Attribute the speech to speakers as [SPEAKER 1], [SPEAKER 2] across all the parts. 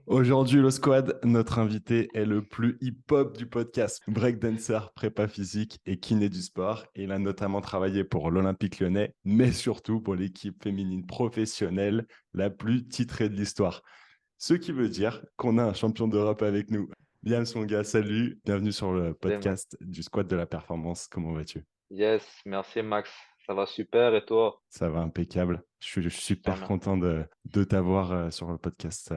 [SPEAKER 1] Aujourd'hui, le squad, notre invité est le plus hip-hop du podcast. Breakdancer, prépa physique et kiné du sport. Et il a notamment travaillé pour l'Olympique Lyonnais, mais surtout pour l'équipe féminine professionnelle la plus titrée de l'histoire. Ce qui veut dire qu'on a un champion d'Europe avec nous. Bien, son gars, salut. Bienvenue sur le
[SPEAKER 2] Salut, Max.
[SPEAKER 1] podcast du squad de la performance. Comment vas-tu?
[SPEAKER 2] Yes, merci Max. Ça va super et toi?
[SPEAKER 1] Ça va impeccable. Je suis
[SPEAKER 2] Je te
[SPEAKER 1] super
[SPEAKER 2] remercie.
[SPEAKER 1] content de t'avoir sur le podcast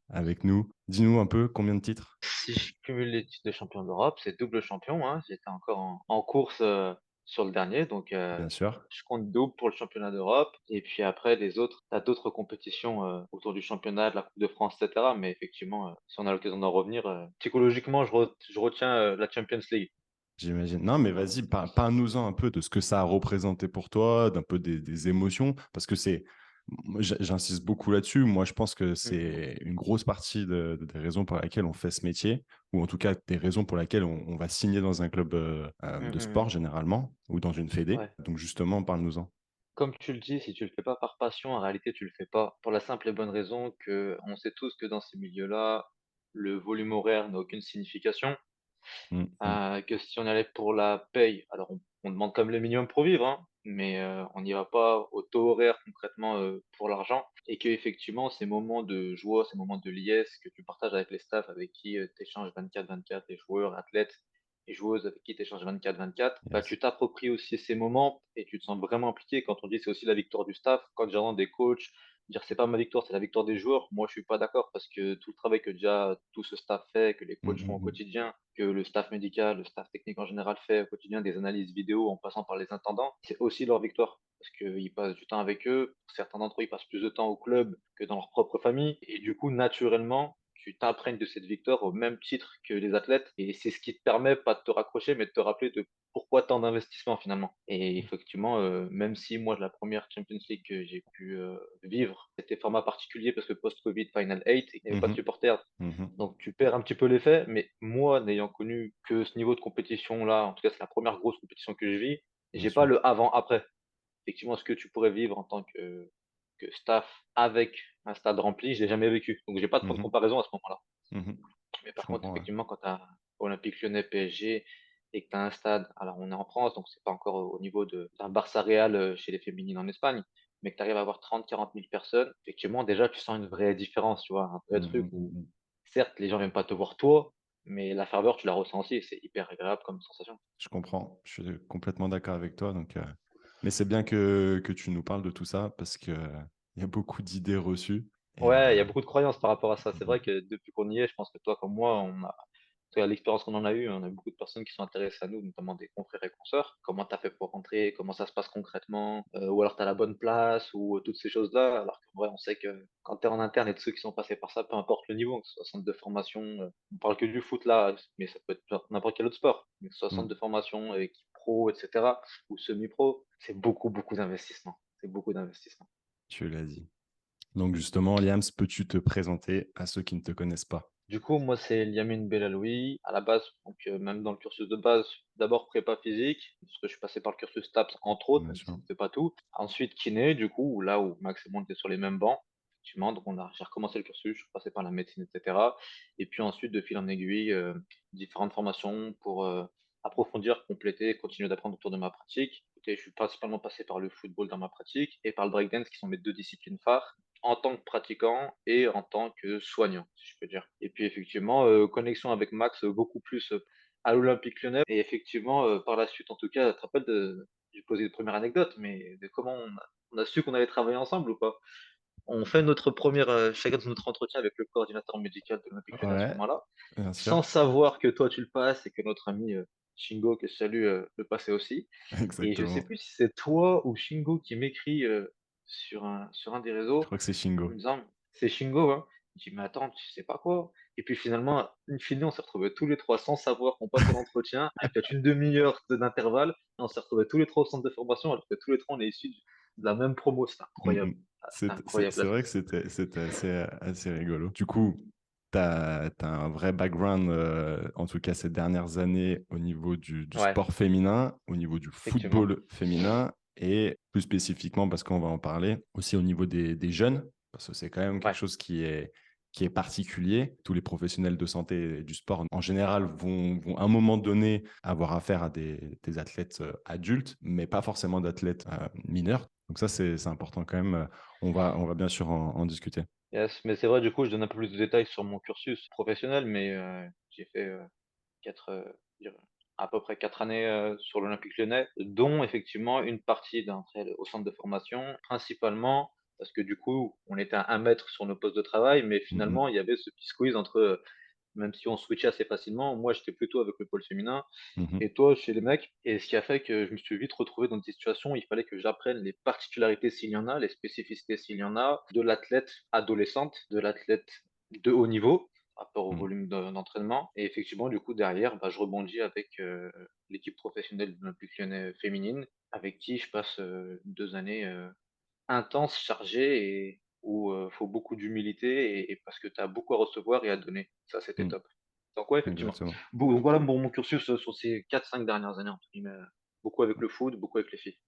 [SPEAKER 1] avec nous. Dis-nous un peu combien de titres?
[SPEAKER 2] Si je cumule les titres de champion d'Europe, c'est double champion, hein. J'étais encore en course sur le dernier, donc
[SPEAKER 1] Bien sûr.
[SPEAKER 2] je compte double pour le championnat d'Europe. Et puis après, les autres, tu as d'autres compétitions autour du championnat, de la Coupe de France, etc. Mais effectivement, si on a l'occasion d'en revenir, psychologiquement, je retiens la Champions League.
[SPEAKER 1] J'imagine. Non, mais vas-y, parle-nous-en un peu de ce que ça a représenté pour toi, d'un peu des émotions, parce que moi, j'insiste beaucoup là-dessus. Moi, je pense que
[SPEAKER 2] Mhm,
[SPEAKER 1] c'est une grosse partie des raisons pour lesquelles on fait ce métier, ou en tout cas des raisons pour lesquelles on va signer dans un club de sport
[SPEAKER 2] mhm.
[SPEAKER 1] généralement, ou dans une fédé.
[SPEAKER 2] Ouais.
[SPEAKER 1] Donc justement, parle-nous-en.
[SPEAKER 2] Comme tu le dis, si tu le fais pas par passion, en réalité, tu le fais pas. Pour la simple et bonne raison que on sait tous que dans ces milieux-là, le volume horaire n'a aucune signification.
[SPEAKER 1] Mm, mm.
[SPEAKER 2] Que si on allait pour la paye, alors on demande comme le minimum pour vivre, hein, mais on n'y va pas au taux horaire concrètement pour l'argent. Et que effectivement, ces moments de joie, ces moments de liesse que tu partages avec les staffs avec qui tu échanges 24-24, les joueurs, athlètes et joueuses avec qui tu échanges 24-24, bah,
[SPEAKER 1] Yes.
[SPEAKER 2] tu t'appropries aussi ces moments et tu te sens vraiment impliqué. Quand on dit c'est aussi la victoire du staff, quand j'entends des coachs dire c'est pas ma victoire, c'est la victoire des joueurs, moi je suis pas d'accord parce que tout le travail que déjà tout ce staff fait, que les
[SPEAKER 1] Mm,
[SPEAKER 2] coachs font
[SPEAKER 1] mm,
[SPEAKER 2] au
[SPEAKER 1] mm.
[SPEAKER 2] quotidien, que le staff médical, le staff technique en général fait au quotidien, des analyses vidéo en passant par les intendants, c'est aussi leur victoire. Parce qu'ils passent du temps avec eux. Certains d'entre eux, ils passent plus de temps au club que dans leur propre famille. Et du coup, naturellement, tu t'imprègnes de cette victoire au même titre que les athlètes. Et c'est ce qui te permet pas de te raccrocher, mais de te rappeler de pourquoi tant d'investissement finalement. Et effectivement, même si moi, la première Champions League que j'ai pu vivre, c'était format particulier parce que post-Covid, Final 8, il n'y avait pas de
[SPEAKER 1] Mhm,
[SPEAKER 2] supporters.
[SPEAKER 1] mhm.
[SPEAKER 2] Donc tu perds un petit peu l'effet, mais moi, n'ayant connu que ce niveau de compétition-là, en tout cas c'est la première grosse compétition que je vis,
[SPEAKER 1] Bien
[SPEAKER 2] j'ai pas
[SPEAKER 1] sûr.
[SPEAKER 2] le avant-après. Effectivement, ce que tu pourrais vivre en tant que staff avec un stade rempli, je l'ai jamais vécu. Donc j'ai pas de point de
[SPEAKER 1] Mhm,
[SPEAKER 2] comparaison à ce moment-là.
[SPEAKER 1] mhm.
[SPEAKER 2] Mais
[SPEAKER 1] Je
[SPEAKER 2] par contre,
[SPEAKER 1] comprends, ouais.
[SPEAKER 2] effectivement, quand tu as Olympique Lyonnais PSG et que tu as un stade, alors on est en France, donc c'est pas encore au niveau d'un Barça Real chez les féminines en Espagne, mais que tu arrives à avoir 30-40 000 personnes, effectivement, déjà tu sens une vraie différence, tu vois, un vrai
[SPEAKER 1] Mm,
[SPEAKER 2] truc
[SPEAKER 1] mm, mm,
[SPEAKER 2] où
[SPEAKER 1] mm.
[SPEAKER 2] certes, les gens viennent pas te voir toi, mais la ferveur, tu la ressens aussi et c'est hyper agréable comme sensation.
[SPEAKER 1] Je comprends. Je suis complètement d'accord avec toi. Mais c'est bien que tu nous parles de tout ça parce que il y a beaucoup d'idées reçues. Et,
[SPEAKER 2] Ouais, il y a beaucoup de croyances par rapport à ça. C'est
[SPEAKER 1] mm,
[SPEAKER 2] vrai que depuis qu'on y est, je pense que toi comme moi, en tout cas, l'expérience qu'on en a eue, on a beaucoup de personnes qui sont intéressées à nous, notamment des confrères et consoeurs. Comment tu as fait pour rentrer? Comment ça se passe concrètement? Ou alors tu as la bonne place ou toutes ces choses-là. Alors qu'en vrai, on sait que quand tu es en interne et de ceux qui sont passés par ça, peu importe le niveau, que ce soit centre de formation, on parle que du foot là, mais ça peut être n'importe quel autre sport, mais que ce soit centre
[SPEAKER 1] mm,
[SPEAKER 2] de formation, équipe pro, etc., ou semi-pro, c'est beaucoup, beaucoup d'investissement. C'est beaucoup d'investissement.
[SPEAKER 1] tu l'as dit. Donc justement, Liams, peux-tu te présenter à ceux qui ne te connaissent pas?
[SPEAKER 2] Du coup, moi, c'est Liamine Bellaloui. À la base, donc, même dans le cursus de base, d'abord prépa physique, parce que je suis passé par le cursus TAPS, entre autres,
[SPEAKER 1] Bien
[SPEAKER 2] même si
[SPEAKER 1] sûr.
[SPEAKER 2] c'était pas tout. Ensuite, kiné, du coup, là où Max et moi, on était sur les mêmes bancs. Effectivement, donc j'ai recommencé le cursus, je suis passé par la médecine, etc. Et puis ensuite, de fil en aiguille, différentes formations pour approfondir, compléter, continuer d'apprendre autour de ma pratique. Et je suis principalement passé par le football dans ma pratique et par le breakdance, qui sont mes deux disciplines phares en tant que pratiquant et en tant que soignant, si je peux dire. Et puis effectivement, connexion avec Max beaucoup plus à l'Olympique Lyonnais. Et effectivement, par la suite, en tout cas, tu te rappelles j'ai posé une première anecdote, mais de comment on a su qu'on allait travailler ensemble ou pas? On fait notre première, chacun de notre entretien avec le coordinateur médical de l'Olympique Lyonnais à ce
[SPEAKER 1] Ouais,
[SPEAKER 2] moment-là,
[SPEAKER 1] bien
[SPEAKER 2] sans
[SPEAKER 1] sûr.
[SPEAKER 2] savoir que toi tu le passes et que notre ami Shingo, que je salue, le passait aussi. Et je sais
[SPEAKER 1] Exactement.
[SPEAKER 2] plus si c'est toi ou Shingo qui m'écrit sur un des
[SPEAKER 1] Je
[SPEAKER 2] réseaux
[SPEAKER 1] crois que c'est
[SPEAKER 2] en
[SPEAKER 1] Shingo.
[SPEAKER 2] me disant: «C'est Shingo, hein?» Je dis: «Mais attends, tu sais pas quoi?» Et puis finalement, in fine, on s'est retrouvés tous les 3 sans savoir qu'on passait l'entretien avec peut-être une demi-heure d'intervalle et on s'est retrouvés tous les 3 au centre de formation alors que tous les 3 on est issus de la même promo. C'était
[SPEAKER 1] Mm,
[SPEAKER 2] incroyable.
[SPEAKER 1] mm.
[SPEAKER 2] Ah, c'était incroyable
[SPEAKER 1] C'est
[SPEAKER 2] la
[SPEAKER 1] vrai que
[SPEAKER 2] sensation.
[SPEAKER 1] c'était assez rigolo. Du coup, tu as un vrai background, en tout cas ces dernières années, au niveau du
[SPEAKER 2] Ouais,
[SPEAKER 1] sport féminin, au niveau du
[SPEAKER 2] effectivement.
[SPEAKER 1] football féminin, et plus spécifiquement, parce qu'on va en parler, aussi au niveau des jeunes, parce que c'est quand même quelque
[SPEAKER 2] Ouais.
[SPEAKER 1] chose qui est particulier. Tous les professionnels de santé et du sport, en général, vont à un moment donné avoir affaire à des athlètes adultes, mais pas forcément d'athlètes mineurs. Donc ça, c'est important quand même. On va bien sûr en discuter.
[SPEAKER 2] Yes, mais c'est vrai, du coup, je donne un peu plus de détails sur mon cursus professionnel, mais j'ai fait 4, dire à peu près 4 années, sur l'Olympique Lyonnais, dont effectivement une partie d'entre elles au centre de formation, principalement parce que du coup, on était à 1 mètre sur nos postes de travail, mais
[SPEAKER 1] Mhm,
[SPEAKER 2] finalement, il y avait ce petit squeeze entre, même si on switchait assez facilement, moi j'étais plutôt avec le pôle féminin
[SPEAKER 1] mhm,
[SPEAKER 2] et toi chez les mecs. Et ce qui a fait que je me suis vite retrouvé dans des situations où il fallait que j'apprenne les particularités s'il y en a, les spécificités s'il y en a, de l'athlète adolescente, de l'athlète de haut niveau, par rapport au
[SPEAKER 1] mhm,
[SPEAKER 2] volume d'entraînement. Et effectivement, du coup, derrière, bah, je rebondis avec l'équipe professionnelle de l'Olympique Lyonnais féminine, avec qui je passe 2 années intenses, chargées et où faut beaucoup d'humilité et parce que tu as beaucoup à recevoir et à donner. Ça, c'était
[SPEAKER 1] mhm.
[SPEAKER 2] top. Donc ouais, effectivement.
[SPEAKER 1] Exactement.
[SPEAKER 2] Bon, voilà mon cursus, sur ces 4 5 dernières années, entre guillemets, beaucoup avec le foot, beaucoup avec les filles.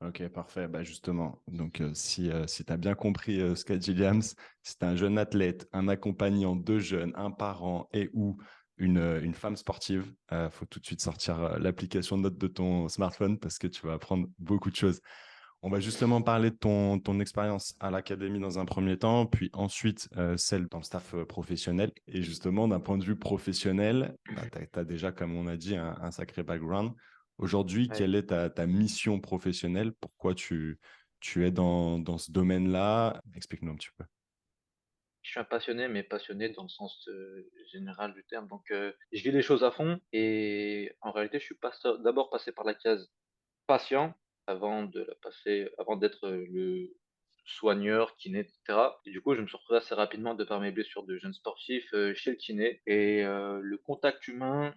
[SPEAKER 1] Ok, parfait. Bah justement, donc si tu as bien compris ce qu'a dit Liams, si tu un jeune athlète, un accompagnant, deux jeunes, un parent et ou une femme sportive, faut tout de suite sortir l'application note de ton smartphone parce que tu vas apprendre beaucoup de choses. On va justement parler de ton expérience à l'académie dans un premier temps, puis ensuite celle dans le staff professionnel. Et justement, d'un point de vue professionnel, bah, tu as déjà, comme on a dit, un sacré background. Aujourd'hui,
[SPEAKER 2] Ouais.
[SPEAKER 1] quelle est ta mission professionnelle? Pourquoi tu es dans ce domaine-là? Explique-nous un petit peu.
[SPEAKER 2] Je suis un passionné, mais passionné dans le sens, général du terme. Donc, je vis les choses à fond et en réalité, je suis d'abord passé par la case patient avant d'être, le soigneur, kiné et cetera. Et du coup, je me suis retrouvé assez rapidement de par mes blessures de jeune sportif, chez le kiné et le contact humain,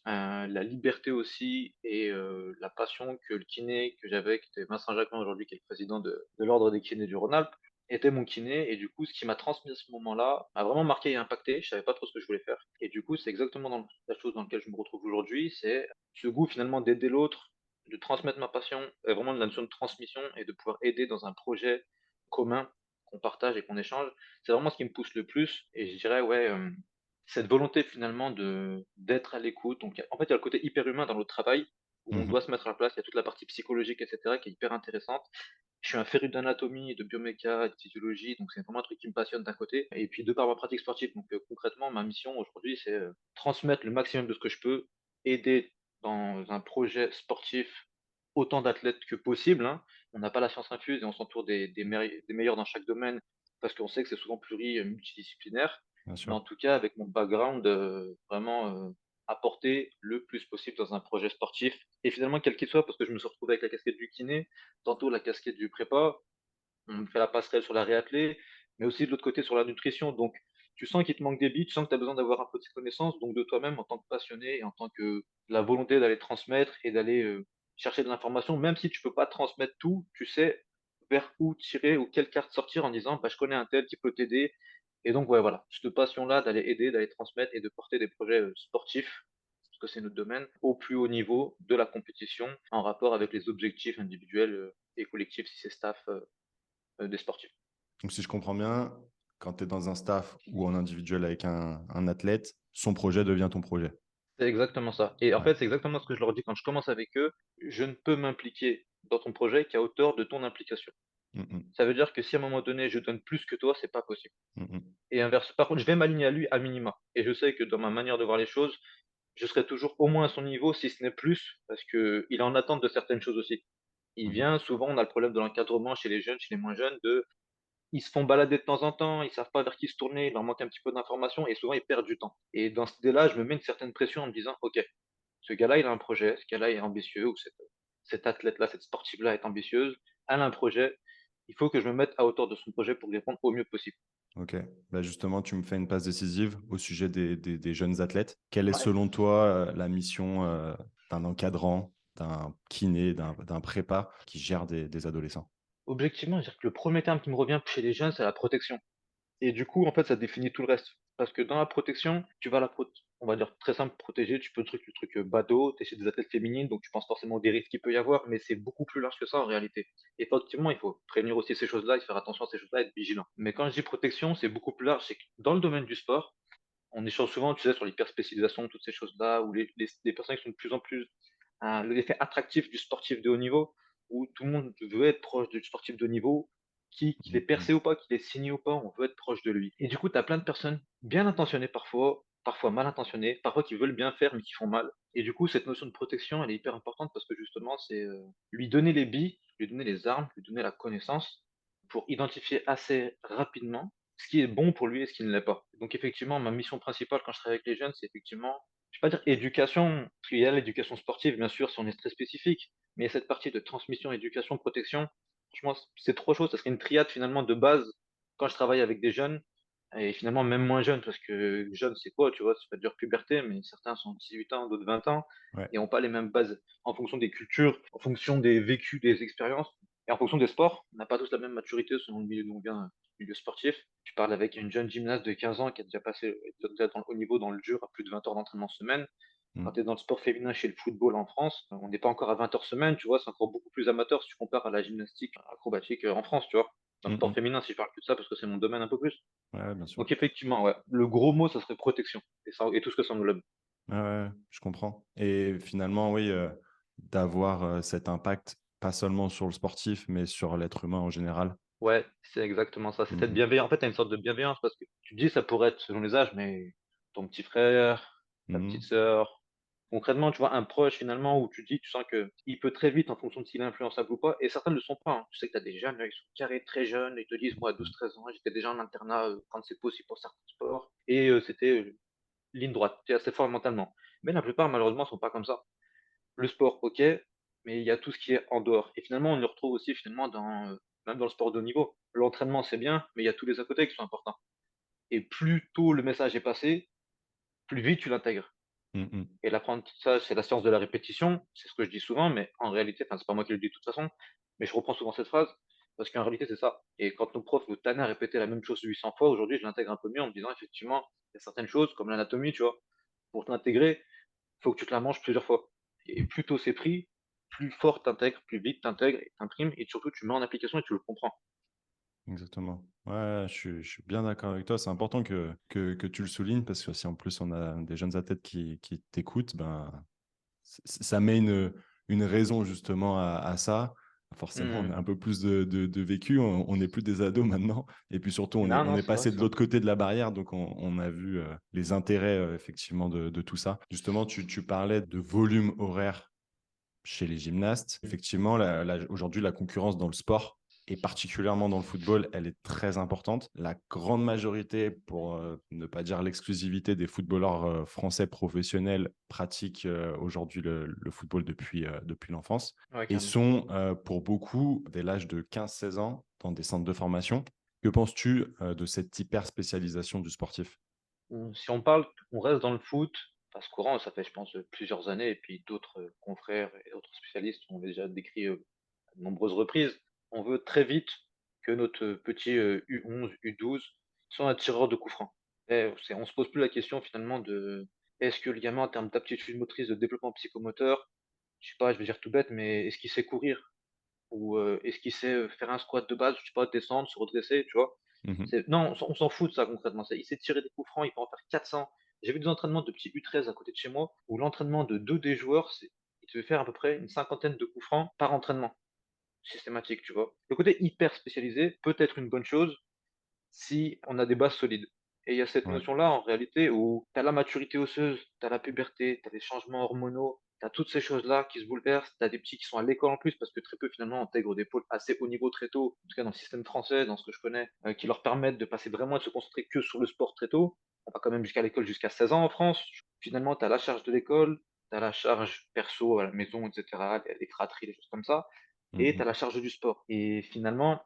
[SPEAKER 2] la liberté aussi et la passion que le kiné que j'avais, qui était Vincent Jacquemin aujourd'hui, qui est le président de l'ordre des kinés du Rhône-Alpes, était mon kiné et du coup, ce qui m'a transmis à ce moment-là m'a vraiment marqué et impacté. Je savais pas trop ce que je voulais faire et du coup, c'est exactement la chose dans laquelle je me retrouve aujourd'hui, c'est ce goût finalement d'aider l'autre, de transmettre ma passion et vraiment de la notion de transmission et de pouvoir aider dans un projet commun qu'on partage et qu'on échange. C'est vraiment ce qui me pousse le plus et je dirais, ouais, cette volonté finalement de d'être à l'écoute, donc en fait, il y a le côté hyper humain dans notre travail, où on
[SPEAKER 1] Mhm.
[SPEAKER 2] doit se mettre à la place, il y a toute la partie psychologique et cetera qui est hyper intéressante. Je suis un féru d'anatomie, de bioméca, de physiologie, donc c'est vraiment un truc qui me passionne d'un côté et puis de par ma pratique sportive, donc concrètement, ma mission aujourd'hui, c'est, transmettre le maximum de ce que je peux, aider dans un projet sportif autant d'athlètes que possible, hein. On n'a pas la science infuse et on s'entoure des meilleurs dans chaque domaine parce qu'on sait que c'est souvent multidisciplinaire.
[SPEAKER 1] Bien
[SPEAKER 2] Mais
[SPEAKER 1] sûr.
[SPEAKER 2] en tout cas, avec mon background, vraiment, apporter le plus possible dans un projet sportif et finalement quel qu'il soit, parce que je me suis retrouvé avec la casquette du kiné, tantôt la casquette du prépa, on me fait la passerelle sur la réathlée, mais aussi de l'autre côté sur la nutrition. Donc tu sens qu'il te manque des billes, tu sens que tu as besoin d'avoir un peu de ces connaissances, donc de toi-même en tant que passionné et en tant que la volonté d'aller transmettre et d'aller, chercher de l'information, même si tu peux pas transmettre tout, tu sais vers où tirer ou quelle carte sortir en disant: «Bah, je connais un tel qui peut t'aider» et donc ouais, voilà, cette passion-là d'aller aider, d'aller transmettre et de porter des projets, sportifs, parce que c'est notre domaine, au plus haut niveau de la compétition, en rapport avec les objectifs individuels, et collectifs si c'est staff, des sportifs.
[SPEAKER 1] Donc, si je comprends bien, quand tu es dans un staff ou en individuel avec un athlète, son projet devient ton projet.
[SPEAKER 2] C'est exactement ça et en
[SPEAKER 1] Ouais.
[SPEAKER 2] fait, c'est exactement ce que je leur dis quand je commence avec eux: «Je ne peux m'impliquer dans ton projet qu'à hauteur de ton implication».
[SPEAKER 1] Mhm,
[SPEAKER 2] Ça veut dire que si à un moment donné, je donne plus que toi, c'est pas possible
[SPEAKER 1] mhm,
[SPEAKER 2] et inverse par contre, je vais m'aligner à lui à minima et je sais que dans ma manière de voir les choses, je serai toujours au moins à son niveau, si ce n'est plus, parce qu'il est en attente de certaines choses aussi. Il
[SPEAKER 1] mhm.
[SPEAKER 2] vient souvent, on a le problème de l'encadrement chez les jeunes, chez les moins jeunes, ils se font balader de temps en temps, ils savent pas vers qui se tourner, il leur manque un petit peu d'informations et souvent ils perdent du temps. Et dans cette idée-là, je me mets une certaine pression en me disant: «OK, ce gars-là, il a un projet, ce gars-là est ambitieux ou cette athlète-là, cette sportive-là est ambitieuse, elle a un projet, il faut que je me mette à hauteur de son projet pour lui répondre au mieux possible».
[SPEAKER 1] Ok. Bah justement, tu me fais une passe décisive au sujet des jeunes athlètes. Quelle est
[SPEAKER 2] Ouais.
[SPEAKER 1] selon toi la mission d'un encadrant, d'un kiné, d'un prépa qui gère des adolescents?
[SPEAKER 2] Objectivement, je veux dire que le premier terme qui me revient chez les jeunes, c'est la protection. Et du coup, en fait, ça définit tout le reste. Parce que dans la protection, tu vas on va dire très simple, protéger, tu peux le truc, badaud, tu es chez des athlètes féminines, donc tu penses forcément aux dérives qu'il peut y avoir, mais c'est beaucoup plus large que ça en réalité. Effectivement, il faut prévenir aussi ces choses-là et faire attention à ces choses-là, être vigilant. Mais quand je dis protection, c'est beaucoup plus large, c'est que dans le domaine du sport, on échange souvent, tu sais, sur l'hyperspécialisation, toutes ces choses-là, où les personnes qui sont de plus en plus l'effet attractif du sportif de haut niveau, où tout le monde veut être proche du sportif de haut niveau, qu'il ait
[SPEAKER 1] Mmh mh.
[SPEAKER 2] percé ou pas, qu'il ait signé ou pas, on veut être proche de lui. Et du coup, tu as plein de personnes bien intentionnées parfois, parfois mal intentionnées, parfois qui veulent bien faire mais qui font mal. Et du coup, cette notion de protection, elle est hyper importante parce que justement, c'est lui donner les billes, lui donner les armes, lui donner la connaissance pour identifier assez rapidement ce qui est bon pour lui et ce qui ne l'est pas. Donc effectivement, ma mission principale quand je travaille avec les jeunes, c'est effectivement, je vais pas dire éducation, parce qu'il y a l'éducation sportive, bien sûr, si on est très spécifique, mais il y a cette partie de transmission, éducation, protection. Franchement, c'est 3 choses, ça serait une triade finalement de base quand je travaille avec des jeunes et finalement même moins jeunes, parce que jeune, c'est quoi, tu vois? Ça peut dire puberté, mais certains sont 18 ans, d'autres 20 ans
[SPEAKER 1] Ouais.
[SPEAKER 2] et ont pas les mêmes bases en fonction des cultures, en fonction des vécus, des expériences et en fonction des sports. On n'a pas tous la même maturité selon le milieu d'où on vient, milieu sportif. Tu parles avec une jeune gymnaste de 15 ans qui a déjà passé, déjà dans le haut niveau, dans le dur, à plus de 20 heures d'entraînement semaine. Quand
[SPEAKER 1] Mmh.
[SPEAKER 2] tu es dans le sport féminin chez le football en France, on n'est pas encore à 20 heures semaine, tu vois? C'est encore beaucoup plus amateur si tu compares à la gymnastique acrobatique, en France, tu vois? Dans le
[SPEAKER 1] Mmh
[SPEAKER 2] sport
[SPEAKER 1] mh.
[SPEAKER 2] féminin, si je parle que de ça parce que c'est mon domaine un peu plus.
[SPEAKER 1] Ouais, bien sûr.
[SPEAKER 2] Donc effectivement, ouais, le gros mot, ça serait protection et ça et tout ce que ça englobe.
[SPEAKER 1] Ouais, ouais, ouais, je comprends et finalement, oui, d'avoir, cet impact, pas seulement sur le sportif, mais sur l'être humain en général.
[SPEAKER 2] Ouais, c'est exactement ça. C'est
[SPEAKER 1] Mmh
[SPEAKER 2] cette
[SPEAKER 1] mh.
[SPEAKER 2] bienveillance. En fait, tu as une sorte de bienveillance parce que tu te dis ça pourrait être selon les âges, mais ton petit frère, ta
[SPEAKER 1] Mmh mh.
[SPEAKER 2] petite sœur, concrètement, tu vois, un proche finalement où tu te dis, tu sens que il peut très vite en fonction de s'il est influençable ou pas, et certains ne le sont pas, hein. Tu sais que tu as des jeunes, là, ils sont carrés très jeunes, ils te disent, moi, à
[SPEAKER 1] Mmh.
[SPEAKER 2] 12-13 ans, j'étais déjà en internat quand c'est possible pour certains sports, et c'était ligne droite, tu es assez fort mentalement. Mais la plupart, malheureusement, sont pas comme ça. Le sport, OK, mais il y a tout ce qui est en dehors et finalement, on le retrouve aussi finalement même dans le sport de haut niveau. L'entraînement, c'est bien, mais il y a tous les à côté qui sont importants et plus tôt le message est passé, plus vite tu l'intègres
[SPEAKER 1] Mmh mh.
[SPEAKER 2] et l'apprentissage, c'est la science de la répétition, c'est ce que je dis souvent, mais en réalité, enfin, c'est pas moi qui le dis de toute façon, mais je reprends souvent cette phrase parce qu'en réalité, c'est ça et quand nos profs nous tannaient à répéter la même chose 800 fois, aujourd'hui, je l'intègre un peu mieux en me disant effectivement, il y a certaines choses comme l'anatomie, tu vois? Pour l'intégrer, faut que tu te la manges plusieurs fois et plus tôt c'est pris, plus fort tu plus vite tu intègres et tu et surtout tu mets en application et tu le comprends.
[SPEAKER 1] Exactement. Ouais, je suis bien d'accord avec toi. C'est important que tu le soulignes parce que si en plus on a des jeunes athlètes qui t'écoutent, ben, ça met une raison justement à ça. Forcément, on
[SPEAKER 2] Mmh.
[SPEAKER 1] a un peu plus de vécu, on n'est plus des ados maintenant et puis surtout on est
[SPEAKER 2] Non,
[SPEAKER 1] on
[SPEAKER 2] non,
[SPEAKER 1] est
[SPEAKER 2] c'est vrai
[SPEAKER 1] passé de
[SPEAKER 2] ça.
[SPEAKER 1] l'autre côté de la barrière donc on a vu, les intérêts, effectivement de tout ça. Justement, tu parlais de volume horaire chez les gymnastes. Effectivement, aujourd'hui, la concurrence dans le sport et particulièrement dans le football, elle est très importante. La grande majorité, pour ne pas dire l'exclusivité des footballeurs français professionnels, pratiquent aujourd'hui le football depuis l'enfance
[SPEAKER 2] Ouais,
[SPEAKER 1] et
[SPEAKER 2] carrément.
[SPEAKER 1] sont pour beaucoup, dès l'âge de 15-16 ans, dans des centres de formation. Que penses-tu de cette hyper spécialisation du sportif?
[SPEAKER 2] Si on parle on reste dans le foot, passe courant, ça fait je pense, plusieurs années et puis d'autres, confrères et d'autres spécialistes ont déjà décrit, à de nombreuses reprises. On veut très vite que notre, petit, U11, U12 soit un tireur de coups francs et on se pose plus la question finalement de: «Est-ce que le gamin en termes d'aptitude motrice, de développement psychomoteur, je sais pas, je vais dire tout bête, mais est-ce qu'il sait courir? Ou, est-ce qu'il sait, faire un squat de base, je sais pas, descendre, se redresser, tu vois?
[SPEAKER 1] Mmh.
[SPEAKER 2] C'est non, on s'en fout de ça concrètement, il sait tirer des coups francs, il peut en faire 400. J'ai vu des entraînements de petits U13 à côté de chez moi, où l'entraînement de 2 des joueurs, il devait faire à peu près une cinquantaine de coups francs par entraînement, systématique, tu vois? Le côté hyper spécialisé peut être une bonne chose, si on a des bases solides. Et il y a cette
[SPEAKER 1] Ouais.
[SPEAKER 2] notion-là, en réalité, où tu as la maturité osseuse, tu as la puberté, tu as les changements hormonaux, tu as toutes ces choses-là qui se bouleversent, tu as des petits qui sont à l'école en plus, parce que très peu finalement intègrent des pôles assez haut niveau très tôt, en tout cas dans le système français, dans ce que je connais, qui leur permettent de passer vraiment et de se concentrer que sur le sport très tôt. On va quand même jusqu'à l'école jusqu'à 16 ans en France. Finalement, tu as la charge de l'école, tu as la charge perso à la maison, etc., les fratries, des choses comme ça, et tu
[SPEAKER 1] Mmh.
[SPEAKER 2] as la charge du sport. Et finalement,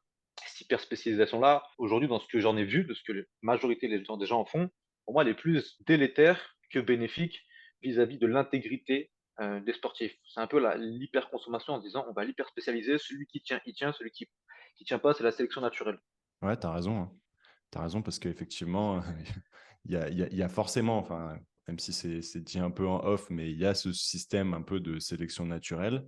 [SPEAKER 2] cette hyper spécialisation-là, aujourd'hui, dans ce que j'en ai vu, de ce que la majorité des gens en font, pour moi, elle est plus délétère que bénéfique vis-à-vis de l'intégrité, des sportifs. C'est un peu la l'hyperconsommation en disant: «On va l'hyper spécialiser, celui qui tient, il tient, celui qui tient pas, c'est la sélection naturelle».
[SPEAKER 1] Ouais, tu as raison, hein. Tu as raison parce qu'effectivement, il y a forcément, enfin, même si c'est dit un peu en off, mais il y a ce système un peu de sélection naturelle.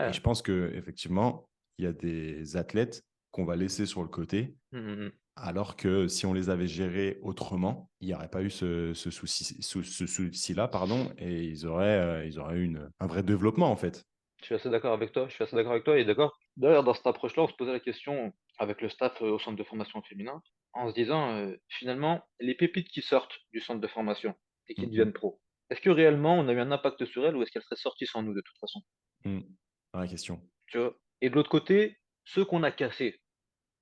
[SPEAKER 1] Et
[SPEAKER 2] Ouais.
[SPEAKER 1] je pense qu'effectivement, il y a des athlètes qu'on va laisser sur le côté,
[SPEAKER 2] Mmh mh, mmh.
[SPEAKER 1] alors que si on les avait gérés autrement, il n'y aurait pas eu ce souci-là, pardon, et ils auraient eu un vrai développement, en fait.
[SPEAKER 2] Je suis assez d'accord avec toi, je suis assez d'accord avec toi et d'accord d'ailleurs dans cette approche-là, on se posait la question avec le staff, au centre de formation féminin, en se disant, finalement, les pépites qui sortent du centre de formation et qui
[SPEAKER 1] Mmh mh.
[SPEAKER 2] deviennent pro, est-ce que réellement on a eu un impact sur elles ou est-ce qu'elles seraient sorties sans nous de toute façon?
[SPEAKER 1] Mmh. Vraie question.
[SPEAKER 2] Tu vois? Et de l'autre côté, ceux qu'on a cassés,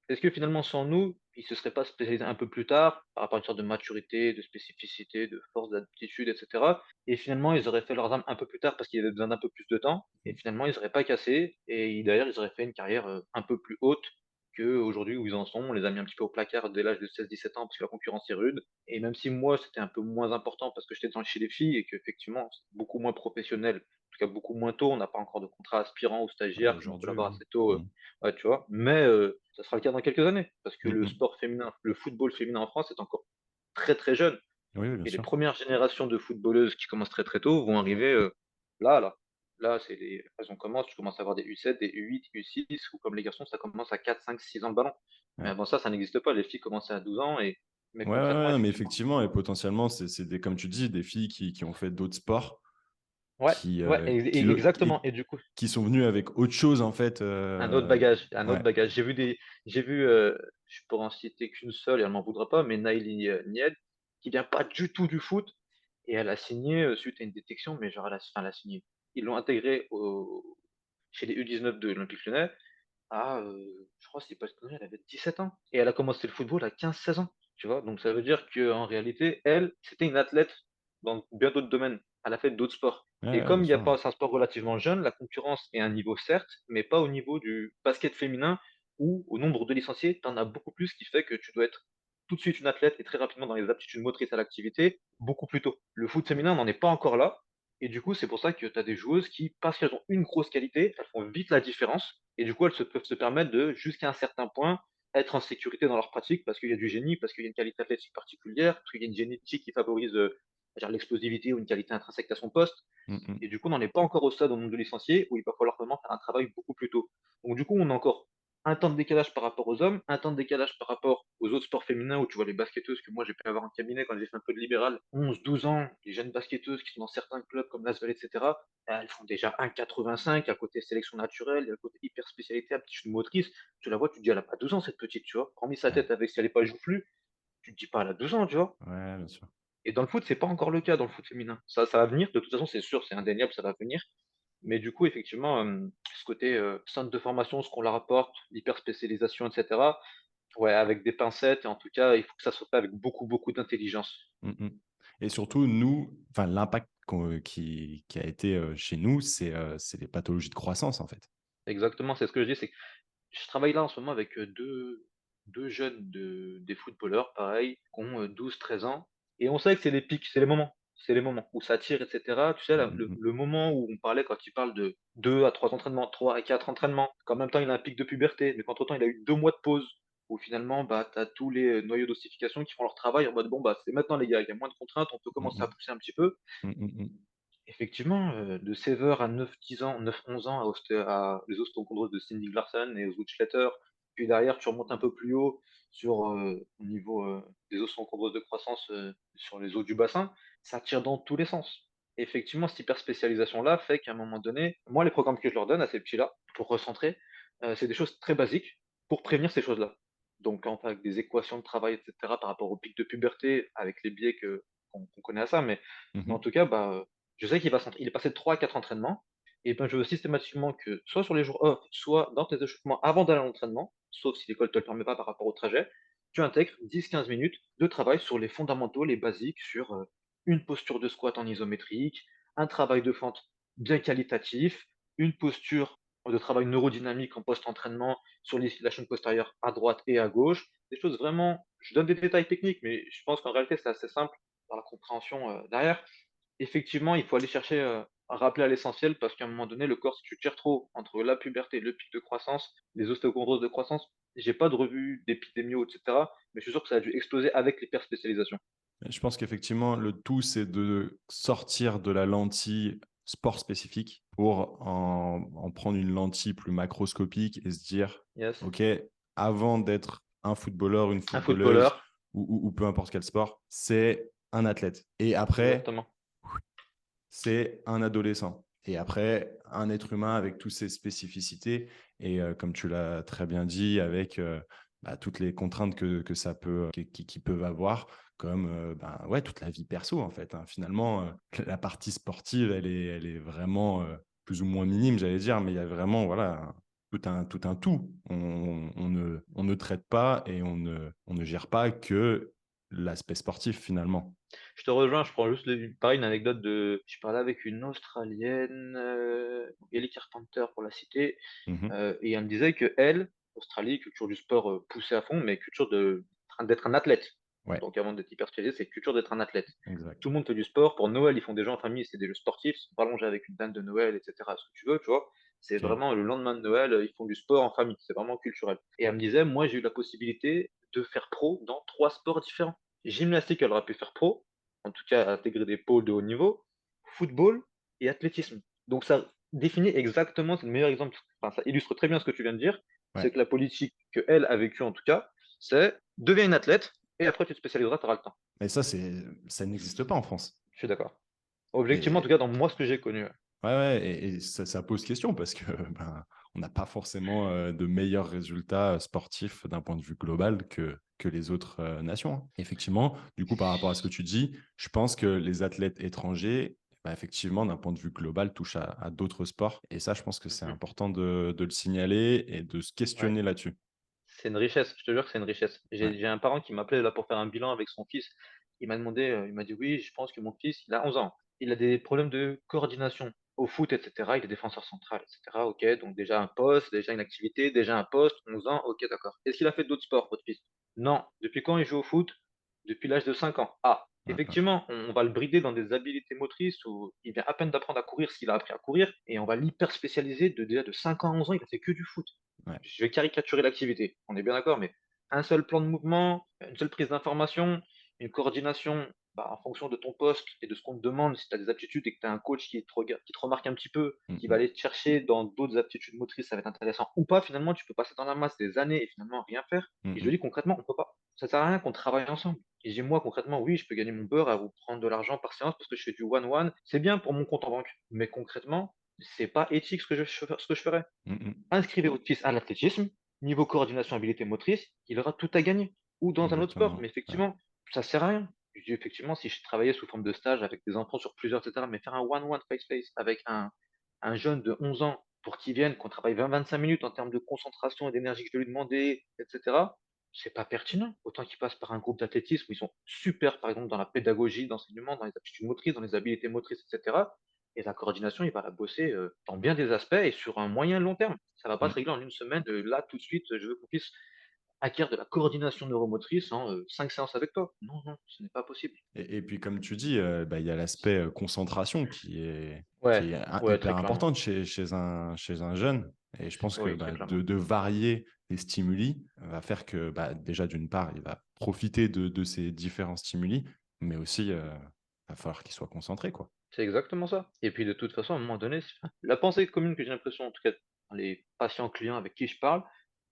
[SPEAKER 2] est-ce que finalement sans nous, ils se seraient pas spécialisés un peu plus tard, par rapport à une sorte de maturité, de spécificité, de force d'aptitude et cetera et finalement ils auraient fait leurs armes un peu plus tard parce qu'ils avaient besoin d'un peu plus de temps et finalement ils auraient pas cassé et derrière ils auraient fait une carrière, un peu plus haute qu'aujourd'hui où ils en sont. On les a mis un petit peu au placard dès l'âge de 16-17 ans parce que la concurrence est rude et même si moi c'était un peu moins important parce que j'étais dans chez les filles et qu'effectivement c'est beaucoup moins professionnel, en tout cas beaucoup moins tôt, on n'a pas encore de contrat aspirant ou
[SPEAKER 1] Ouais,
[SPEAKER 2] stagiaire comme on peut
[SPEAKER 1] aujourd'hui,
[SPEAKER 2] l'avoir
[SPEAKER 1] oui.
[SPEAKER 2] assez tôt,
[SPEAKER 1] Mmh.
[SPEAKER 2] ouais, tu vois? Mais ça sera le cas dans quelques années, parce que
[SPEAKER 1] Mmh
[SPEAKER 2] le
[SPEAKER 1] mh.
[SPEAKER 2] sport féminin, le football féminin en France est encore très, très jeune
[SPEAKER 1] Oui, oui, bien
[SPEAKER 2] et les
[SPEAKER 1] sûr.
[SPEAKER 2] premières générations de footballeuses qui commencent très, très tôt vont arriver, là, là. Là, c'est les elles ont commence tu commences à avoir des U7, des U8, U6 ou comme les garçons, ça commence à 4, 5, 6 ans le ballon. Mais
[SPEAKER 1] Ouais.
[SPEAKER 2] avant ça n'existe pas. Les filles commençaient à 12 ans et mais
[SPEAKER 1] Ouais, ouais,
[SPEAKER 2] concrètement,
[SPEAKER 1] ouais, mais
[SPEAKER 2] effectivement
[SPEAKER 1] effectivement et potentiellement, c'est des comme tu dis, des filles qui ont fait d'autres sports,
[SPEAKER 2] ouais,
[SPEAKER 1] qui,
[SPEAKER 2] ouais, exactement et du coup
[SPEAKER 1] qui sont venues avec autre chose, en fait,
[SPEAKER 2] un autre
[SPEAKER 1] ouais.
[SPEAKER 2] bagage. J'ai vu, je pourrais en citer qu'une seule et elle m'en voudra pas, mais Naïli, Nied, qui vient pas du tout du foot et elle a signé, suite à une détection, mais genre elle a signé. Ils l'ont intégrée au chez les U19 de l'Olympique Lyonnais à, je crois si c'est pas de conneries, elle avait 17 ans et elle a commencé le football à 15, 16 ans, tu vois? Donc ça veut dire qu'en réalité, elle, c'était une athlète dans bien d'autres domaines. Elle a fait d'autres sports
[SPEAKER 1] Ouais,
[SPEAKER 2] et
[SPEAKER 1] ouais, bien
[SPEAKER 2] comme il y a
[SPEAKER 1] sûr.
[SPEAKER 2] pas c'est un sport relativement jeune, la concurrence est à un niveau certes, mais pas au niveau du basket féminin où au nombre de licenciés, tu en as beaucoup plus, ce qui fait que tu dois être tout de suite une athlète et très rapidement dans les aptitudes motrices à l'activité, beaucoup plus tôt. Le foot féminin n'en est pas encore là et du coup, c'est pour ça que tu as des joueuses qui, parce qu'elles ont une grosse qualité, elles font vite la différence et du coup, elles peuvent se permettre de, jusqu'à un certain point, être en sécurité dans leur pratique parce qu'il y a du génie, parce qu'il y a une qualité athlétique particulière, parce qu'il y a une génétique qui favorise, on va dire l'explosivité ou une qualité intrinsèque à son poste.
[SPEAKER 1] Mmh mh.
[SPEAKER 2] Et du coup, on n'en est pas encore au stade au nombre de licenciés où il va falloir vraiment faire un travail beaucoup plus tôt. Donc du coup, on a encore un temps de décalage par rapport aux hommes, un temps de décalage par rapport aux autres sports féminins où tu vois les basketteuses que moi j'ai pu avoir en cabinet quand j'ai fait un peu de libéral, 11, 12 ans, les jeunes basketteuses qui sont dans certains clubs comme l'Asvel, etc. Elles font déjà 1,85 à côté sélection naturelle, à côté hyper spécialité, aptitude motrice. Tu la vois, tu te dis, elle a pas 12 ans cette petite, tu vois. Hormis sa
[SPEAKER 1] Ouais.
[SPEAKER 2] tête avec si elle est pas joufflue, tu te dis pas, elle a 12 ans, tu vois.
[SPEAKER 1] Ouais, bien sûr.
[SPEAKER 2] Et dans le foot, c'est pas encore le cas dans le foot féminin. Ça va venir, de toute façon, c'est sûr, c'est indéniable, ça va venir. Mais du coup, effectivement, ce côté, centre de formation, ce qu'on leur apporte, l'hyper spécialisation et cetera, ouais, avec des pincettes et en tout cas, il faut que ça soit fait avec beaucoup, beaucoup d'intelligence.
[SPEAKER 1] Mmh mh et surtout, nous, enfin, l'impact qui a été, chez nous, c'est les pathologies de croissance, en fait.
[SPEAKER 2] Exactement, c'est ce que je dis, c'est que je travaille là en ce moment avec, 2 jeunes des footballeurs, pareil, qui ont, 12-13 ans et on sait que c'est les pics, c'est les moments où ça tire et cetera. Tu sais,
[SPEAKER 1] Mmh
[SPEAKER 2] là,
[SPEAKER 1] mh mh.
[SPEAKER 2] le moment où on parlait quand il parle de 2 à 3 entraînements, 3 à 4 entraînements, qu'en même temps il a un pic de puberté, mais qu'entre temps il a eu 2 mois de pause, où finalement, bah, tu as tous les, noyaux d'ossification qui font leur travail en mode: «Bon, bah, c'est maintenant les gars, il y a moins de contraintes, on peut
[SPEAKER 1] Mmh
[SPEAKER 2] commencer à
[SPEAKER 1] mh.
[SPEAKER 2] pousser un petit peu».
[SPEAKER 1] Mmh mh mh.
[SPEAKER 2] Effectivement, de Sever à 9-10 ans, 9-11 ans à les osteochondroses de Cindy Larsson et Schletter. Puis derrière, tu remontes un peu plus haut sur, au niveau, des osteochondroses de croissance, sur les os du bassin. Ça tire dans tous les sens. Effectivement, cette hyper spécialisation-là fait qu'à un moment donné, moi, les programmes que je leur donne à ces petits-là, pour recentrer, c'est des choses très basiques pour prévenir ces choses-là. Donc en fait, avec des équations de travail et cetera par rapport au pic de puberté, avec les biais qu'on connaît à ça,
[SPEAKER 1] Mmh
[SPEAKER 2] mais en
[SPEAKER 1] mh.
[SPEAKER 2] tout cas, bah, je sais qu'il est passé de 3 à 4 entraînements et ben, je veux systématiquement que, soit sur les jours off, soit dans tes échauffements avant d'aller à l'entraînement, sauf si l'école te le permet pas par rapport au trajet, tu intègres 10-15 minutes de travail sur les fondamentaux, les basiques, sur, une posture de squat en isométrique, un travail de fente bien qualitatif, une posture de travail neurodynamique en post-entraînement sur la chaîne postérieure à droite et à gauche. Des choses vraiment je donne des détails techniques, mais je pense qu'en réalité, c'est assez simple dans la compréhension, derrière. Effectivement, il faut aller chercher, à rappeler à l'essentiel parce qu'à un moment donné, le corps, si tu tires trop entre la puberté, le pic de croissance, les ostéochondroses de croissance, j'ai pas de revue d'épidémios et cetera, mais je suis sûr que ça a dû exploser avec l'hyperspécialisation.
[SPEAKER 1] Je pense qu'effectivement, le tout, c'est de sortir de la lentille sport spécifique pour en prendre une lentille plus macroscopique et se dire,
[SPEAKER 2] Yes.
[SPEAKER 1] OK, avant d'être un footballeur, une
[SPEAKER 2] Un
[SPEAKER 1] footballeuse
[SPEAKER 2] footballeur,
[SPEAKER 1] ou peu importe quel sport, c'est un athlète. Et après,
[SPEAKER 2] exactement.
[SPEAKER 1] c'est un adolescent. Et après, un être humain avec toutes ses spécificités. Et comme tu l'as très bien dit, avec toutes les contraintes que ça peut, qui peuvent avoir, comme ouais, toute la vie perso, en fait, hein. Finalement, la partie sportive, elle est vraiment plus ou moins minime, j'allais dire, mais il y a vraiment voilà, tout un tout. On ne traite pas et on ne gère pas que l'aspect sportif, finalement.
[SPEAKER 2] Je te rejoins, je prends juste pareil, une anecdote de je parlais avec une Australienne, Ellie Carpenter pour la citer,
[SPEAKER 1] Mhm.
[SPEAKER 2] et elle me disait qu'elle, Australie, culture du sport, poussée à fond, mais culture d'être un athlète.
[SPEAKER 1] Ouais,
[SPEAKER 2] Donc avant d'être hyper spécialisé, c'est culture d'être un athlète.
[SPEAKER 1] exact.
[SPEAKER 2] Tout le monde fait du sport. Pour Noël, ils font des jeux en famille, c'est des jeux sportifs, ils sont pas allongés avec une dinde de Noël et cetera, ce que tu veux, tu vois? C'est
[SPEAKER 1] Ok.
[SPEAKER 2] vraiment le lendemain de Noël, ils font du sport en famille, c'est vraiment culturel et elle me disait: «Moi, j'ai eu la possibilité de faire pro dans 3 sports différents». Gymnastique, elle aurait pu faire pro, en tout cas intégrer des pôles de haut niveau, football et athlétisme. Donc ça définit exactement, c'est le meilleur exemple, enfin ça illustre très bien ce que tu viens de dire,
[SPEAKER 1] Ouais.
[SPEAKER 2] c'est que la politique qu'elle a vécue en tout cas, c'est: «Deviens une athlète et après tu te spécialiseras, tu auras le temps».
[SPEAKER 1] Mais ça n'existe pas en France.
[SPEAKER 2] Je suis d'accord. Objectivement, en tout
[SPEAKER 1] Et
[SPEAKER 2] cas dans moi ce que j'ai connu, ouais.
[SPEAKER 1] ouais, ouais, et ça pose question parce que ben, on n'a pas forcément de meilleurs résultats sportifs d'un point de vue global que les autres nations, hein. Effectivement, du coup, par rapport à ce que tu dis, je pense que les athlètes étrangers, ben, effectivement, d'un point de vue global, touchent à d'autres sports. Et ça, je pense que c'est
[SPEAKER 2] Mmh.
[SPEAKER 1] important de le signaler et de se
[SPEAKER 2] Ouais.
[SPEAKER 1] questionner là-dessus.
[SPEAKER 2] C'est une richesse, je te jure que c'est une richesse.
[SPEAKER 1] Ouais.
[SPEAKER 2] J'ai un parent qui m'appelait là pour faire un bilan avec son fils. Il m'a demandé, il m'a dit: «Oui, je pense que mon fils, il a 11 ans. Il a des problèmes de coordination au foot et cetera, il est défenseur central et cetera». OK, donc déjà un poste, déjà une activité, déjà un poste, 11 ans, OK, d'accord. Est-ce qu'il a fait d'autres sports, votre fils? Non. Depuis quand il joue au foot? Depuis l'âge de 5 ans. Ah,
[SPEAKER 1] Ouais, ouais.
[SPEAKER 2] effectivement, on va le brider dans des habiletés motrices où il vient à peine d'apprendre à courir s'il a appris à courir et on va l'hyper spécialiser déjà de 5 ans à 11 ans, il a fait que du foot.
[SPEAKER 1] Ouais.
[SPEAKER 2] Je vais caricaturer l'activité, on est bien d'accord, mais un seul plan de mouvement, une seule prise d'information, une coordination, en fonction de ton poste et de ce qu'on te demande, si tu as des aptitudes et que tu as un coach qui te remarque un petit peu,
[SPEAKER 1] Mm,
[SPEAKER 2] qui va
[SPEAKER 1] mm,
[SPEAKER 2] aller te chercher dans d'autres aptitudes motrices, ça va être intéressant ou pas, finalement, tu peux passer dans la masse des années et finalement rien faire.
[SPEAKER 1] mm,
[SPEAKER 2] Et je
[SPEAKER 1] mm.
[SPEAKER 2] dis concrètement, on peut pas. Ça sert à rien qu'on travaille ensemble. Et je dis moi concrètement, oui, je peux gagner mon beurre à vous prendre de l'argent par séance parce que je fais du one-one. C'est bien pour mon compte en banque. Mais concrètement, c'est pas éthique ce que je ferais.
[SPEAKER 1] Mm, mm.
[SPEAKER 2] Inscrivez votre fils à l'athlétisme, niveau coordination, habileté motrice, il aura tout à gagner. Ou dans un autre sport, mais
[SPEAKER 1] Exactement. Ouais.
[SPEAKER 2] effectivement, ça sert à rien. Je dis effectivement, si je travaillais sous forme de stage avec des enfants sur plusieurs, et cetera, mais faire un one-one face-face avec un jeune de 11 ans pour qu'il vienne, qu'on travaille 20-25 minutes en termes de concentration et d'énergie que je vais lui demander, etc., c'est pas pertinent. Autant qu'il passe par un groupe d'athlétisme où ils sont super, par exemple, dans la pédagogie, d'enseignement, dans les aptitudes motrices, dans les habiletés motrices, etc. Et la coordination, il va la bosser, dans bien des aspects et sur un moyen long terme. Ça va pas se
[SPEAKER 1] Mm.
[SPEAKER 2] régler en une semaine, là, tout de suite, je veux qu'on puisse acquérir de la coordination neuromotrice en, 5 séances avec toi. Non, non, ce n'est pas possible.
[SPEAKER 1] Et puis, comme tu dis, il y a l'aspect concentration qui
[SPEAKER 2] Ouais,
[SPEAKER 1] est
[SPEAKER 2] ouais, très
[SPEAKER 1] hyper
[SPEAKER 2] clairement.
[SPEAKER 1] importante chez un jeune. Et je pense que
[SPEAKER 2] Oui, très clairement.
[SPEAKER 1] de varier les stimuli va faire que déjà, d'une part, il va profiter de ces différents stimuli, mais aussi, va falloir qu'il soit concentré, quoi.
[SPEAKER 2] C'est exactement ça. Et puis de toute façon, à un moment donné, la pensée commune que j'ai l'impression, en tout cas, dans les patients clients avec qui je parle,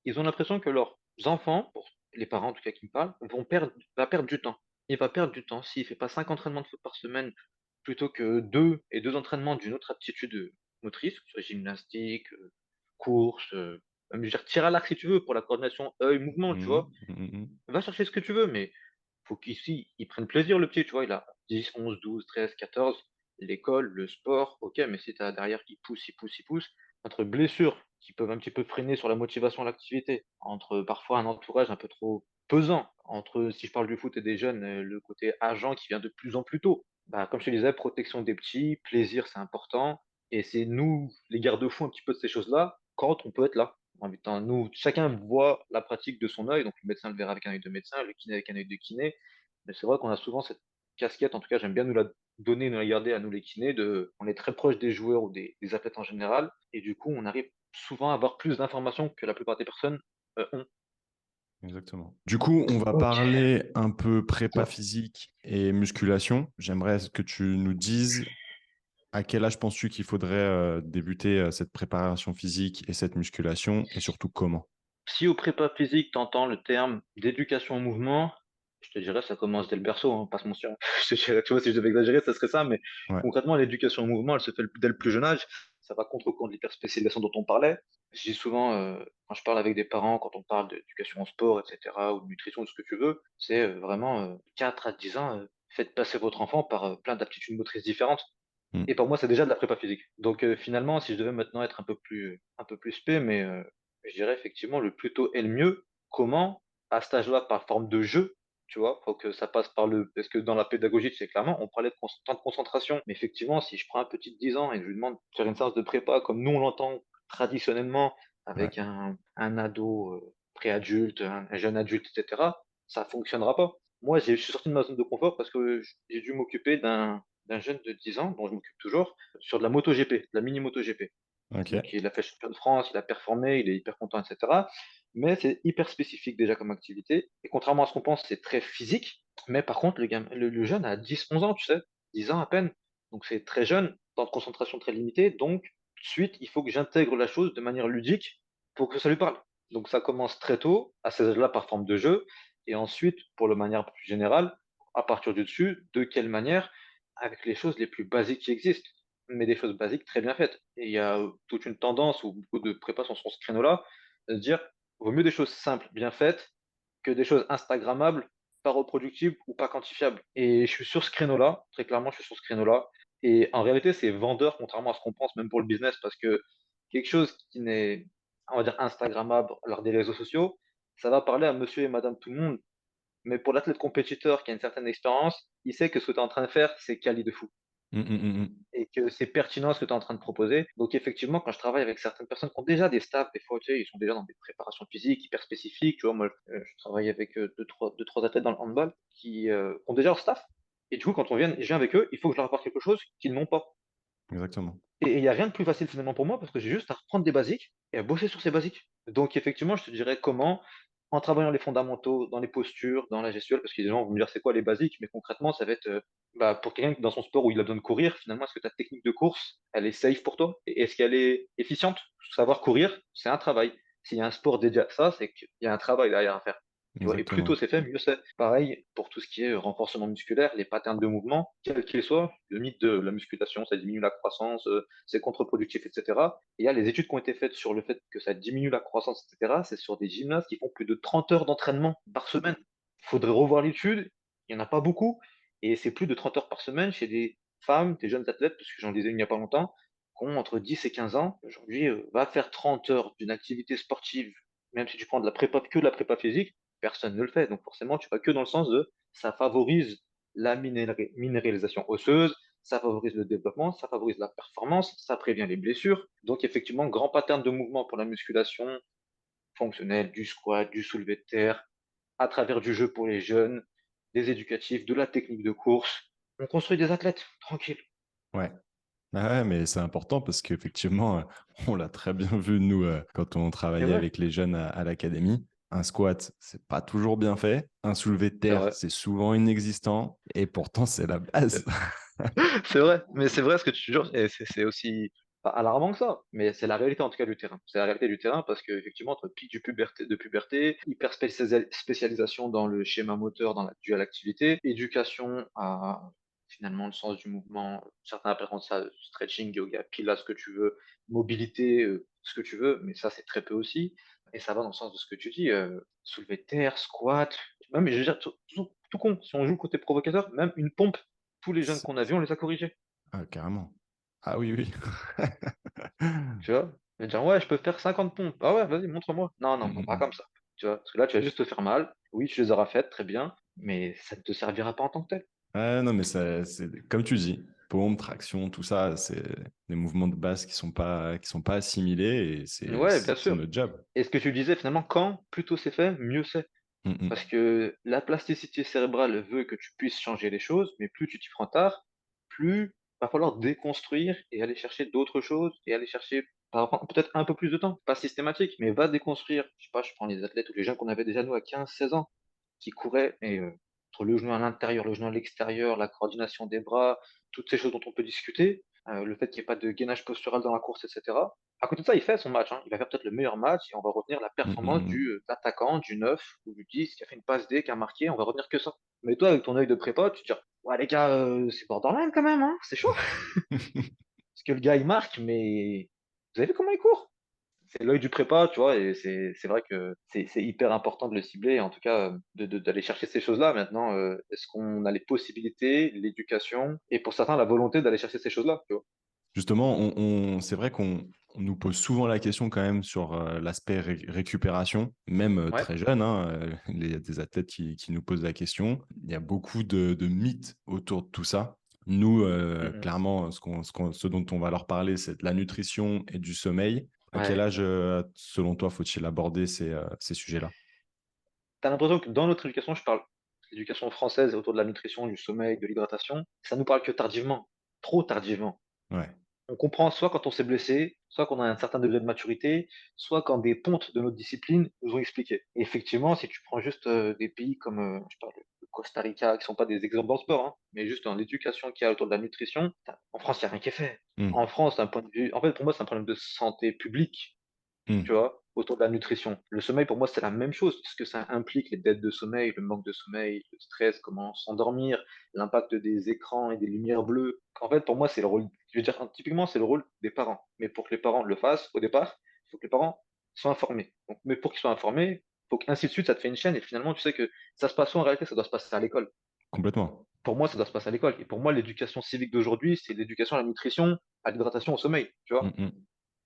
[SPEAKER 2] ils ont l'impression que leurs enfants, pour les parents en tout cas qui me parlent, va perdre du temps. Il va perdre du temps s'il fait pas 5 entraînements de foot par semaine plutôt que 2 et 2 entraînements d'une autre aptitude, motrice, que ce soit gymnastique, course, même je veux dire tir à l'arc si tu veux pour la coordination œil-mouvement, tu vois?
[SPEAKER 1] Mhm, mhm, mhm.
[SPEAKER 2] Va chercher ce que tu veux, mais faut qu'ici, il prenne plaisir le petit, tu vois? Il a 10, 11, 12, 13, 14, l'école, le sport, OK, mais si tu as derrière qui pousse, il pousse, il pousse, entre blessures qui peuvent un petit peu freiner sur la motivation à l'activité, entre parfois un entourage un peu trop pesant, entre si je parle du foot et des jeunes, le côté agent qui vient de plus en plus tôt. Comme je te disais, protection des petits, plaisir, c'est important et c'est nous, les garde-fous un petit peu de ces choses-là, quand on peut être là. En même temps, nous, chacun voit la pratique de son œil, donc le médecin le verra avec un œil de médecin, le kiné avec un œil de kiné. Mais c'est vrai qu'on a souvent cette casquette, en tout cas, j'aime bien nous la donner, nous la garder à nous les kinés, on est très proche des joueurs ou des athlètes en général, et du coup, on arrive souvent à avoir plus d'informations que la plupart des personnes ont.
[SPEAKER 1] Exactement. Du coup, on va
[SPEAKER 2] Ok.
[SPEAKER 1] parler un peu prépa
[SPEAKER 2] Ouais.
[SPEAKER 1] physique et musculation. J'aimerais que tu nous dises à quel âge penses-tu qu'il faudrait débuter cette préparation physique et cette musculation et surtout comment?
[SPEAKER 2] Si au prépa physique, tu entends le terme d'éducation au mouvement, je te dirais ça commence dès le berceau, hein, pas se mentir. Je te dirais, tu vois, si je devais exagérer, ça serait ça, mais
[SPEAKER 1] Ouais,
[SPEAKER 2] concrètement, l'éducation au mouvement, elle se fait dès le plus jeune âge. Ça va contre le courant de l'hyperspécialisation dont on parlait. Je dis souvent, quand je parle avec des parents, quand on parle d'éducation au sport, etc., ou de nutrition, ou ce que tu veux, c'est vraiment 4 à 10 ans, faites passer votre enfant par plein d'aptitudes motrices différentes.
[SPEAKER 1] mm,
[SPEAKER 2] Et pour moi, c'est déjà de la prépa physique. Donc finalement, si je devais maintenant être un peu plus spé, mais je dirais effectivement le plus tôt est le mieux. Comment? À cet âge-là, par forme de jeu, tu vois? Faut que ça passe par le parce que dans la pédagogie, c'est clairement, on parlait de temps de concentration, mais effectivement, si je prends un petit de 10 ans et que je lui demande de faire une séance de prépa comme nous on l'entend traditionnellement
[SPEAKER 1] ouais,
[SPEAKER 2] avec un ado, préadulte, un jeune adulte, et cetera, ça fonctionnera pas. Moi, je suis sorti de ma zone de confort parce que j'ai dû m'occuper d'un jeune de 10 ans, dont je m'occupe toujours, sur de la MotoGP, de la mini MotoGP. Donc
[SPEAKER 1] ok,
[SPEAKER 2] il a fait champion de France, il a performé, il est hyper content, et cetera. Mais c'est hyper spécifique déjà comme activité. Et contrairement à ce qu'on pense, c'est très physique. Mais par contre, le jeune a 10 11 ans, tu sais, 10 ans à peine. Donc c'est très jeune, temps de concentration très limité. Donc tout de suite, il faut que j'intègre la chose de manière ludique pour que ça lui parle. Donc ça commence très tôt, à ces âges-là par forme de jeu. Et ensuite, pour le manière plus générale, à partir du dessus, de quelle manière? Avec les choses les plus basiques qui existent, mais des choses basiques très bien faites. Et il y a toute une tendance où beaucoup de prépas sont sur ce créneau-là, de se dire, vaut mieux des choses simples, bien faites, que des choses instagrammables, pas reproductibles ou pas quantifiables. Et je suis sur ce créneau-là, très clairement, je suis sur ce créneau-là. Et en réalité, c'est vendeur, contrairement à ce qu'on pense, même pour le business, parce que quelque chose qui n'est, on va dire, instagrammable lors des réseaux sociaux, ça va parler à monsieur et madame tout le monde. Mais pour l'athlète compétiteur qui a une certaine expérience, il sait que ce que tu es en train de faire, c'est quali de fou
[SPEAKER 1] mm, mm, mm, mm.
[SPEAKER 2] et que c'est pertinent ce que tu es en train de proposer. Donc effectivement, quand je travaille avec certaines personnes qui ont déjà des staffs, des fois, tu sais, ils sont déjà dans des préparations physiques hyper spécifiques. Tu vois, moi, je travaille avec deux, trois athlètes dans le handball qui ont déjà leur staff. Et du coup, quand je viens avec eux, il faut que je leur apporte quelque chose qu'ils n'ont pas.
[SPEAKER 1] Exactement.
[SPEAKER 2] Et il n'y a rien de plus facile finalement pour moi parce que j'ai juste à reprendre des basiques et à bosser sur ces basiques. Donc effectivement, je te dirais comment, en travaillant les fondamentaux, dans les postures, dans la gestuelle, parce que les gens vont me dire c'est quoi les basiques, mais concrètement, ça va être bah, pour quelqu'un qui, dans son sport où il a besoin de courir, finalement, est-ce que ta technique de course, elle est safe pour toi? Et est-ce qu'elle est efficiente? Savoir courir, c'est un travail. S'il y a un sport dédié à ça, c'est qu'il y a un travail derrière à faire. Tu vois, et plus tôt
[SPEAKER 1] Exactement.
[SPEAKER 2] c'est fait, mieux c'est. Pareil pour tout ce qui est renforcement musculaire, les patterns de mouvement, quels qu'ils soient. Le mythe de la musculation, ça diminue la croissance, c'est contre-productif, etc. Et il y a les études qui ont été faites sur le fait que ça diminue la croissance, etc. C'est sur des gymnastes qui font plus de 30 heures d'entraînement par semaine. Il faudrait revoir l'étude, il n'y en a pas beaucoup, et c'est plus de 30 heures par semaine chez des femmes, des jeunes athlètes, parce que j'en disais il n'y a pas longtemps, qui ont entre 10 et 15 ans. Aujourd'hui, va faire 30 heures d'une activité sportive, même si tu prends de la prépa, que de la prépa physique, personne ne le fait. Donc forcément, tu vas que dans le sens de ça favorise la minéralisation osseuse, ça favorise le développement, ça favorise la performance, ça prévient les blessures. Donc effectivement, grand pattern de mouvement pour la musculation fonctionnelle, du squat, du soulevé de terre, à travers du jeu pour les jeunes, des éducatifs, de la technique de course. On construit des athlètes, tranquille.
[SPEAKER 1] Ouais. Ah ouais, mais c'est important parce qu'effectivement, on l'a très bien vu, nous, quand on
[SPEAKER 2] C'est
[SPEAKER 1] travaillait
[SPEAKER 2] vrai,
[SPEAKER 1] avec les jeunes à l'académie. Un squat, c'est pas toujours bien fait. Un soulevé de
[SPEAKER 2] c'est
[SPEAKER 1] terre,
[SPEAKER 2] vrai.
[SPEAKER 1] c'est souvent inexistant. Et pourtant, c'est la base.
[SPEAKER 2] C'est vrai, mais c'est vrai ce que tu dis, et c'est aussi pas alarmant que ça, mais c'est la réalité en tout cas du terrain. C'est la réalité du terrain parce qu'effectivement, entre pic de puberté, spécialisation dans le schéma moteur dû à l'activité, éducation à finalement le sens du mouvement, certains appelleront ça stretching, yoga, pilates, ce que tu veux, mobilité, ce que tu veux, mais ça c'est très peu aussi. Et ça va dans le sens de ce que tu dis, soulever de terre, squat, même, je veux dire, tout con, si on joue côté provocateur, même une pompe tous les jeunes
[SPEAKER 1] C'est-
[SPEAKER 2] qu'on a vus, on les a corrigés.
[SPEAKER 1] Ah, carrément. Ah oui, oui.
[SPEAKER 2] Tu vois? Ils vont dire, ouais, je peux faire 50 pompes. Ah ouais, vas-y, montre-moi. Non, non,
[SPEAKER 1] Mm,
[SPEAKER 2] non,
[SPEAKER 1] mm,
[SPEAKER 2] pas
[SPEAKER 1] mm.
[SPEAKER 2] comme ça. Tu vois? Parce que là, tu vas juste te faire mal. Oui, tu les auras faites, très bien, mais ça ne te servira pas en tant que tel.
[SPEAKER 1] Ouais, non, mais c'est comme tu dis, paume, traction, tout ça, c'est des mouvements de base qui sont pas assimilés et
[SPEAKER 2] Ouais, bien
[SPEAKER 1] c'est
[SPEAKER 2] sûr.
[SPEAKER 1] notre job.
[SPEAKER 2] Et ce que tu disais, finalement, quand plus tôt c'est fait, mieux c'est.
[SPEAKER 1] Mm,
[SPEAKER 2] Parce
[SPEAKER 1] mm.
[SPEAKER 2] que la plasticité cérébrale veut que tu puisses changer les choses, mais plus tu t'y prends tard, plus va falloir déconstruire et aller chercher d'autres choses et aller chercher ça va prendre peut-être un peu plus de temps, pas systématique, mais va déconstruire. Je sais pas, je prends les athlètes ou les gens qu'on avait déjà nous à 15, 16 ans, qui couraient et entre le genou à l'intérieur, le genou à l'extérieur, la coordination des bras, toutes ces choses dont on peut discuter, le fait qu'il y ait pas de gainage postural dans la course et cetera. À côté de ça, il fait son match, hein. Il va faire peut-être le meilleur match et on va retenir la
[SPEAKER 1] Mmh,
[SPEAKER 2] performance
[SPEAKER 1] mmh, mmh.
[SPEAKER 2] du, attaquant, du 9 ou du 10 qui a fait une passe D, qui a marqué, on va retenir que ça. Mais toi, avec ton œil de prépa, tu te dis: «Ouais les gars, c'est borderline quand même, hein, c'est chaud». Parce que le gars, il marque, mais vous avez vu comment il court? C'est l'œil du prépa, tu vois? Et c'est vrai que c'est hyper important de le cibler et en tout cas, d'aller chercher ces choses-là. Maintenant, est-ce qu'on a les possibilités, l'éducation et pour certains la volonté d'aller chercher ces choses-là, tu vois?
[SPEAKER 1] Justement, c'est vrai qu'on nous pose souvent la question quand même sur, l'aspect récupération, même,
[SPEAKER 2] Ouais.
[SPEAKER 1] très jeune, hein, il y a des athlètes qui nous posent la question. Il y a beaucoup de mythes autour de tout ça. Nous,
[SPEAKER 2] Mmh mh.
[SPEAKER 1] clairement, ce dont on va leur parler, c'est de la nutrition et du sommeil. À quel
[SPEAKER 2] Ouais.
[SPEAKER 1] âge, selon toi, faut-il aborder ces sujets-là?
[SPEAKER 2] Tu as l'impression que dans notre éducation, je parle l'éducation française autour de la nutrition, du sommeil, de l'hydratation, ça nous parle que tardivement, trop tardivement.
[SPEAKER 1] Ouais.
[SPEAKER 2] On comprend soit quand on s'est blessé, soit qu'on a un certain degré de maturité, soit quand des pontes de notre discipline nous ont expliqué. Et effectivement, si tu prends juste, des pays comme, je parle de Costa Rica, qui sont pas des exemples dans le sport, hein, mais juste dans l'éducation qu'il y a autour de la nutrition, en France, il y a rien qui est fait.
[SPEAKER 1] Mmh.
[SPEAKER 2] En France, d'un point de vue en fait, pour moi, c'est un problème de santé publique.
[SPEAKER 1] Mmh.
[SPEAKER 2] Tu vois? Autour de la nutrition. Le sommeil, pour moi, c'est la même chose, puisque ça implique les dettes de sommeil, le manque de sommeil, le stress, comment s'endormir, l'impact des écrans et des lumières bleues. En fait, pour moi, c'est le rôle je veux dire, typiquement, c'est le rôle des parents. Mais pour que les parents le fassent, au départ, il faut que les parents soient informés. Donc, mais pour qu'ils soient informés, faut qu'ainsi de suite, ça te fait une chaîne et finalement, tu sais que ça se passe où en réalité? Ça doit se passer à l'école.
[SPEAKER 1] Complètement.
[SPEAKER 2] Pour moi, ça doit se passer à l'école et pour moi, l'éducation civique d'aujourd'hui, c'est l'éducation à la nutrition, à l'hydratation, au sommeil, tu
[SPEAKER 1] Mmh
[SPEAKER 2] vois?
[SPEAKER 1] mh.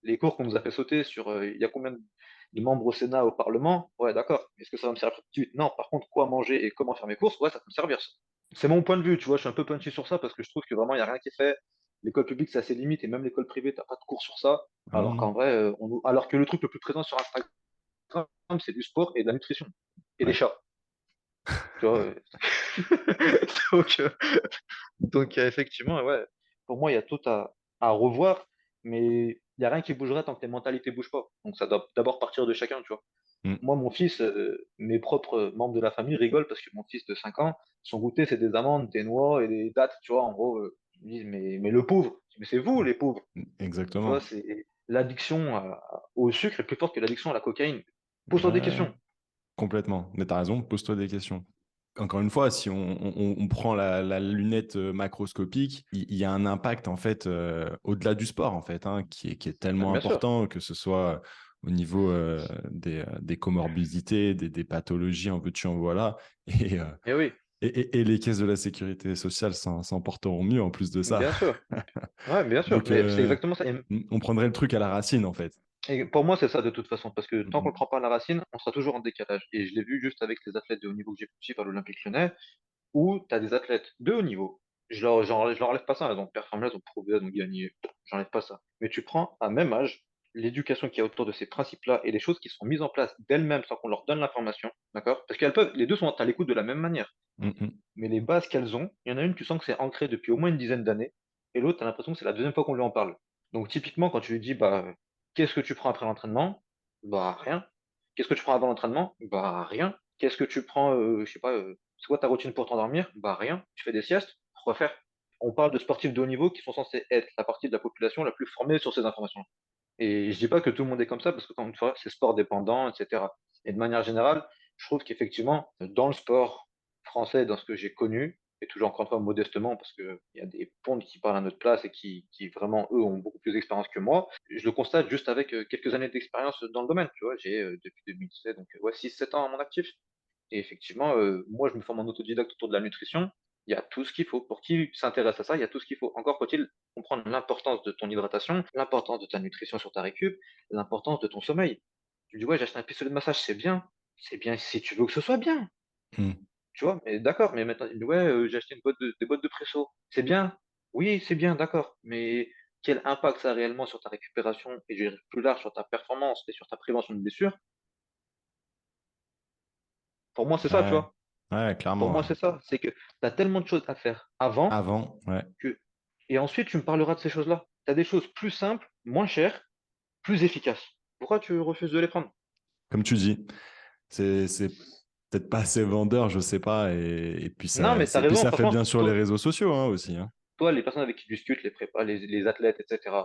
[SPEAKER 2] Les cours qu'on nous a fait sauter sur, il y a combien de membres au Sénat, au Parlement, ouais d'accord. Est-ce que ça va me servir tout de suite? Non. Par contre, quoi manger et comment faire mes courses, ouais, ça peut me servir ça. C'est mon point de vue, tu vois? Je suis un peu punchy sur ça parce que je trouve que vraiment il y a rien qui est fait. L'école publique, c'est a ses limites et même l'école privée, tu as pas de cours sur ça.
[SPEAKER 1] Ah non,
[SPEAKER 2] Alors
[SPEAKER 1] non.
[SPEAKER 2] qu'en vrai, alors que le truc le plus présent sur Instagram, c'est du sport et de la nutrition et des
[SPEAKER 1] Ouais.
[SPEAKER 2] chats, tu vois? Donc heu effectivement, ouais, pour moi, il y a tout à revoir, mais il y a rien qui bougera tant que les mentalités bougent pas. Donc ça doit d'abord partir de chacun, tu vois?
[SPEAKER 1] Mmh.
[SPEAKER 2] Moi, mon fils, mes propres membres de la famille rigolent parce que mon fils de 5 ans, son goûter, c'est des amandes, des noix et des dattes, tu vois? En gros, ils me disent: «Mais le pauvre!» Je dis: «Mais c'est vous les pauvres!»
[SPEAKER 1] Mmh.
[SPEAKER 2] Tu vois?
[SPEAKER 1] Exactement.
[SPEAKER 2] C'est l'addiction au sucre est plus forte que l'addiction à la cocaïne. Pose-toi des
[SPEAKER 1] Ouais.
[SPEAKER 2] questions.
[SPEAKER 1] Complètement, mais tu as raison, pose-toi des questions. Encore une fois, si on prend la lunette, macroscopique, il y a un impact en fait, au-delà du sport en fait, hein, qui est
[SPEAKER 2] Bah,
[SPEAKER 1] tellement
[SPEAKER 2] bien sûr,
[SPEAKER 1] important, que ce soit au niveau, des comorbidités, des pathologies, en veux-tu, en voilà et
[SPEAKER 2] eh oui,
[SPEAKER 1] et les caisses de la sécurité sociale s'en porteront mieux en plus de ça.
[SPEAKER 2] bien sûr. Ouais, bien sûr,
[SPEAKER 1] Donc
[SPEAKER 2] mais c'est exactement ça
[SPEAKER 1] on prendrait le truc à la racine en fait.
[SPEAKER 2] et pour moi, c'est ça de toute façon, parce que
[SPEAKER 1] Mmh
[SPEAKER 2] tant qu'on
[SPEAKER 1] mh.
[SPEAKER 2] le prend pas à la racine, on sera toujours en décalage et je l'ai vu juste avec les athlètes de haut niveau que j'ai pu suivre à l'Olympique Lyonnais, où tu as des athlètes de haut niveau. Je leur enlève pas ça, elles ont performé, elles ont prouvé, elles ont gagné, j'enlève pas ça. Mais tu prends à même âge, l'éducation qu'il y a autour de ces principes-là et les choses qui sont mises en place d'elles-mêmes sans qu'on leur donne l'information, d'accord? Parce qu'elles peuvent les 2 sont à l'écoute de la même manière,
[SPEAKER 1] Mmh mh.
[SPEAKER 2] mais les bases qu'elles ont, il y en a une, tu sens que c'est ancré depuis au moins une dizaine d'années et l'autre, tu as l'impression que c'est la deuxième fois qu'on lui en parle. Donc typiquement, quand tu lui dis: «Bah, qu'est-ce que tu prends après l'entraînement?» «Bah, rien». «Qu'est-ce que tu prends avant l'entraînement?» «Bah, rien». «Qu'est-ce que tu prends, je sais pas, c'est quoi ta routine pour t'endormir?» «Bah, rien». «Tu fais des siestes?» «Pourquoi faire?» On parle de sportifs de haut niveau qui sont censés être la partie de la population la plus formée sur ces informations. Et je dis pas que tout le monde est comme ça parce qu'encore une fois, c'est sport dépendant et cetera. Et de manière générale, je trouve qu'effectivement, dans le sport français, dans ce que j'ai connu, et toujours encore une fois modestement parce qu'il y a des pontes qui parlent à notre place et qui vraiment, eux, ont beaucoup plus d'expérience que moi. Je le constate juste avec, quelques années d'expérience dans le domaine, tu vois? J'ai, depuis 2017 donc, ouais 6, 7 ans à mon actif. Et effectivement, moi, je me forme en autodidacte autour de la nutrition. Il y a tout ce qu'il faut. Pour qui s'intéresse à ça, il y a tout ce qu'il faut. Encore faut-il comprendre l'importance de ton hydratation, l'importance de ta nutrition sur ta récup, l'importance de ton sommeil. Tu me dis: «Ouais, j'ai acheté un pistolet de massage», c'est bien. C'est bien si tu veux que ce soit bien,
[SPEAKER 1] Mmh.
[SPEAKER 2] tu vois? Mais d'accord, mais maintenant, il me dit: «Ouais, j'ai acheté des boîtes de presso». C'est bien. Oui, c'est bien, d'accord, mais quel impact ça a réellement sur ta récupération et je dirais plus large sur ta performance et sur ta prévention de blessures? Pour moi, c'est ça, tu
[SPEAKER 1] Ouais.
[SPEAKER 2] vois?
[SPEAKER 1] Ouais,
[SPEAKER 2] Pour
[SPEAKER 1] clairement,
[SPEAKER 2] moi,
[SPEAKER 1] ouais.
[SPEAKER 2] c'est ça. C'est que tu as tellement de choses à faire avant
[SPEAKER 1] Avant, ouais.
[SPEAKER 2] que et ensuite tu me parleras de ces choses-là. Tu as des choses plus simples, moins chères, plus efficaces. Pourquoi tu refuses de les prendre?
[SPEAKER 1] Comme tu dis, c'est peut-être pas assez vendeur, je sais pas. Et puis
[SPEAKER 2] Non, mais tu as
[SPEAKER 1] puis
[SPEAKER 2] raison,
[SPEAKER 1] ça fait
[SPEAKER 2] franchement,
[SPEAKER 1] bien sur les réseaux sociaux hein, aussi. Hein.
[SPEAKER 2] toi, les personnes avec qui tu discutes, les prépas, les athlètes, etc.,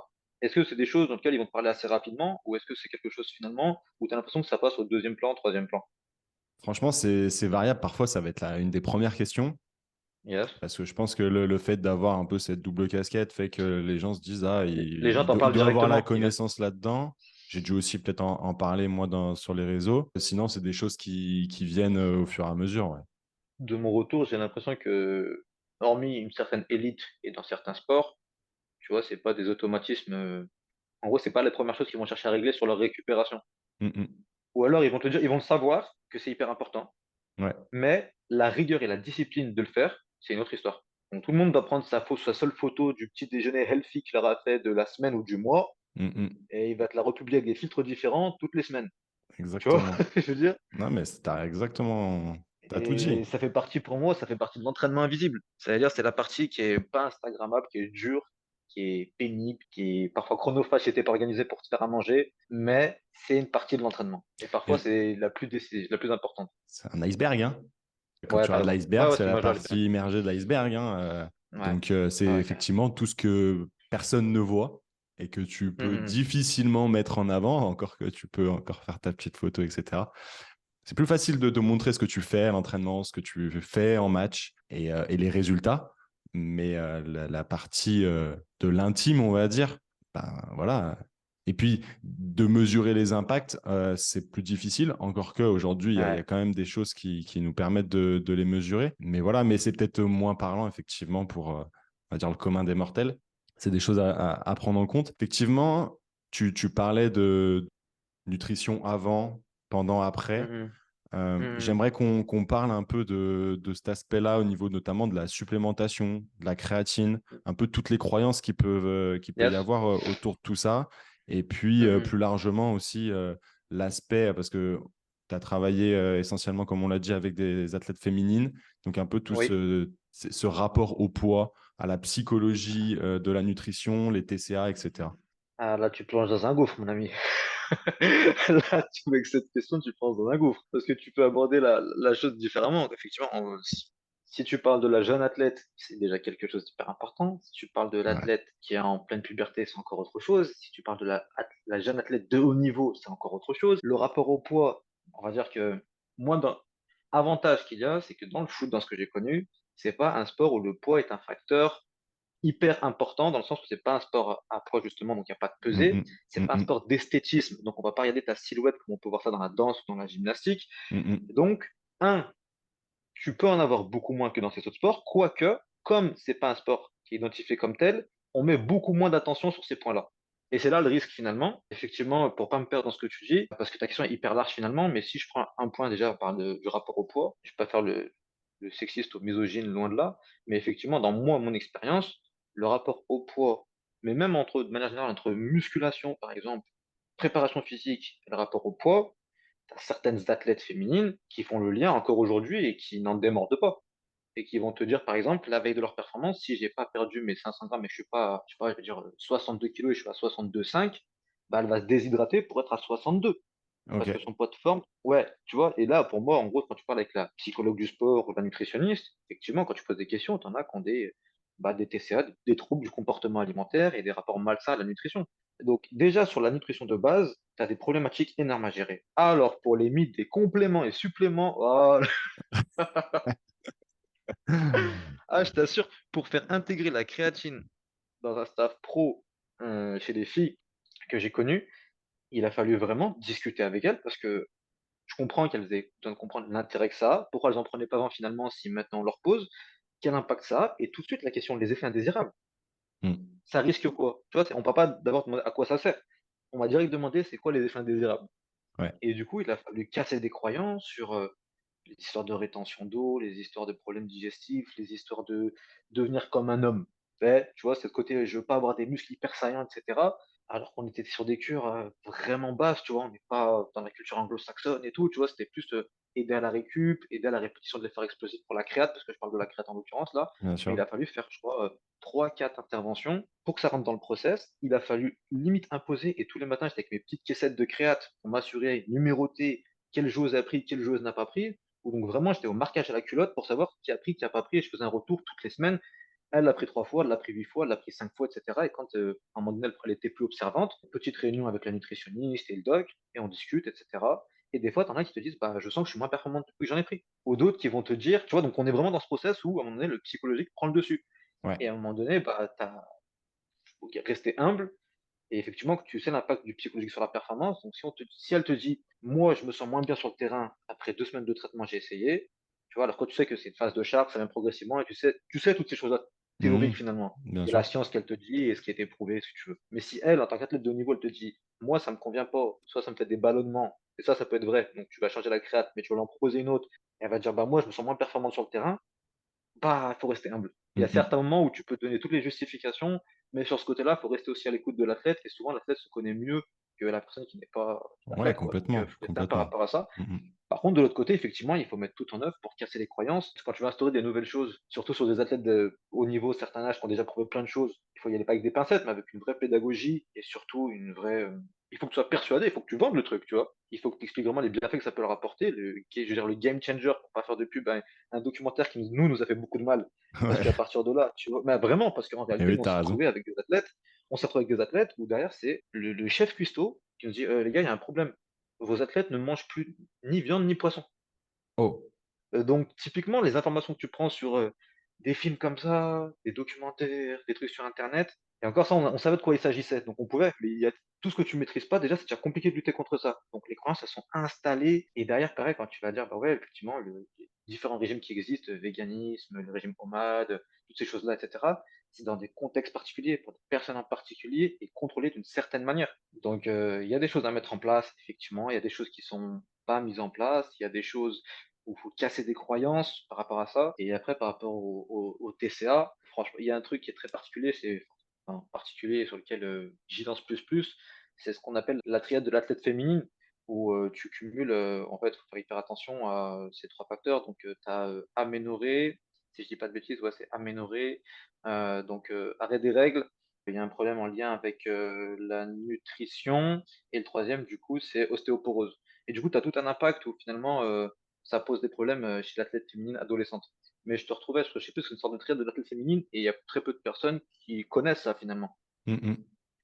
[SPEAKER 2] est-ce que c'est des choses dans lesquelles ils vont te parler assez rapidement ou est-ce que c'est quelque chose finalement où tu as l'impression que ça passe au deuxième plan, troisième plan?
[SPEAKER 1] Franchement, c'est variable. Parfois, ça va être une des premières questions.
[SPEAKER 2] Yes.
[SPEAKER 1] Parce que je pense que le fait d'avoir un peu cette double casquette fait que les gens se disent, ah,
[SPEAKER 2] Les gens t'en
[SPEAKER 1] il
[SPEAKER 2] parlent
[SPEAKER 1] doit avoir la
[SPEAKER 2] directement. Yes.
[SPEAKER 1] connaissance là-dedans. J'ai dû aussi peut-être en parler, moi, sur les réseaux. Sinon, c'est des choses qui viennent au fur et à mesure. Ouais.
[SPEAKER 2] De mon retour, j'ai l'impression que, hormis une certaine élite et dans certains sports, tu vois, c'est pas des automatismes. En gros, c'est pas les premières choses qu'ils vont chercher à régler sur leur récupération.
[SPEAKER 1] Mm, mm.
[SPEAKER 2] Ou alors, ils vont te dire, ils vont le savoir que c'est hyper important,
[SPEAKER 1] Ouais.
[SPEAKER 2] mais la rigueur et la discipline de le faire, c'est une autre histoire. Donc, tout le monde doit prendre sa seule photo du petit déjeuner healthy qu'il aura fait de la semaine ou du mois,
[SPEAKER 1] Mm, mm.
[SPEAKER 2] et il va te la republier avec des filtres différents toutes les semaines. Tu vois
[SPEAKER 1] Exactement.
[SPEAKER 2] ce que je veux dire?
[SPEAKER 1] Non, mais t'as exactement. T'as tout
[SPEAKER 2] Et
[SPEAKER 1] dit.
[SPEAKER 2] ça fait partie pour moi, ça fait partie de l'entraînement invisible. C'est-à-dire, c'est la partie qui est pas instagrammable, qui est dure, qui est pénible, qui est parfois chronophage, c'était pas organisé pour te faire à manger, mais c'est une partie de l'entraînement. Et parfois,
[SPEAKER 1] Et
[SPEAKER 2] c'est la plus décisive, la plus importante.
[SPEAKER 1] c'est un iceberg, hein. Quand
[SPEAKER 2] Ouais,
[SPEAKER 1] tu
[SPEAKER 2] t'as
[SPEAKER 1] regardes
[SPEAKER 2] raison. Ouais,
[SPEAKER 1] l'iceberg,
[SPEAKER 2] ouais,
[SPEAKER 1] c'est
[SPEAKER 2] c'est
[SPEAKER 1] la
[SPEAKER 2] majeur, les
[SPEAKER 1] partie immergée de l'iceberg. Hein.
[SPEAKER 2] Ouais,
[SPEAKER 1] Donc, c'est
[SPEAKER 2] ouais, carrément.
[SPEAKER 1] effectivement tout ce que personne ne voit et que tu
[SPEAKER 2] Hum,
[SPEAKER 1] peux
[SPEAKER 2] hum, hum.
[SPEAKER 1] difficilement mettre en avant, encore que tu peux encore faire ta petite photo, etc. C'est plus facile de montrer ce que tu fais à l'entraînement, ce que tu fais en match et les résultats. Mais la partie de l'intime, on va dire, ben, voilà. Et puis, de mesurer les impacts, c'est plus difficile. Encore qu'aujourd'hui, il y a
[SPEAKER 2] Ouais.
[SPEAKER 1] quand même des choses qui nous permettent de les mesurer. Mais voilà, mais c'est peut-être moins parlant, effectivement, pour, on va dire, le commun des mortels. C'est des choses à prendre en compte. Effectivement, tu parlais de nutrition avant, pendant,
[SPEAKER 2] Hum,
[SPEAKER 1] après.
[SPEAKER 2] hum, hum,
[SPEAKER 1] J'aimerais qu'on parle un peu de cet aspect-là au niveau notamment de la supplémentation, de la créatine,
[SPEAKER 2] hum.
[SPEAKER 1] un peu toutes les croyances qui peut y
[SPEAKER 2] Yes.
[SPEAKER 1] avoir autour de tout ça. Et puis,
[SPEAKER 2] Hum, hum.
[SPEAKER 1] plus largement aussi, l'aspect, parce que tu as travaillé essentiellement, comme on l'a dit, avec des athlètes féminines. Donc, un peu tout
[SPEAKER 2] Oui.
[SPEAKER 1] ce rapport au poids, à la psychologie de la nutrition, les TCA, etc.
[SPEAKER 2] Ah, là, tu plonges dans un gouffre, mon ami. Là, avec cette question, tu plonges dans un gouffre. Parce que tu peux aborder la chose différemment. Effectivement, si tu parles de la jeune athlète, c'est déjà quelque chose d'hyper important. Si tu parles de
[SPEAKER 1] Ouais.
[SPEAKER 2] l'athlète qui est en pleine puberté, c'est encore autre chose. Si tu parles de la jeune athlète de haut niveau, c'est encore autre chose. Le rapport au poids, on va dire que moi, avantage qu'il y a, c'est que dans le foot, dans ce que j'ai connu, c'est pas un sport où le poids est un facteur hyper important dans le sens où c'est pas un sport à poids justement, donc il y a pas de
[SPEAKER 1] Mm,
[SPEAKER 2] pesée.
[SPEAKER 1] mm,
[SPEAKER 2] C'est
[SPEAKER 1] mm,
[SPEAKER 2] pas un
[SPEAKER 1] mm,
[SPEAKER 2] sport d'esthétisme, donc on va pas regarder ta silhouette comme on peut voir ça dans la danse ou dans la gymnastique.
[SPEAKER 1] mm, mm.
[SPEAKER 2] Donc, tu peux en avoir beaucoup moins que dans ces autres sports, quoique, comme c'est pas un sport qui est identifié comme tel, on met beaucoup moins d'attention sur ces points-là. Et c'est là le risque finalement, effectivement, pour pas me perdre dans ce que tu dis, parce que ta question est hyper large finalement, mais si je prends un point déjà, on parle du rapport au poids, je vais pas faire le sexiste ou misogyne, loin de là, mais effectivement, dans moi, mon expérience, le rapport au poids, mais même de manière générale, entre musculation, par exemple, préparation physique et le rapport au poids, tu certaines athlètes féminines qui font le lien encore aujourd'hui et qui n'en démordent pas. Et qui vont te dire, par exemple, la veille de leur performance, si j'ai pas perdu mes 500 grammes et je suis pas, je sais pas, je veux dire 62 kilos et je suis à 62,5, bah, elle va se déshydrater pour être à 62. Parce que
[SPEAKER 1] Ok.
[SPEAKER 2] son poids de forme, ouais, tu vois. Et là, pour moi, en gros, quand tu parles avec la psychologue du sport ou la nutritionniste, effectivement, quand tu poses des questions, tu en as qui ont des TCA, des troubles du comportement alimentaire et des rapports malsains à la nutrition. Donc, déjà, sur la nutrition de base, tu as des problématiques énormes à gérer. Alors, pour les mythes des compléments et suppléments, oh, ah, je t'assure, pour faire intégrer la créatine dans un staff pro chez les filles que j'ai connues, il a fallu vraiment discuter avec elles parce que je comprends qu'elles aient besoin de comprendre l'intérêt que ça a, pourquoi elles en prenaient pas avant finalement si maintenant on leur pose, quel impact ça a, et tout de suite la question des effets indésirables.
[SPEAKER 1] Mm.
[SPEAKER 2] Ça risque quoi? Tu vois, on ne va pas d'abord demander à quoi ça sert. On va direct demander c'est quoi les effets indésirables.
[SPEAKER 1] Ouais.
[SPEAKER 2] Et du coup, il a fallu casser des croyances sur les histoires de rétention d'eau, les histoires de problèmes digestifs, les histoires de devenir comme un homme. Ouais, tu vois, c'est le côté je veux pas avoir des muscles hyper saillants, etc. alors qu'on était sur des cures, vraiment basses, tu vois? On n'est pas dans la culture anglo-saxonne et tout, tu vois? C'était plus, aider à la récup, aider à la répétition de l'effort explosif pour la créate, parce que je parle de la créate en l'occurrence là.
[SPEAKER 1] Bien
[SPEAKER 2] Mais il
[SPEAKER 1] sûr.
[SPEAKER 2] a fallu faire, je crois, 3-4 interventions pour que ça rentre dans le process. Il a fallu limite imposer et tous les matins, j'étais avec mes petites caissettes de créate pour m'assurer, numéroter quelle joueuse a pris, quelle joueuse n'a pas pris. Ou donc vraiment, j'étais au marquage à la culotte pour savoir qui a pris, qui a pas pris et je faisais un retour toutes les semaines. Elle l'a pris 3 fois, elle l'a pris 8 fois, elle l'a pris 5 fois, et cetera et quand, à un moment donné, elle était plus observante, petite réunion avec la nutritionniste et le doc et on discute et cetera et des fois, tu en as qui te disent: «Bah, je sens que je suis moins performante depuis que j'en ai pris» ou d'autres qui vont te dire tu vois? Donc on est vraiment dans ce process où, à un moment donné, le psychologique prend le dessus
[SPEAKER 1] Ouais.
[SPEAKER 2] et à un moment donné, bah, tu as faut rester humble et effectivement que tu sais l'impact du psychologique sur la performance. Donc si elle te dit: «Moi, je me sens moins bien sur le terrain après 2 semaines de traitement, j'ai essayé», tu vois? Alors que tu sais que c'est une phase de charge, ça vient progressivement et tu sais toutes ces choses-là
[SPEAKER 1] Mmh.
[SPEAKER 2] théoriques finalement
[SPEAKER 1] Bien
[SPEAKER 2] et la
[SPEAKER 1] sûr.
[SPEAKER 2] science qu'elle te dit et ce qui a été prouvé, si tu veux. Mais si elle, en tant qu'athlète de haut niveau, elle te dit: «Moi, ça me convient pas, soit ça me fait des ballonnements» et ça peut être vrai, donc tu vas changer la créate, mais tu vas lui en proposer une autre et elle va te dire: «Bah, moi, je me sens moins performant sur le terrain», bah, faut rester humble. Il y a
[SPEAKER 1] Mmh mh.
[SPEAKER 2] certains moments où tu peux donner toutes les justifications, mais sur ce côté-là, faut rester aussi à l'écoute de l'athlète et souvent l'athlète se connaît mieux que la personne qui n'est pas
[SPEAKER 1] Ouais,
[SPEAKER 2] athlète, quoi. Donc,
[SPEAKER 1] complètement,
[SPEAKER 2] faut rester humble par
[SPEAKER 1] complètement.
[SPEAKER 2] rapport à ça.
[SPEAKER 1] Mmh mh.
[SPEAKER 2] Par contre, de l'autre côté, effectivement, il faut mettre tout en œuvre pour casser les croyances. Parce que quand tu vas instaurer des nouvelles choses, surtout sur des athlètes de haut niveau, certains âges qui ont déjà prouvé plein de choses, il faut y aller pas avec des pincettes, mais avec une vraie pédagogie et surtout une vraie, il faut que tu sois persuadé, il faut que tu vendes le truc, tu vois? Il faut que tu expliques vraiment les bienfaits que ça peut leur apporter, qui est, je veux dire, le game changer pour pas faire de pub, un documentaire qui nous a fait beaucoup de mal. Parce qu'à
[SPEAKER 1] Ouais.
[SPEAKER 2] partir de là, tu vois? Mais vraiment, parce qu'en
[SPEAKER 1] Et
[SPEAKER 2] réalité,
[SPEAKER 1] oui,
[SPEAKER 2] nous,
[SPEAKER 1] tu as raison.
[SPEAKER 2] on s'est retrouvé avec des athlètes où derrière, c'est le chef cuistot qui nous dit: «Les gars, il y a un problème. Vos athlètes ne mangent plus ni viande ni poisson».
[SPEAKER 1] Oh!
[SPEAKER 2] Donc typiquement, les informations que tu prends sur, des films comme ça, des documentaires, des trucs sur internet et encore ça, on savait de quoi il s'agissait, donc on pouvait, mais il y a tout ce que tu maîtrises pas, déjà, c'est déjà compliqué de lutter contre ça. Donc les croyances, elles sont installées et derrière, pareil, quand tu vas dire: «Bah, ouais, effectivement, les différents régimes qui existent, véganisme, le régime POMAD, toutes ces choses-là et cetera», c'est dans des contextes particuliers, pour des personnes en particulier et contrôlé d'une certaine manière. Donc il y a des choses à mettre en place, effectivement, il y a des choses qui sont pas mises en place, il y a des choses où il faut casser des croyances par rapport à ça. Et après, par rapport au TCA, franchement, il y a un truc qui est très particulier, c'est en particulier sur lequel j'y lance plus, c'est ce qu'on appelle la triade de l'athlète féminine, où tu cumules, en fait, il faut faire hyper attention à ces trois facteurs. Donc, tu as aménorrhée, si je dis pas de bêtises, ouais, c'est aménorrhée, donc arrêt des règles. Il y a un problème en lien avec la nutrition. Et le troisième, du coup, c'est ostéoporose. Et du coup, tu as tout un impact où finalement, ça pose des problèmes, chez l'athlète féminine adolescente. Mais je te retrouvais, parce que je sais plus, c'est une sorte de triade de l'athlète féminine et il y a très peu de personnes qui connaissent ça finalement.
[SPEAKER 1] Mmh mh.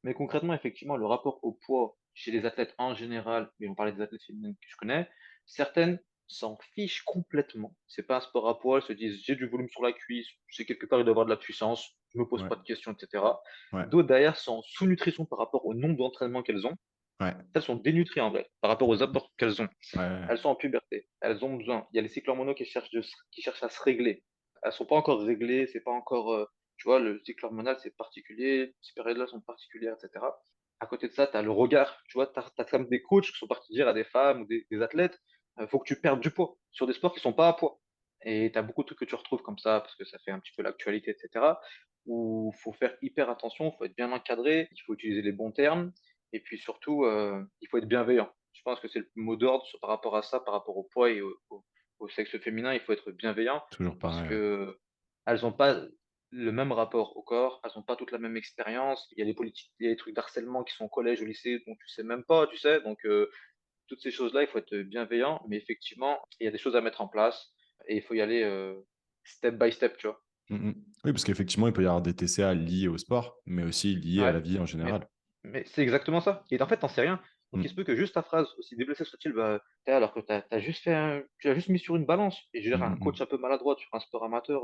[SPEAKER 2] Mais concrètement, effectivement, le rapport au poids chez les athlètes en général, mais on parlait des athlètes féminines que je connais, certaines s'en fichent complètement. C'est pas un sport à poids, elles se disent: «J'ai du volume sur la cuisse, c'est quelque part, il doit y avoir de la puissance, je me pose
[SPEAKER 1] Ouais,
[SPEAKER 2] pas de questions» et cetera.
[SPEAKER 1] ouais,
[SPEAKER 2] D'autres derrière sont en sous-nutrition par rapport au nombre d'entraînements qu'elles ont.
[SPEAKER 1] ouais.
[SPEAKER 2] Elles sont dénutries en vrai, par rapport aux apports qu'elles ont.
[SPEAKER 1] Ouais, ouais.
[SPEAKER 2] Elles sont en puberté, elles ont besoin. Il y a les cycles hormonaux qui cherchent à se régler. Elles sont pas encore réglées, c'est pas encore, tu vois, le cycle hormonal, c'est particulier, ces périodes-là sont particulières et cetera. À côté de ça, tu as le regard, tu vois? Tu as quand même des coachs qui sont partis dire à des femmes ou des athlètes: «Faut que tu perdes du poids», sur des sports qui sont pas à poids. Et tu as beaucoup de trucs que tu retrouves comme ça, parce que ça fait un petit peu l'actualité et cetera, où faut faire hyper attention, faut être bien encadré, il faut utiliser les bons termes et puis surtout, il faut être bienveillant. Je pense que c'est le mot d'ordre par rapport à ça, par rapport au poids et au sexe féminin, il faut être bienveillant
[SPEAKER 1] Toujours
[SPEAKER 2] parce
[SPEAKER 1] pareil, ouais.
[SPEAKER 2] qu'elles ont pas le même rapport au corps, elles ont pas toutes la même expérience. Il y a des politiques, il y a des trucs d'harcèlement qui sont au collège, au lycée, dont tu sais même pas, tu sais? Donc toutes ces choses-là, il faut être bienveillant, mais effectivement, il y a des choses à mettre en place et il faut y aller, step by step, tu vois?
[SPEAKER 1] Mmh mh. Oui, parce qu'effectivement, il peut y avoir des TCA liés au sport, mais aussi liés à
[SPEAKER 2] Ouais,
[SPEAKER 1] la vie en
[SPEAKER 2] mais
[SPEAKER 1] général.
[SPEAKER 2] mais c'est exactement ça et en fait, tu sais rien. Donc il se
[SPEAKER 1] Mmh.
[SPEAKER 2] peut que juste ta phrase, aussi déplacée soit-il, bah, tu alors que tu as juste fait tu l'as juste mis sur une balance et je veux dire
[SPEAKER 1] Mmh
[SPEAKER 2] un
[SPEAKER 1] mh mh.
[SPEAKER 2] coach un peu maladroit sur un sport amateur,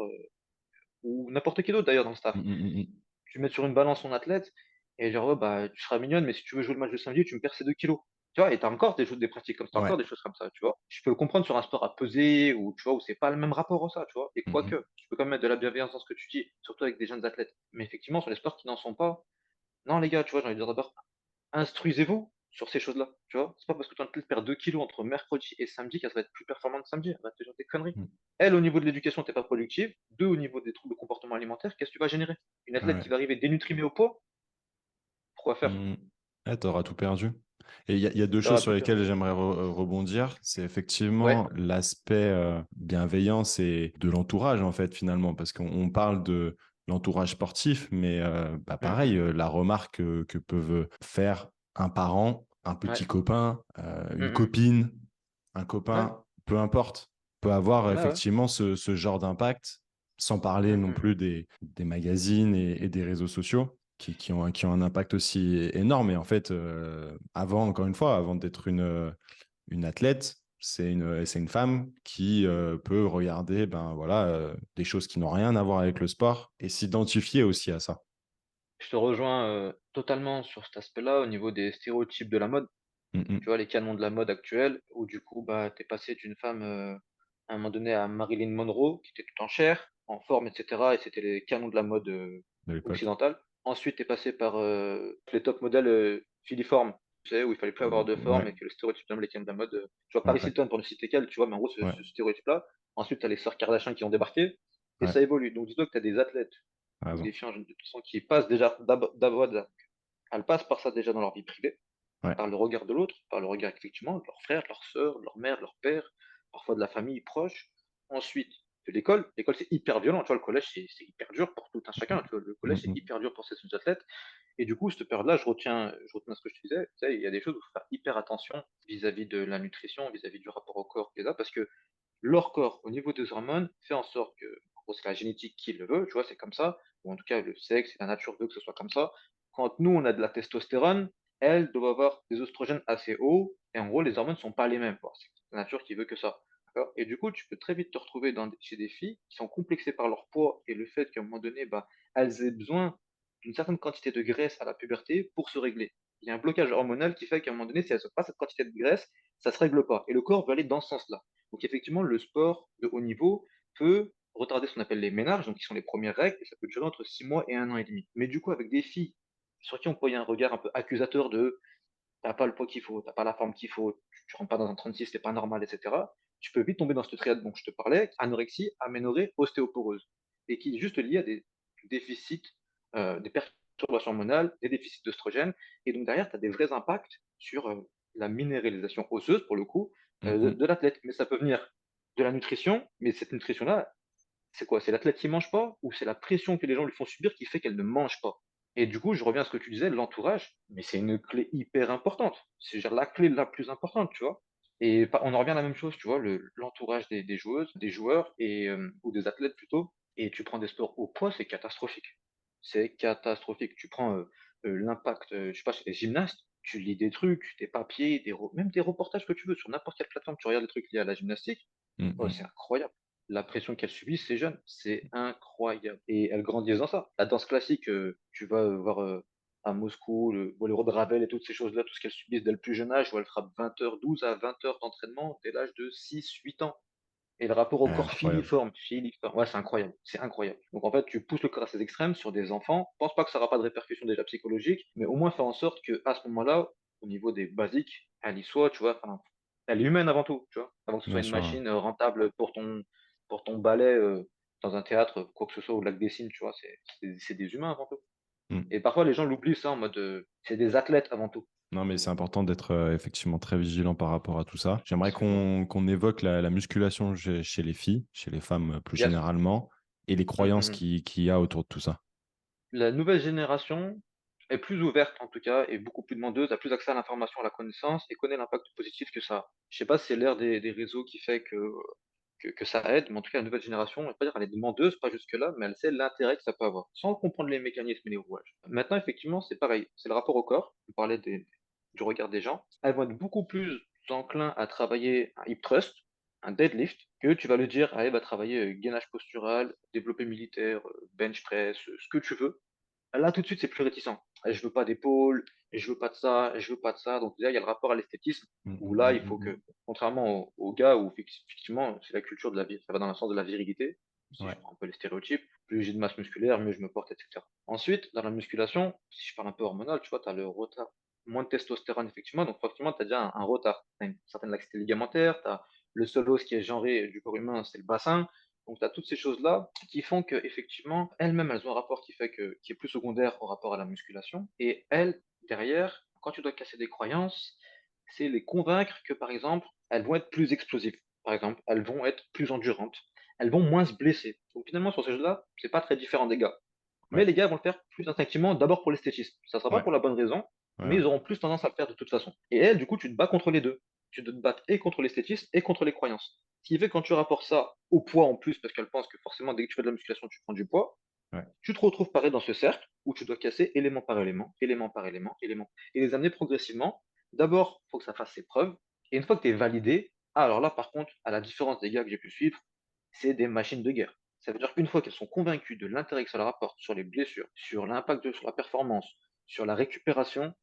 [SPEAKER 2] ou n'importe qui d'autre d'ailleurs dans le staff.
[SPEAKER 1] Mmh mh mmh mh.
[SPEAKER 2] Tu mets sur une balance ton athlète et genre: «Ouais, bah, tu seras mignonne, mais si tu veux jouer le match de samedi, tu me perds ces 2 kilos». Tu vois? Et tu as encore des pratiques comme ça, tu
[SPEAKER 1] Ouais.
[SPEAKER 2] encore des choses comme ça, tu vois? Je peux le comprendre sur un sport à peser ou tu vois, où c'est pas le même rapport à ça, tu vois? Et
[SPEAKER 1] Mmh mh.
[SPEAKER 2] quoique, tu peux quand même mettre de la bienveillance dans ce que tu dis, surtout avec des jeunes athlètes. Mais effectivement, sur les sports qui n'en sont pas, non les gars, tu vois, j'ai envie de dire d'abord, instruisez-vous sur ces choses-là, tu vois? C'est pas parce que ton athlète perd 2 kilos entre mercredi et samedi qu'elle va être plus performante samedi, elle va te dire des conneries.
[SPEAKER 1] Mmh.
[SPEAKER 2] Elle, au niveau de l'éducation, tu es pas productive. 2, au niveau des troubles de comportement alimentaire, qu'est-ce que tu vas générer? Une athlète
[SPEAKER 1] Ouais.
[SPEAKER 2] qui va arriver dénutrie mais au poids, pourquoi faire?
[SPEAKER 1] Mmh. Ouais, t'auras tout perdu. Et il y a deux
[SPEAKER 2] Tu
[SPEAKER 1] choses
[SPEAKER 2] auras
[SPEAKER 1] sur
[SPEAKER 2] tout
[SPEAKER 1] lesquelles
[SPEAKER 2] perdu.
[SPEAKER 1] j'aimerais rebondir. C'est
[SPEAKER 2] Ouais.
[SPEAKER 1] effectivement l'aspect bienveillance et de l'entourage, en fait, finalement, parce qu'on parle de l'entourage sportif, mais bah, pareil,
[SPEAKER 2] Mhm.
[SPEAKER 1] la remarque que peuvent faire un parent, un petit
[SPEAKER 2] Ouais.
[SPEAKER 1] copain, une
[SPEAKER 2] Mhm.
[SPEAKER 1] copine, un
[SPEAKER 2] Ouais.
[SPEAKER 1] copain, peu importe, peut avoir
[SPEAKER 2] Ouais, ouais.
[SPEAKER 1] effectivement ce genre d'impact, sans parler non
[SPEAKER 2] Mhm.
[SPEAKER 1] plus des magazines et des réseaux sociaux qui ont un impact aussi énorme. Et en fait, avant, encore une fois, avant d'être une athlète, c'est une femme qui peut regarder ben, voilà, des choses qui n'ont rien à voir avec le sport et s'identifier aussi à ça.
[SPEAKER 2] Je te rejoins totalement sur cet aspect-là au niveau des stéréotypes de la mode. Tu
[SPEAKER 1] Mm,
[SPEAKER 2] vois, les canons de la mode actuelle, où du coup, bah, t'es passé d'une femme à un moment donné à Marilyn Monroe, qui était tout en chair, en forme, etc. Et c'était les canons de la mode
[SPEAKER 1] de l'époque.
[SPEAKER 2] occidentale. Ensuite, t'es passé par les top modèles filiformes, tu sais, où il fallait plus avoir de forme
[SPEAKER 1] Ouais,
[SPEAKER 2] et que le stéréotype de les canons de la mode. Tu vois,
[SPEAKER 1] ouais,
[SPEAKER 2] Paris
[SPEAKER 1] ouais,
[SPEAKER 2] Hilton, pour ne citer qu'elle, tu vois, mais en gros,
[SPEAKER 1] ouais,
[SPEAKER 2] ce stéréotype-là. Ensuite, t'as les sœurs Kardashian qui ont débarqué, et
[SPEAKER 1] ouais,
[SPEAKER 2] ça évolue. Donc, dis-toi que t'as des athlètes
[SPEAKER 1] t'as
[SPEAKER 2] ou
[SPEAKER 1] raison.
[SPEAKER 2] des filles de toute façon qui passent déjà d'abord, elles passent par ça déjà dans leur vie privée
[SPEAKER 1] Ouais.
[SPEAKER 2] par le regard de l'autre, par le regard effectivement de leur frère, de leur sœur, de leur mère, de leur père, parfois de la famille proche. Ensuite, de l'école. L'école, c'est hyper violent. Tu vois, le collège, c'est hyper dur pour tout un chacun. Tu vois, le collège, c'est
[SPEAKER 1] Mm,
[SPEAKER 2] hyper dur pour ces athlètes. Et du coup, cette période-là, je retiens ce que je te disais. Tu sais, il y a des choses où il faut faire hyper attention vis-à-vis de la nutrition, vis-à-vis du rapport au corps qu'ils ont, parce que leur corps, au niveau des hormones, fait en sorte que, en gros, c'est la génétique qui le veut, tu vois, c'est comme ça, ou en tout cas, le sexe et la nature veut que ce soit comme ça. Quand nous, on a de la testostérone, elles doivent avoir des oestrogènes assez hauts, et en gros, les hormones ne sont pas les mêmes, quoi. C'est la nature qui veut que ça. D'accord. Et du coup, tu peux très vite te retrouver chez des filles qui sont complexées par leur poids et le fait qu'à un moment donné, bah, elles aient besoin d'une certaine quantité de graisse à la puberté pour se régler. Il y a un blocage hormonal qui fait qu'à un moment donné, si elles n'ont pas cette quantité de graisse, ça ne se règle pas. Et le corps veut aller dans ce sens-là. Donc effectivement, le sport de haut niveau peut retarder ce qu'on appelle les ménages, donc qui sont les premières règles, et ça peut durer entre 6 mois et 1 an et demi. Mais du coup, avec des filles sur qui on peut y avoir un regard un peu accusateur de t'as pas le poids qu'il faut, t'as pas la forme qu'il faut, tu rentres pas dans un 36, c'est pas normal, etc. Tu peux vite tomber dans cette triade dont je te parlais, anorexie, aménorrhée, ostéoporose, et qui est juste liée à des déficits, des perturbations hormonales, des déficits d'œstrogènes, et donc derrière, tu as des vrais impacts sur la minéralisation osseuse, pour le coup,
[SPEAKER 1] mm.
[SPEAKER 2] de l'athlète. Mais ça peut venir de la nutrition, mais cette nutrition-là, c'est quoi? C'est l'athlète qui mange pas ou c'est la pression que les gens lui font subir qui fait qu'elle ne mange pas? Et du coup, je reviens à ce que tu disais, l'entourage, mais c'est une clé hyper importante. C'est genre la clé la plus importante, tu vois? Et on en revient à la même chose, tu vois, l'entourage des joueuses, des joueurs ou des athlètes plutôt. Et tu prends des sports au poids, c'est catastrophique. C'est catastrophique. Tu prends l'impact, je sais pas, sur les gymnastes, tu lis des trucs, des papiers, même des reportages que tu veux sur n'importe quelle plateforme, tu regardes des trucs liés à la gymnastique.
[SPEAKER 1] Mm,
[SPEAKER 2] Oh,
[SPEAKER 1] mm.
[SPEAKER 2] c'est incroyable. La pression qu'elles subissent, ces jeunes, c'est incroyable. Et elles grandissent dans ça. La danse classique, tu vas voir à Moscou, le boléro de Ravel et toutes ces choses-là, tout ce qu'elles subissent dès le plus jeune âge, où elles frappent 20 heures, 12 à 20 heures d'entraînement dès l'âge de 6, 8 ans. Et le rapport au corps
[SPEAKER 1] Incroyable.
[SPEAKER 2] filiforme, ouais, c'est incroyable, c'est incroyable. Donc en fait, tu pousses le corps à ses extrêmes sur des enfants. Je pense pas que ça n'aura pas de répercussions déjà psychologiques, mais au moins faire en sorte que à ce moment-là, au niveau des basiques, elle y soit, tu vois, enfin, elle est humaine avant tout, tu vois, avant que ce soit
[SPEAKER 1] Bien
[SPEAKER 2] une
[SPEAKER 1] sûr, hein.
[SPEAKER 2] machine rentable pour ton ballet dans un théâtre, quoi que ce soit, ou lac des Cygnes, tu vois, c'est des humains avant tout.
[SPEAKER 1] Mm.
[SPEAKER 2] Et parfois les gens l'oublient ça en mode, c'est des athlètes avant tout.
[SPEAKER 1] Non, mais c'est important d'être effectivement très vigilant par rapport à tout ça. J'aimerais
[SPEAKER 2] Absolument.
[SPEAKER 1] qu'on évoque la musculation chez les filles, chez les femmes plus
[SPEAKER 2] Yes.
[SPEAKER 1] généralement, et les
[SPEAKER 2] Mm, mm,
[SPEAKER 1] croyances
[SPEAKER 2] mm.
[SPEAKER 1] qu'il y a autour de tout ça.
[SPEAKER 2] La nouvelle génération est plus ouverte en tout cas et beaucoup plus demandeuse, a plus accès à l'information, à la connaissance et connaît l'impact positif que ça a. Je sais pas si c'est l'ère des réseaux qui fait que ça aide, mais en tout cas la nouvelle génération, on va pas dire elle est demandeuse, pas jusque-là, mais elle sait l'intérêt que ça peut avoir, sans comprendre les mécanismes et les rouages. Maintenant, effectivement, c'est pareil, c'est le rapport au corps, on parlait du regard des gens, elles vont être beaucoup plus enclins à travailler un hip thrust, un deadlift, que tu vas lui dire, allez, va travailler gainage postural, développé militaire, bench press, ce que tu veux. Là, tout de suite, c'est plus réticent. Je veux pas d'épaule, je veux pas de ça, je veux pas de ça. Donc déjà, il y a le rapport à l'esthétisme
[SPEAKER 1] Mm,
[SPEAKER 2] où
[SPEAKER 1] mm,
[SPEAKER 2] là,
[SPEAKER 1] mm,
[SPEAKER 2] il faut
[SPEAKER 1] mm,
[SPEAKER 2] que,
[SPEAKER 1] mm.
[SPEAKER 2] contrairement aux gars où effectivement, c'est la culture de la vie, ça va dans le sens de la virilité, si je
[SPEAKER 1] Ouais,
[SPEAKER 2] prends un peu les stéréotypes, plus j'ai de masse musculaire, mieux je me porte, etc. Ensuite, dans la musculation, si je parle un peu hormonal, tu vois, tu as le retard, moins de testostérone, effectivement, donc forcément, tu as déjà un retard. Tu as une certaine laxité ligamentaire, tu as le seul os qui est genré du corps humain, c'est le bassin, donc, tu as toutes ces choses-là qui font qu'effectivement, elles-mêmes, elles ont un rapport qui est plus secondaire au rapport à la musculation. Et elles, derrière, quand tu dois casser des croyances, c'est les convaincre que, par exemple, elles vont être plus explosives. Par exemple, elles vont être plus endurantes. Elles vont moins se blesser. Donc finalement, sur ces jeux-là, c'est pas très différent des gars. Mais
[SPEAKER 1] Ouais,
[SPEAKER 2] les gars vont le faire plus instinctivement, d'abord pour l'esthétisme. Ça sera pas
[SPEAKER 1] ouais,
[SPEAKER 2] pour la bonne raison,
[SPEAKER 1] ouais,
[SPEAKER 2] mais
[SPEAKER 1] ouais.
[SPEAKER 2] ils auront plus tendance à le faire de toute façon. Et elle, du coup, tu te bats contre les deux. Tu te bats et contre l'esthétisme et contre les croyances. Ce qui fait que quand tu rapportes ça au poids en plus, parce qu'elle pense que forcément, dès que tu fais de la musculation, tu prends du poids,
[SPEAKER 1] Ouais.
[SPEAKER 2] tu te retrouves pareil dans ce cercle où tu dois casser élément par élément, élément par élément, élément, et les amener progressivement. D'abord, il faut que ça fasse ses preuves. Et une fois que tu es validé, alors là, par contre, à la différence des gars que j'ai pu suivre, c'est des machines de guerre. Ça veut dire qu'une fois qu'elles sont convaincues de l'intérêt que ça leur apporte sur les blessures, sur sur la performance, sur la récupération,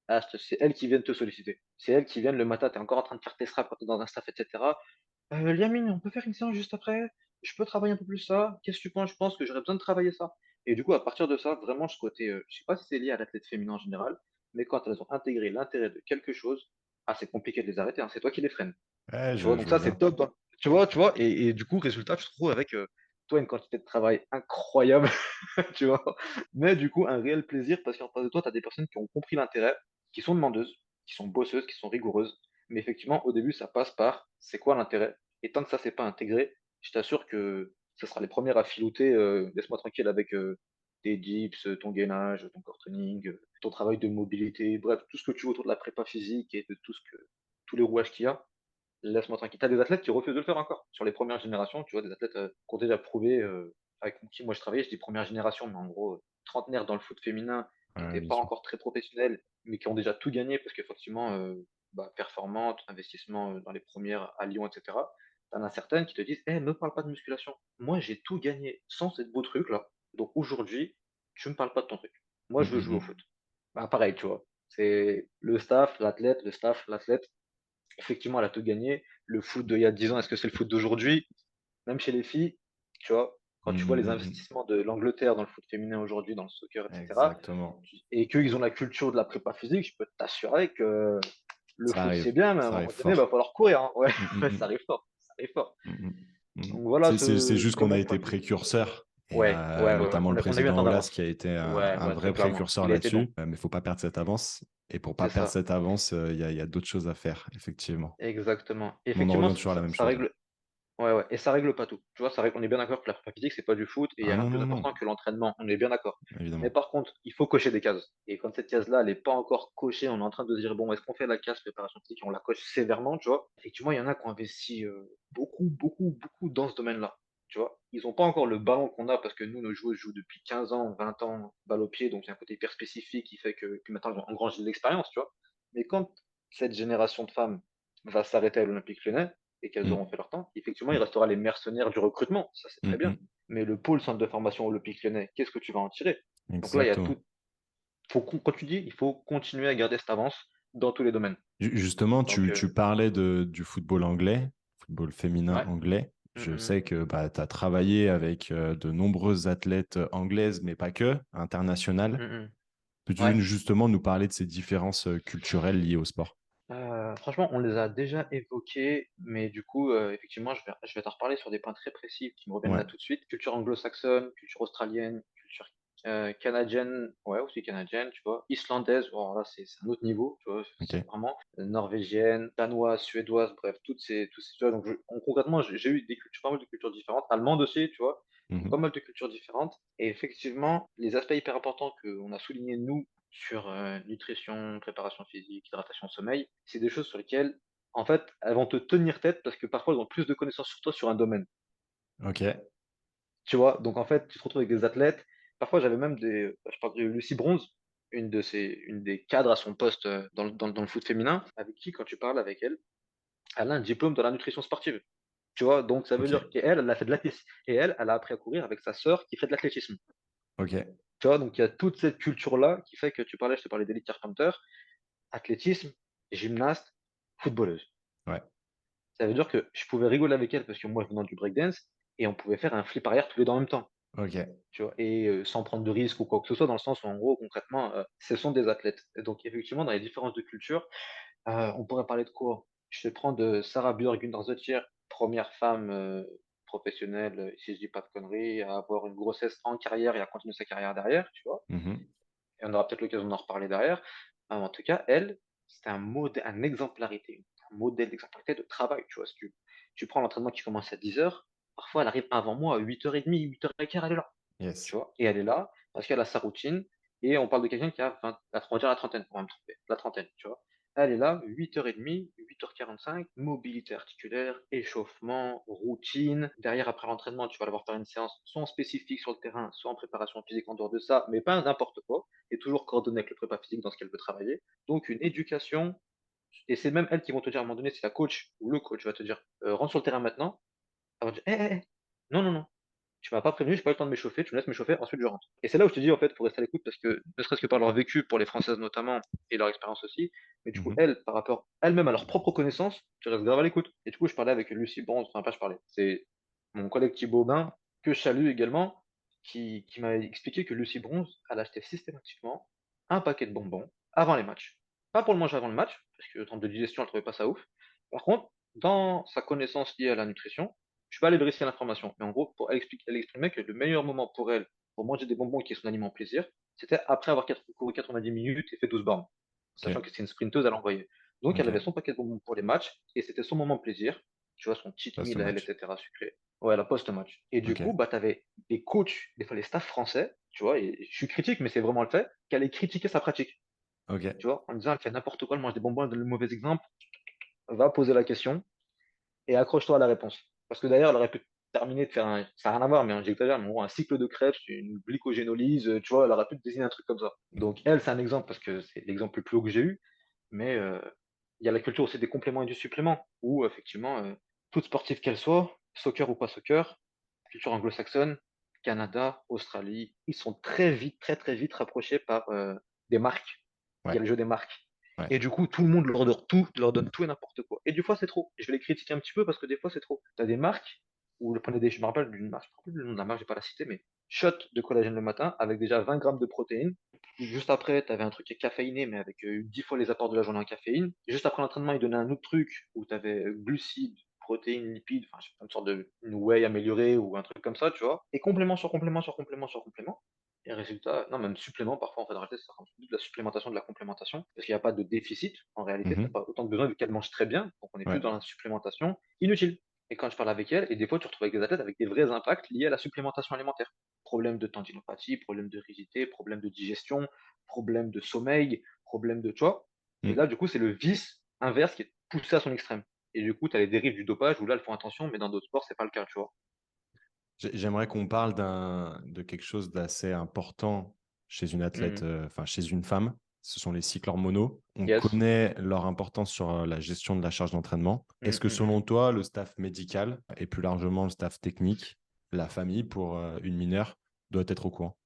[SPEAKER 2] ah, c'est elles qui viennent te solliciter. C'est elles qui viennent le matin, tu es encore en train de faire tes straps quand tu es dans un staff, etc. Liamine, on peut faire une séance juste après? Je peux travailler un peu plus ça? Qu'est-ce que tu penses? Je pense que j'aurais besoin de travailler ça. Et du coup, à partir de ça, vraiment, ce côté, je sais pas si c'est lié à l'athlète féminin en général, mais quand elles ont intégré l'intérêt de quelque chose, ah, c'est compliqué de les arrêter, hein, c'est toi qui les freines.
[SPEAKER 1] Ouais,
[SPEAKER 2] Tu vois?
[SPEAKER 1] je
[SPEAKER 2] Donc
[SPEAKER 1] vois
[SPEAKER 2] ça, c'est
[SPEAKER 1] bien.
[SPEAKER 2] top dans tu vois? Et du coup, résultat, tu te retrouves avec, toi, une quantité de travail incroyable, tu vois? Mais du coup, un réel plaisir parce qu'en face de toi, tu as des personnes qui ont compris l'intérêt, qui sont demandeuses, qui sont bosseuses, qui sont rigoureuses. Mais effectivement, au début, ça passe par: «C'est quoi l'intérêt?» Et tant que ça, c'est pas intégré, je t'assure que ce sera les premières à filouter, «Laisse-moi tranquille avec, tes dips, ton gainage, ton core training, ton travail de mobilité», bref, tout ce que tu veux autour de la prépa physique et de tout ce que tous les rouages qu'il y a. Laisse-moi tranquille. Tu as des athlètes qui refusent de le faire encore. Sur les premières générations, tu vois, des athlètes, qui ont déjà prouvé, avec qui moi je travaillais, je dis première génération, mais en gros, trentenaires dans le foot féminin, qui
[SPEAKER 1] Ouais,
[SPEAKER 2] étaient
[SPEAKER 1] bien
[SPEAKER 2] pas
[SPEAKER 1] sûr.
[SPEAKER 2] encore très professionnels, mais qui ont déjà tout gagné parce qu'effectivement, performantes, investissement, dans les premières à Lyon et cetera. Tu en as certaines qui te disent: «Eh, me parle pas de musculation. Moi, j'ai tout gagné sans ces beaux trucs-là. Donc aujourd'hui, tu me parles pas de ton truc. Moi,
[SPEAKER 1] Mmh,
[SPEAKER 2] je veux
[SPEAKER 1] mmh,
[SPEAKER 2] jouer au
[SPEAKER 1] mmh.
[SPEAKER 2] foot». Bah, pareil, tu vois? C'est le staff, l'athlète, le staff, l'athlète. Effectivement, elle a tout gagné. Le foot d'il y a 10 ans, est-ce que c'est le foot d'aujourd'hui? Même chez les filles, tu vois? Quand
[SPEAKER 1] Mmh,
[SPEAKER 2] tu vois
[SPEAKER 1] mmh,
[SPEAKER 2] les
[SPEAKER 1] mmh, mmh.
[SPEAKER 2] investissements de l'Angleterre dans le foot féminin aujourd'hui, dans le soccer et cetera,
[SPEAKER 1] Exactement.
[SPEAKER 2] et qu'ils ont la culture de la prépa physique, je peux t'assurer que le foot, c'est bien, mais à un
[SPEAKER 1] Ça
[SPEAKER 2] moment
[SPEAKER 1] arrive
[SPEAKER 2] donné, il va
[SPEAKER 1] fort.
[SPEAKER 2] falloir courir, hein. Ouais,
[SPEAKER 1] Mmh, mmh,
[SPEAKER 2] ouais,
[SPEAKER 1] mmh.
[SPEAKER 2] ça arrive fort, ça arrive fort.
[SPEAKER 1] Mmh mh. Mmh.
[SPEAKER 2] Donc voilà
[SPEAKER 1] C'est
[SPEAKER 2] ce
[SPEAKER 1] juste
[SPEAKER 2] de
[SPEAKER 1] qu'on a
[SPEAKER 2] mon point
[SPEAKER 1] été
[SPEAKER 2] de vue.
[SPEAKER 1] précurseurs et
[SPEAKER 2] Ouais, ouais, ouais, ouais,
[SPEAKER 1] notamment le
[SPEAKER 2] on a eu un
[SPEAKER 1] président
[SPEAKER 2] temps
[SPEAKER 1] Aulas
[SPEAKER 2] d'avance.
[SPEAKER 1] qui a été
[SPEAKER 2] Ouais,
[SPEAKER 1] un
[SPEAKER 2] ouais, très
[SPEAKER 1] vrai
[SPEAKER 2] clairement.
[SPEAKER 1] précurseur
[SPEAKER 2] Il a été bon,
[SPEAKER 1] là-dessus, mais il faut pas perdre cette avance et pour pas
[SPEAKER 2] c'est
[SPEAKER 1] perdre
[SPEAKER 2] ça.
[SPEAKER 1] cette avance, il y a d'autres choses à faire, effectivement.
[SPEAKER 2] Exactement. Et
[SPEAKER 1] Mais on en
[SPEAKER 2] effectivement,
[SPEAKER 1] revient toujours à la même
[SPEAKER 2] ça
[SPEAKER 1] chose, ouais.
[SPEAKER 2] règle. Ouais, ouais, et ça règle pas tout. Tu vois, ça règle on est bien d'accord que la prépa physique, c'est pas du foot et il y
[SPEAKER 1] Ah
[SPEAKER 2] a rien
[SPEAKER 1] non,
[SPEAKER 2] de plus
[SPEAKER 1] non, non,
[SPEAKER 2] important que l'entraînement. On est bien d'accord. Mais
[SPEAKER 1] évidemment.
[SPEAKER 2] par contre, il faut cocher des cases. Et quand cette case-là, elle est pas encore cochée, on est en train de se dire: «Bon, est-ce qu'on fait la case préparation physique?» On la coche sévèrement, tu vois? Effectivement, il y en a qui ont investi, beaucoup, beaucoup, beaucoup dans ce domaine-là, tu vois? Ils ont pas encore le ballon qu'on a parce que nous, nos joueuses jouent depuis 15 ans, 20 ans, balle au pied, donc il y a un côté hyper spécifique qui fait que puis maintenant, elles ont engrangé de l'expérience, tu vois? Mais quand cette génération de femmes va s'arrêter à l'Olympique Lyonnais, et qu'elles
[SPEAKER 1] Mmh.
[SPEAKER 2] auront fait leur temps, effectivement, il
[SPEAKER 1] Mmh.
[SPEAKER 2] restera les mercenaires du recrutement, ça c'est très
[SPEAKER 1] Mmh
[SPEAKER 2] bien.
[SPEAKER 1] mh.
[SPEAKER 2] Mais le pôle centre de formation olympique lyonnais, qu'est-ce que tu vas en tirer? Donc là, il y a tout.
[SPEAKER 1] Exactement.
[SPEAKER 2] Quand tu dis, il faut continuer à garder cette avance dans tous les domaines.
[SPEAKER 1] Justement,
[SPEAKER 2] Donc,
[SPEAKER 1] tu parlais du football anglais, football féminin
[SPEAKER 2] ouais.
[SPEAKER 1] anglais.
[SPEAKER 2] Mmh,
[SPEAKER 1] Je
[SPEAKER 2] mmh.
[SPEAKER 1] sais que bah, tu as travaillé avec de nombreuses athlètes anglaises, mais pas que, internationales.
[SPEAKER 2] Mmh, mmh.
[SPEAKER 1] Peux-tu
[SPEAKER 2] Ouais.
[SPEAKER 1] justement nous parler de ces différences culturelles liées au sport?
[SPEAKER 2] Franchement, on les a déjà évoqués, mais du coup, effectivement, je vais t'en reparler sur des points très précis qui me reviennent
[SPEAKER 1] Ouais,
[SPEAKER 2] là tout de suite. Culture anglo-saxonne, culture australienne, culture, canadienne, ouais, aussi canadienne, tu vois? Islandaise, bon là, c'est un autre niveau, tu vois? C'est
[SPEAKER 1] ok.
[SPEAKER 2] vraiment norvégienne, danoise, suédoise, bref, tous ces tu vois? Donc concrètement, j'ai eu des cultures pas mal de cultures différentes, allemande aussi, tu vois? Donc pas
[SPEAKER 1] Mhm.
[SPEAKER 2] mal de cultures différentes et effectivement, les aspects hyper importants qu'on a soulignés nous sur, nutrition, préparation physique, hydratation, sommeil, c'est des choses sur lesquelles, en fait, elles vont te tenir tête parce que parfois elles ont plus de connaissances sur toi sur un domaine,
[SPEAKER 1] Ok.
[SPEAKER 2] tu vois? Donc en fait, tu te retrouves avec des athlètes, parfois j'avais même je parle de Lucie Bronze, une des cadres à son poste, dans le foot féminin, avec qui quand tu parles avec elle, elle a un diplôme dans la nutrition sportive, tu vois? Donc ça veut
[SPEAKER 1] Ok.
[SPEAKER 2] dire qu'elle, elle a fait de l'athlétisme et elle a appris à courir avec sa sœur qui fait de l'athlétisme,
[SPEAKER 1] Ok.
[SPEAKER 2] tu vois? Donc il y a toute cette culture-là qui fait que je te parlais d'Elite Carpenter, athlétisme, gymnaste, footballeuse.
[SPEAKER 1] Ouais.
[SPEAKER 2] Ça veut dire que je pouvais rigoler avec elle parce que moi, venant du breakdance et on pouvait faire un flip arrière tous les 2 en même temps,
[SPEAKER 1] Ok.
[SPEAKER 2] tu vois? Et sans prendre de risques ou quoi que ce soit, dans le sens où en gros, concrètement, ce sont des athlètes. Et donc effectivement, dans les différences de culture, on pourrait parler de quoi? Je te prends de Sarah Björk-Gundersdottir, 1re femme, professionnelle, si je dis pas de conneries, à avoir une grossesse en carrière et à continuer sa carrière derrière, tu vois?
[SPEAKER 1] Mhm.
[SPEAKER 2] Et on aura peut-être l'occasion d'en reparler derrière. En tout cas, elle, c'était un exemplarité, un modèle d'exemplarité de travail, tu vois? Si tu prends l'entraînement qui commence à 10 heures, parfois elle arrive avant moi à 8h30, 8h15, elle est là. Tu
[SPEAKER 1] Yes.
[SPEAKER 2] vois? Et elle est là parce qu'elle a sa routine et on parle de quelqu'un qui a 20 on va dire la trentaine pour pas me tromper, la trentaine, tu vois? Elle est là 8h30, 8h45, mobilité articulaire, échauffement, routine. Derrière, après l'entraînement, tu vas la voir faire une séance soit en spécifique sur le terrain, soit en préparation physique en dehors de ça, mais pas n'importe quoi et toujours coordonné avec le prépa physique dans ce qu'elle veut travailler. Donc une éducation et c'est même elles qui vont te dire à un moment donné, si la coach ou le coach va te dire: «Rentre sur le terrain maintenant», elle va dire: non, non, non, tu m'as pas prévenu, j'ai pas eu le temps de m'échauffer, tu me laisses m'échauffer, ensuite je rentre. Et c'est là où je te dis, en fait, faut rester à l'écoute parce que, ne serait-ce que par leur vécu, pour les Françaises notamment, et leur expérience aussi, mais du coup,
[SPEAKER 1] Mhm.
[SPEAKER 2] elles, par rapport elles-mêmes à leurs propres connaissances, tu restes grave à l'écoute. Et du coup, je parlais avec Lucie Bronze, enfin pas je parlais, c'est mon collègue Thibaut Aubin, que je salue également, qui m'a expliqué que Lucie Bronze, elle achetait systématiquement un paquet de bonbons avant les matchs. Pas pour le manger avant le match, parce que en termes de digestion, elle trouvait pas ça ouf. Par contre, dans sa connaissance liée à la nutrition, je suis pas allé vérifier l'information, mais en gros, elle exprimait que le meilleur moment pour elle, pour manger des bonbons qui est son aliment plaisir, c'était après avoir couru 90 minutes et fait 12 bornes. Sachant
[SPEAKER 1] Ok.
[SPEAKER 2] que c'est une sprinteuse, elle envoyait. Donc, elle
[SPEAKER 1] Ok.
[SPEAKER 2] avait son paquet de bonbons pour les matchs, et c'était son moment plaisir. Tu vois, son cheat
[SPEAKER 1] Pas ce
[SPEAKER 2] meal à elle,
[SPEAKER 1] match.
[SPEAKER 2] etc., sucré. Ouais, la post-match. Et du
[SPEAKER 1] Ok.
[SPEAKER 2] coup, bah, t'avais des coachs, des fois les staffs français, tu vois, et je suis critique, mais c'est vraiment le fait, qui allaient critiquer sa pratique.
[SPEAKER 1] Ok.
[SPEAKER 2] Tu vois, en disant, elle fait n'importe quoi, elle mange des bonbons, elle donne le mauvais exemple, va poser la question, et accroche-toi à la réponse. Parce que d'ailleurs, elle aurait pu terminer de faire ça n'a rien à voir, mais j'exagère, mais en gros, un cycle de Krebs, une glycogénolyse, tu vois, elle aurait pu te désigner un truc comme ça. Donc elle, c'est un exemple parce que c'est l'exemple le plus haut que j'ai eu, mais il y a la culture aussi des compléments et du supplément, où effectivement, toute sportive qu'elle soit, soccer ou pas soccer, culture anglo-saxonne, Canada, Australie, ils sont très vite, très très vite rapprochés par des marques. Il y
[SPEAKER 1] Ouais.
[SPEAKER 2] a le jeu des marques.
[SPEAKER 1] Ouais.
[SPEAKER 2] Et du coup, tout le monde leur donne tout et n'importe quoi. Et des fois, c'est trop. Et je vais les critiquer un petit peu parce que des fois, c'est trop. T'as des marques où le prenez des, je me rappelle d'une marque, je me rappelle plus le nom de la marque, je vais pas la citer, mais shot de collagène le matin avec déjà 20 grammes de protéines. Juste après, tu avais un truc qui est caféiné, mais avec 10 fois les apports de la journée en caféine. Juste après l'entraînement, ils donnaient un autre truc où tu avais glucides, protéines, lipides, enfin, je sais pas, une sorte de une whey améliorée ou un truc comme ça, tu vois. Et complément sur complément sur complément sur complément. Et résultat, non, même supplément, parfois, en fait, en réalité, ça rentre plus de la supplémentation, de la complémentation, parce qu'il n'y a pas de déficit. En réalité, tu n'as
[SPEAKER 1] Mhm.
[SPEAKER 2] pas autant de besoin vu qu'elle mange très bien. Donc, on est plus
[SPEAKER 1] Ouais.
[SPEAKER 2] dans la supplémentation inutile. Et quand je parle avec elle, et des fois, tu retrouves avec des athlètes avec des vrais impacts liés à la supplémentation alimentaire. Problème de tendinopathie, problème de rigidité, problème de digestion, problème de sommeil, problème de, tu vois. Et
[SPEAKER 1] Mm.
[SPEAKER 2] là, du coup, c'est le vice inverse qui est poussé à son extrême. Et du coup, tu as les dérives du dopage où là, elles font attention, mais dans d'autres sports, c'est pas le cas, tu vois.
[SPEAKER 1] J'aimerais qu'on parle de quelque chose d'assez important chez une athlète,
[SPEAKER 2] Mhm.
[SPEAKER 1] enfin chez une femme. Ce sont les cycles hormonaux. On
[SPEAKER 2] Yes.
[SPEAKER 1] connaît leur importance sur la gestion de la charge d'entraînement.
[SPEAKER 2] Mhm,
[SPEAKER 1] Est-ce que
[SPEAKER 2] mhm.
[SPEAKER 1] selon toi, le staff médical et plus largement le staff technique, la famille pour une mineure, doit être au courant?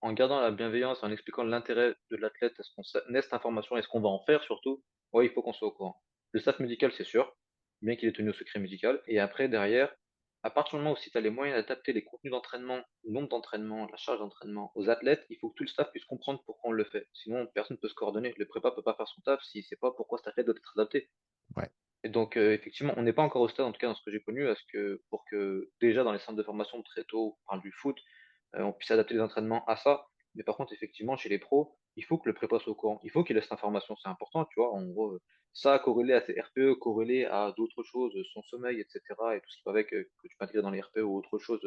[SPEAKER 2] En gardant la bienveillance, en expliquant l'intérêt de l'athlète, est-ce qu'on naît cette information, est-ce qu'on va en faire surtout? Oui, il faut qu'on soit au courant. Le staff médical, c'est sûr, bien qu'il ait tenu au secret médical. Et après, derrière, à partir du moment où si tu as les moyens d'adapter les contenus d'entraînement, le nombre d'entraînement, la charge d'entraînement aux athlètes, il faut que tout le staff puisse comprendre pourquoi on le fait. Sinon, personne ne peut se coordonner. Le prépa peut pas faire son taf s'il ne sait pas pourquoi cet athlète doit être adapté.
[SPEAKER 1] Ouais.
[SPEAKER 2] Et donc, effectivement, on n'est pas encore au stade, en tout cas dans ce que j'ai connu, à ce que pour que déjà dans les centres de formation très tôt, on parle du foot, on puisse adapter les entraînements à ça. Mais par contre, effectivement, chez les pros, il faut que le prépa soit au courant. Il faut qu'il ait cette information, c'est important, tu vois. En gros, ça corrélé à ses RPE, corrélé à d'autres choses, son sommeil, etc. Et tout ce qui va avec, que tu peux intégrer dans les RPE ou autre chose,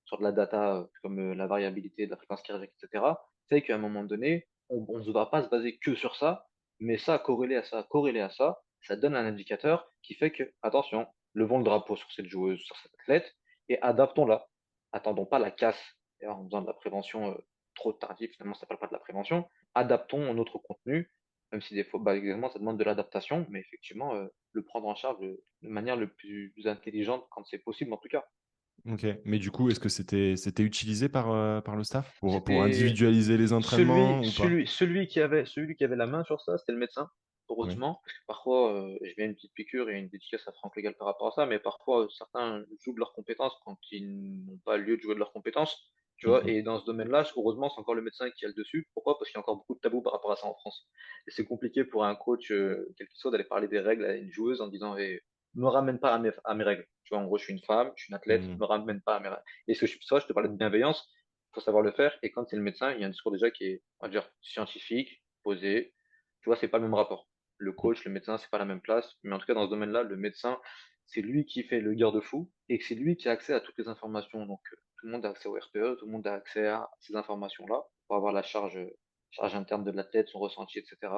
[SPEAKER 2] sur de la data, comme la variabilité de la fréquence cardiaque, etc. C'est qu'à un moment donné, on ne va pas se baser que sur ça, mais ça, corrélé à ça donne un indicateur qui fait que, attention, levons le drapeau sur cette joueuse, sur cet athlète, et adaptons-la. Attendons pas la casse et en faisant de la prévention trop tardive, finalement, ça ne parle pas de la prévention. Adaptons notre contenu, même si des fois, bah, également, ça demande de l'adaptation, mais effectivement, le prendre en charge de manière le plus intelligente quand c'est possible, en tout cas.
[SPEAKER 1] Ok. Mais du coup, est-ce que c'était utilisé par le staff pour
[SPEAKER 2] C'était
[SPEAKER 1] individualiser les entraînements ou pas?
[SPEAKER 2] celui qui avait la main sur ça, c'était le médecin,
[SPEAKER 1] Oui.
[SPEAKER 2] heureusement. Parce que parfois, je mets une petite piqûre et une dédicace à Franck Légal par rapport à ça, mais parfois, certains jouent de leurs compétences quand ils n'ont pas lieu de jouer de leurs compétences, tu vois.
[SPEAKER 1] Mhm.
[SPEAKER 2] Et dans ce domaine-là, heureusement, c'est encore le médecin qui a le dessus. Pourquoi? Parce qu'il y a encore beaucoup de tabous par rapport à ça en France. Et c'est compliqué pour un coach, quel qu'il soit, d'aller parler des règles à une joueuse en disant, me ramène pas à mes règles. Tu vois, en gros, je suis une femme, je suis une athlète,
[SPEAKER 1] Mhm.
[SPEAKER 2] me ramène pas à mes règles. Et ça, je te parlais de bienveillance, faut savoir le faire. Et quand c'est le médecin, il y a un discours déjà qui est, on va dire, scientifique, posé. Tu vois, c'est pas le même rapport. Le coach, le médecin, c'est pas la même place, mais en tout cas, dans ce domaine-là, le médecin, c'est lui qui fait le garde-fou et c'est lui qui a accès à toutes les informations. Donc, tout le monde a accès au RPE, tout le monde a accès à ces informations-là pour avoir la charge interne de l'athlète, son ressenti, etc.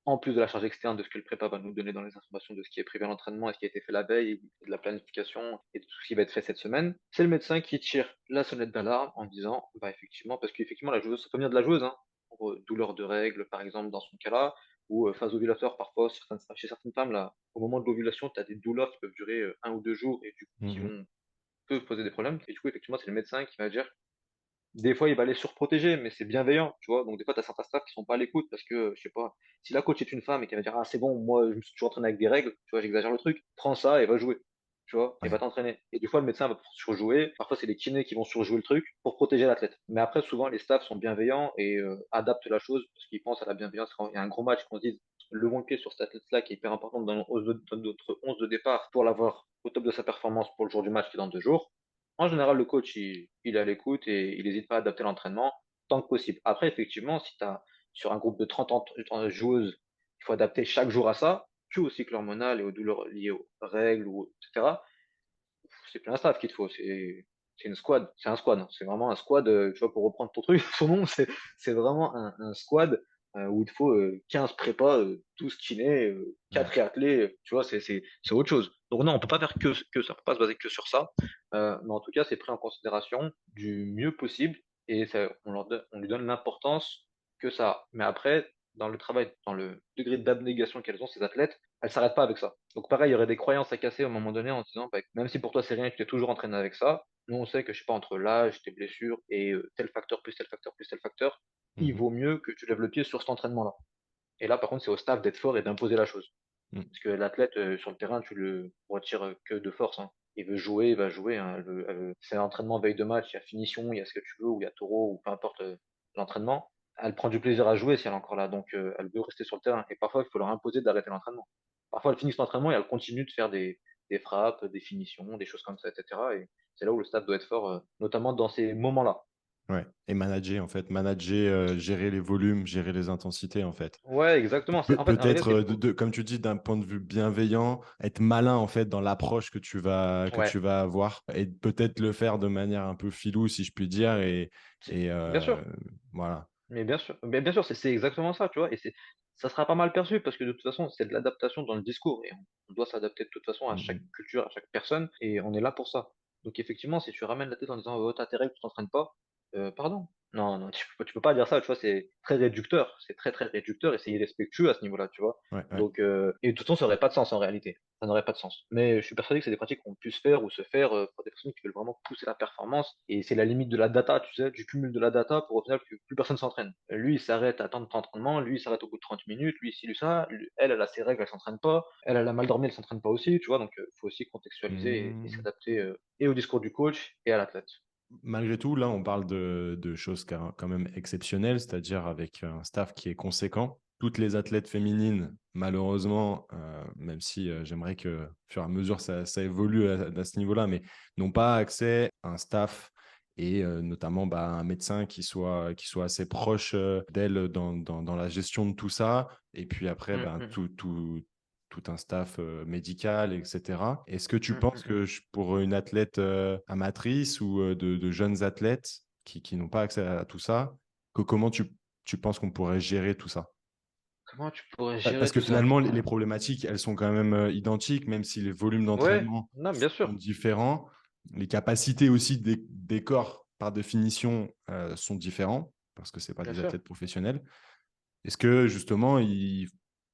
[SPEAKER 2] En plus de la charge externe de ce que le prépa va nous donner dans les informations de ce qui est prévu à l'entraînement et ce qui a été fait la veille, et de la planification et de tout ce qui va être fait cette semaine. C'est le médecin qui tire la sonnette d'alarme en disant, bah effectivement, parce qu'effectivement, la joueuse, ça peut venir de la joueuse, hein, pour douleur de règles, par exemple, dans son cas-là, ou phase ovulatoire, parfois, chez certaines femmes, là, au moment de l'ovulation, tu as des douleurs qui peuvent durer 1 ou 2 jours et du coup, qui
[SPEAKER 1] Mhm.
[SPEAKER 2] peuvent poser des problèmes. Et du coup, effectivement, c'est le médecin qui va dire, des fois, il va les surprotéger, mais c'est bienveillant, tu vois. Donc, des fois, tu as certains staffs qui sont pas à l'écoute parce que, je sais pas, si la coach est une femme et qu'elle va dire, ah, c'est bon, moi, je me suis toujours entraîné avec des règles, tu vois, j'exagère le truc, prends ça et va jouer, tu vois, et va
[SPEAKER 1] Ouais.
[SPEAKER 2] t'entraîner. Et des fois, le médecin va surjouer. Parfois, c'est les kinés qui vont surjouer le truc pour protéger l'athlète. Mais après, souvent, les staffs sont bienveillants et adaptent la chose parce qu'ils pensent à la bienveillance. Quand il y a un gros match, qu'on se dise, levons le pied sur cet athlète-là qui est hyper important dans notre 11 de départ pour l'avoir au top de sa performance pour le jour du match qui est dans 2 jours. En général, le coach, il est à l'écoute et il n'hésite pas à adapter l'entraînement tant que possible. Après, effectivement, si tu as sur un groupe de 30 joueuses, il faut adapter chaque jour à ça, tu au cycle hormonal et aux douleurs liées aux règles, ou, etc. C'est plein staff qu'il te faut. C'est une squad. C'est un squad. C'est vraiment un squad, tu vois, pour reprendre ton truc, son nom, c'est vraiment un squad où il te faut 15 prépas, 12 kinés,
[SPEAKER 1] Ouais.
[SPEAKER 2] 4 triathlètes, tu vois, c'est autre chose. Donc non, on peut pas faire que ça, on peut pas se baser que sur ça. Mais en tout cas, c'est pris en considération du mieux possible et on lui donne l'importance que ça a. Mais après, dans le travail, dans le degré d'abnégation qu'elles ont, ces athlètes, elles s'arrêtent pas avec ça. Donc pareil, il y aurait des croyances à casser à un moment donné en disant, bah, même si pour toi c'est rien, tu t'es toujours entraîné avec ça, nous on sait que, je sais pas, entre l'âge, tes blessures et tel facteur plus tel facteur plus tel facteur, il
[SPEAKER 1] Mhm.
[SPEAKER 2] vaut mieux que tu lèves le pied sur cet entraînement-là. Et là, par contre, c'est au staff d'être fort et d'imposer la chose.
[SPEAKER 1] Mhm.
[SPEAKER 2] Parce que l'athlète, sur le terrain, tu le retires que de force, hein. Il veut jouer, il va jouer, hein. C'est l'entraînement veille de match, il y a finition, il y a ce que tu veux, ou il y a taureau, ou peu importe l'entraînement. Elle prend du plaisir à jouer si elle est encore là, donc elle veut rester sur le terrain. Et parfois, il faut leur imposer d'arrêter l'entraînement. Parfois, elle finit son entraînement et elle continue de faire des frappes, des finitions, des choses comme ça, etc. Et c'est là où le staff doit être fort, notamment dans ces moments-là.
[SPEAKER 1] Ouais. Et manager, en fait. Manager, gérer les volumes, gérer les intensités, en fait.
[SPEAKER 2] Ouais, exactement. En réalité,
[SPEAKER 1] Peut-être,
[SPEAKER 2] c'est
[SPEAKER 1] comme tu dis, d'un point de vue bienveillant, être malin, en fait, dans l'approche que
[SPEAKER 2] ouais,
[SPEAKER 1] tu vas avoir. Et peut-être le faire de manière un peu filou, si je puis dire. Et
[SPEAKER 2] bien sûr.
[SPEAKER 1] voilà.
[SPEAKER 2] Mais bien sûr, c'est exactement ça, tu vois, et ça sera pas mal perçu parce que de toute façon, c'est de l'adaptation dans le discours et on doit s'adapter de toute façon à chaque
[SPEAKER 1] Mhm.
[SPEAKER 2] culture, à chaque personne et on est là pour ça. Donc effectivement, si tu ramènes la tête en disant oh, t'as tes règles, tu t'entraînes pas, pardon. Non, non, tu peux pas dire ça, tu vois, c'est très réducteur, c'est très très réducteur et c'est irrespectueux à ce niveau-là, tu vois.
[SPEAKER 1] Ouais, ouais.
[SPEAKER 2] Donc, et de toute façon, ça aurait pas de sens en réalité. Ça n'aurait pas de sens. Mais je suis persuadé que c'est des pratiques qu'on puisse faire ou se faire pour des personnes qui veulent vraiment pousser la performance. Et c'est la limite de la data, tu sais, du cumul de la data pour au final que plus personne s'entraîne. Lui, il s'arrête à temps d'entraînement, lui, il s'arrête au bout de 30 minutes, lui, ci, lui, ça. Elle a ses règles, elle s'entraîne pas. Elle a mal dormi, elle s'entraîne pas aussi, tu vois. Donc, il faut aussi contextualiser et
[SPEAKER 1] Mhm.
[SPEAKER 2] s'adapter et au discours du coach et à l'athlète.
[SPEAKER 1] Malgré tout, là, on parle de choses quand même exceptionnelles, c'est-à-dire avec un staff qui est conséquent. Toutes les athlètes féminines, malheureusement, même si j'aimerais que, au fur et à mesure, ça évolue à ce niveau-là, mais n'ont pas accès à un staff et notamment bah, un médecin qui soit assez proche d'elles dans la gestion de tout ça. Et puis après,
[SPEAKER 2] Hum,
[SPEAKER 1] ben,
[SPEAKER 2] hum,
[SPEAKER 1] tout un staff médical, etc. Est-ce que tu penses
[SPEAKER 2] hum.
[SPEAKER 1] que pour une athlète amatrice ou de jeunes athlètes qui n'ont pas accès à tout ça, comment tu penses qu'on pourrait gérer tout ça?
[SPEAKER 2] Comment tu pourrais gérer
[SPEAKER 1] Parce que
[SPEAKER 2] tout ça?
[SPEAKER 1] finalement, les problématiques, elles sont quand même identiques, même si les volumes
[SPEAKER 2] Ouais,
[SPEAKER 1] d'entraînement
[SPEAKER 2] non, bien
[SPEAKER 1] sont
[SPEAKER 2] sûr,
[SPEAKER 1] différents. Les capacités aussi des corps, par définition, sont différents, parce que ce pas
[SPEAKER 2] bien
[SPEAKER 1] des
[SPEAKER 2] sûr.
[SPEAKER 1] athlètes professionnels. Est-ce que justement, il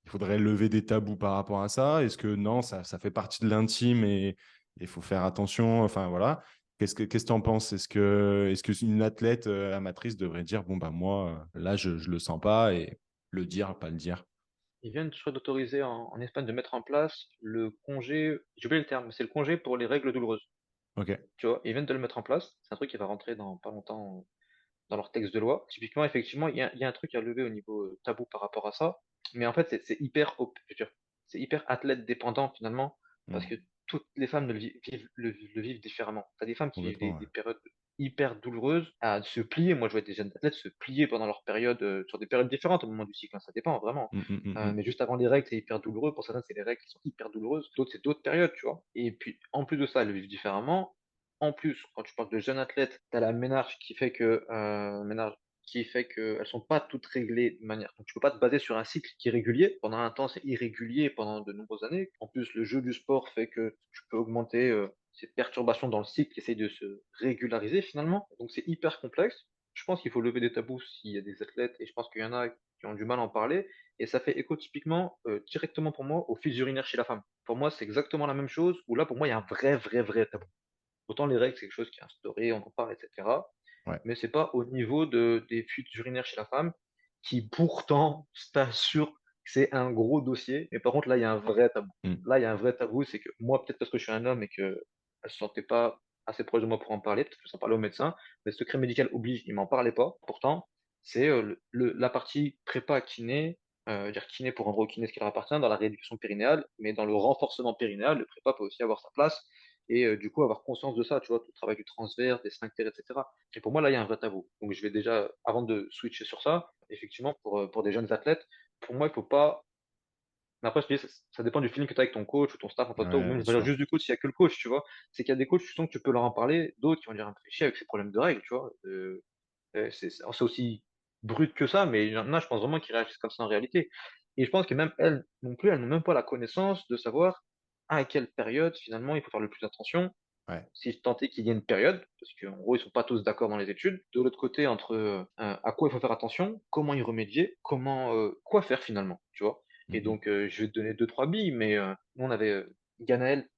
[SPEAKER 1] faudrait lever des tabous par rapport à ça? Est-ce que non, ça fait partie de l'intime et il faut faire attention? Enfin voilà. Qu'est-ce que tu en penses? Est-ce que une athlète amatrice devrait dire, bon, bah moi, là, je le sens pas et le dire, pas le dire?
[SPEAKER 2] Ils viennent, je crois, d'autoriser en Espagne de mettre en place le congé, j'ai oublié le terme, mais c'est le congé pour les règles douloureuses.
[SPEAKER 1] Ok.
[SPEAKER 2] Tu vois, ils viennent de le mettre en place. C'est un truc qui va rentrer dans pas longtemps dans leur texte de loi. Typiquement, effectivement, il y a un truc à lever au niveau tabou par rapport à ça. Mais en fait, je veux dire, c'est hyper athlète dépendant finalement, parce
[SPEAKER 1] Hmm.
[SPEAKER 2] que toutes les femmes le vivent différemment. T'as des femmes qui vivent
[SPEAKER 1] Complètement,
[SPEAKER 2] des
[SPEAKER 1] ouais.
[SPEAKER 2] périodes hyper douloureuses à se plier. Moi, je vois des jeunes athlètes se plier pendant leur période, sur des périodes différentes au moment du cycle, hein, ça dépend vraiment.
[SPEAKER 1] Mmh, mmh, mmh, mmh.
[SPEAKER 2] Mais juste avant les règles, c'est hyper douloureux. Pour certains, c'est les règles qui sont hyper douloureuses. D'autres, c'est d'autres périodes, tu vois? Et puis, en plus de ça, elles le vivent différemment. En plus, quand tu parles de jeunes athlètes, tu as la ménarche qui fait qu'elles sont pas toutes réglées de manière donc tu peux pas te baser sur un cycle qui est régulier. Pendant un temps, c'est irrégulier pendant de nombreuses années. En plus, le jeu du sport fait que tu peux augmenter, ces perturbations dans le cycle qui essayent de se régulariser finalement. Donc c'est hyper complexe. Je pense qu'il faut lever des tabous s'il y a des athlètes et je pense qu'il y en a qui ont du mal à en parler et ça fait écho typiquement, directement pour moi aux fuites urinaires chez la femme. Pour moi, c'est exactement la même chose où là, pour moi, il y a un vrai, vrai, vrai tabou. Autant les règles, c'est quelque chose qui est instauré, on en parle et cetera,
[SPEAKER 1] Ouais.
[SPEAKER 2] mais c'est pas au niveau des fuites urinaires chez la femme, qui pourtant, je t'assure, c'est un gros dossier. Mais par contre, là, il y a un vrai tabou.
[SPEAKER 1] Mmh.
[SPEAKER 2] Là, il y a un vrai tabou, c'est que moi, peut-être parce que je suis un homme et qu'elle se sentait pas assez proche de moi pour en parler, peut-être que j'en parlais au médecin, mais le secret médical oblige, il m'en parlait pas. Pourtant, c'est la partie prépa kiné, dire kiné pour rendre au kiné ce qui leur appartient, dans la rééducation périnéale, mais dans le renforcement périnéal, le prépa peut aussi avoir sa place et du coup avoir conscience de ça, tu vois? Tout le travail du transverse, des sphincters et cetera. Et pour moi, là, il y a un vrai tabou. Donc je vais déjà avant de switcher sur ça, effectivement, pour des jeunes athlètes, pour moi, il faut pas mais après je te dis, ça dépend du feeling que tu as avec ton coach ou ton staff en toi ou
[SPEAKER 1] Ouais,
[SPEAKER 2] même
[SPEAKER 1] bien
[SPEAKER 2] je vais dire
[SPEAKER 1] sûr.
[SPEAKER 2] juste du coach s'il y a que le coach, tu vois? C'est qu'il y a des coachs, tu sens que tu peux leur en parler, d'autres qui vont dire: «Un peu chier avec ses problèmes de règles», tu vois? C'est aussi brut que ça, mais il y en a, je pense vraiment qu'ils réagissent comme ça en réalité. Et je pense que même elles non plus, elles n'ont même pas la connaissance de savoir à quelle période finalement il faut faire le plus attention
[SPEAKER 1] Ouais.
[SPEAKER 2] si tant est qu'il y ait une période, parce qu'en gros, ils sont pas tous d'accord dans les études. De l'autre côté, entre, à quoi il faut faire attention, comment y remédier, quoi faire finalement, tu vois? Et
[SPEAKER 1] Mmh mh.
[SPEAKER 2] donc, je vais te donner deux-trois billes, mais, nous on avait, Ganaël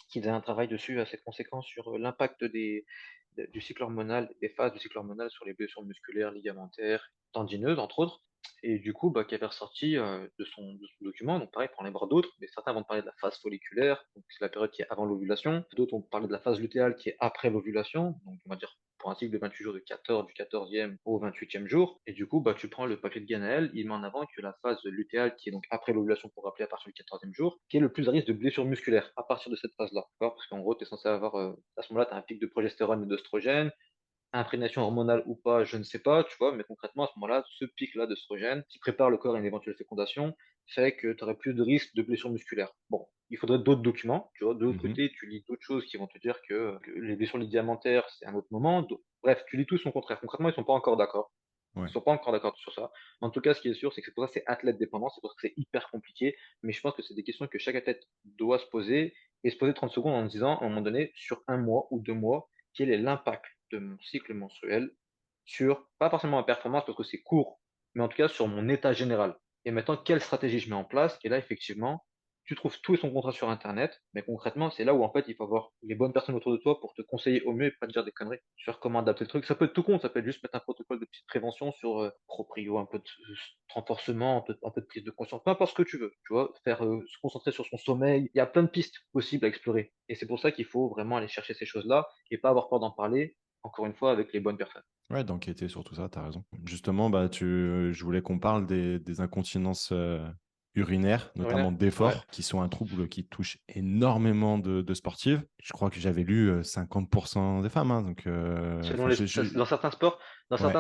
[SPEAKER 2] qui faisait un travail dessus assez conséquent sur, l'impact du cycle hormonal, des phases du cycle hormonal sur les blessures musculaires, ligamentaires, tendineuses, entre autres. Et du coup, bah, qui avait ressorti de son document, donc pareil, pour en aller voir d'autres, mais certains vont te parler de la phase folliculaire, donc c'est la période qui est avant l'ovulation. D'autres vont te parler de la phase lutéale qui est après l'ovulation, donc on va dire pour un cycle de 28 jours du 14e au 28e jour. Et du coup, bah, tu prends le papier de Ganaël, il met en avant que la phase lutéale, qui est donc après l'ovulation pour rappeler à partir du 14e jour, qui est le plus à risque de blessure musculaire à partir de cette phase-là. D'accord? Parce qu'en gros, tu es censé avoir, à ce moment-là, tu as un pic de progestérone et d'œstrogène, imprégnation hormonale ou pas, je ne sais pas, tu vois? Mais concrètement, à ce moment-là, ce pic-là d'œstrogène, qui prépare le corps à une éventuelle fécondation, fait que tu aurais plus de risques de blessures musculaires. Bon, il faudrait d'autres documents, tu vois? De l'autre
[SPEAKER 1] Mmh.
[SPEAKER 2] côté, tu lis d'autres choses qui vont te dire que les blessures ligamentaires, c'est un autre moment. Bref, tu lis tout son contraire. Concrètement, ils sont pas encore d'accord. Ils
[SPEAKER 1] Ouais.
[SPEAKER 2] sont pas encore d'accord sur ça. En tout cas, ce qui est sûr, c'est que c'est pour ça que c'est athlète dépendant, c'est pour ça que c'est hyper compliqué. Mais je pense que c'est des questions que chaque athlète doit se poser et se poser 30 secondes en se disant, à un moment donné, sur un mois ou 2 mois, quel est l'impact de mon cycle menstruel sur, pas forcément ma performance parce que c'est court, mais en tout cas sur mon état général. Et maintenant, quelle stratégie je mets en place? Et là, effectivement, tu trouves tout et son contrat sur Internet, mais concrètement, c'est là où en fait il faut avoir les bonnes personnes autour de toi pour te conseiller au mieux et pas te dire des conneries sur comment adapter le truc. Ça peut être tout con, ça peut être juste mettre un protocole de petite prévention sur proprio, un peu de renforcement, un peu de prise de conscience, peu importe ce que tu veux, tu vois, faire se concentrer sur son sommeil. Il y a plein de pistes possibles à explorer. Et c'est pour ça qu'il faut vraiment aller chercher ces choses-là et pas avoir peur d'en parler, encore une fois, avec les bonnes personnes.
[SPEAKER 1] Ouais, d'enquêter sur tout ça, tu as raison. Justement, bah, je voulais qu'on parle des incontinences, urinaires, notamment
[SPEAKER 2] Urinaire? Ouais.
[SPEAKER 1] d'effort, qui sont un trouble qui touche énormément de sportives. Je crois que j'avais lu, 50 des femmes, hein, donc
[SPEAKER 2] Selon
[SPEAKER 1] enfin,
[SPEAKER 2] les dans
[SPEAKER 1] ouais,
[SPEAKER 2] certains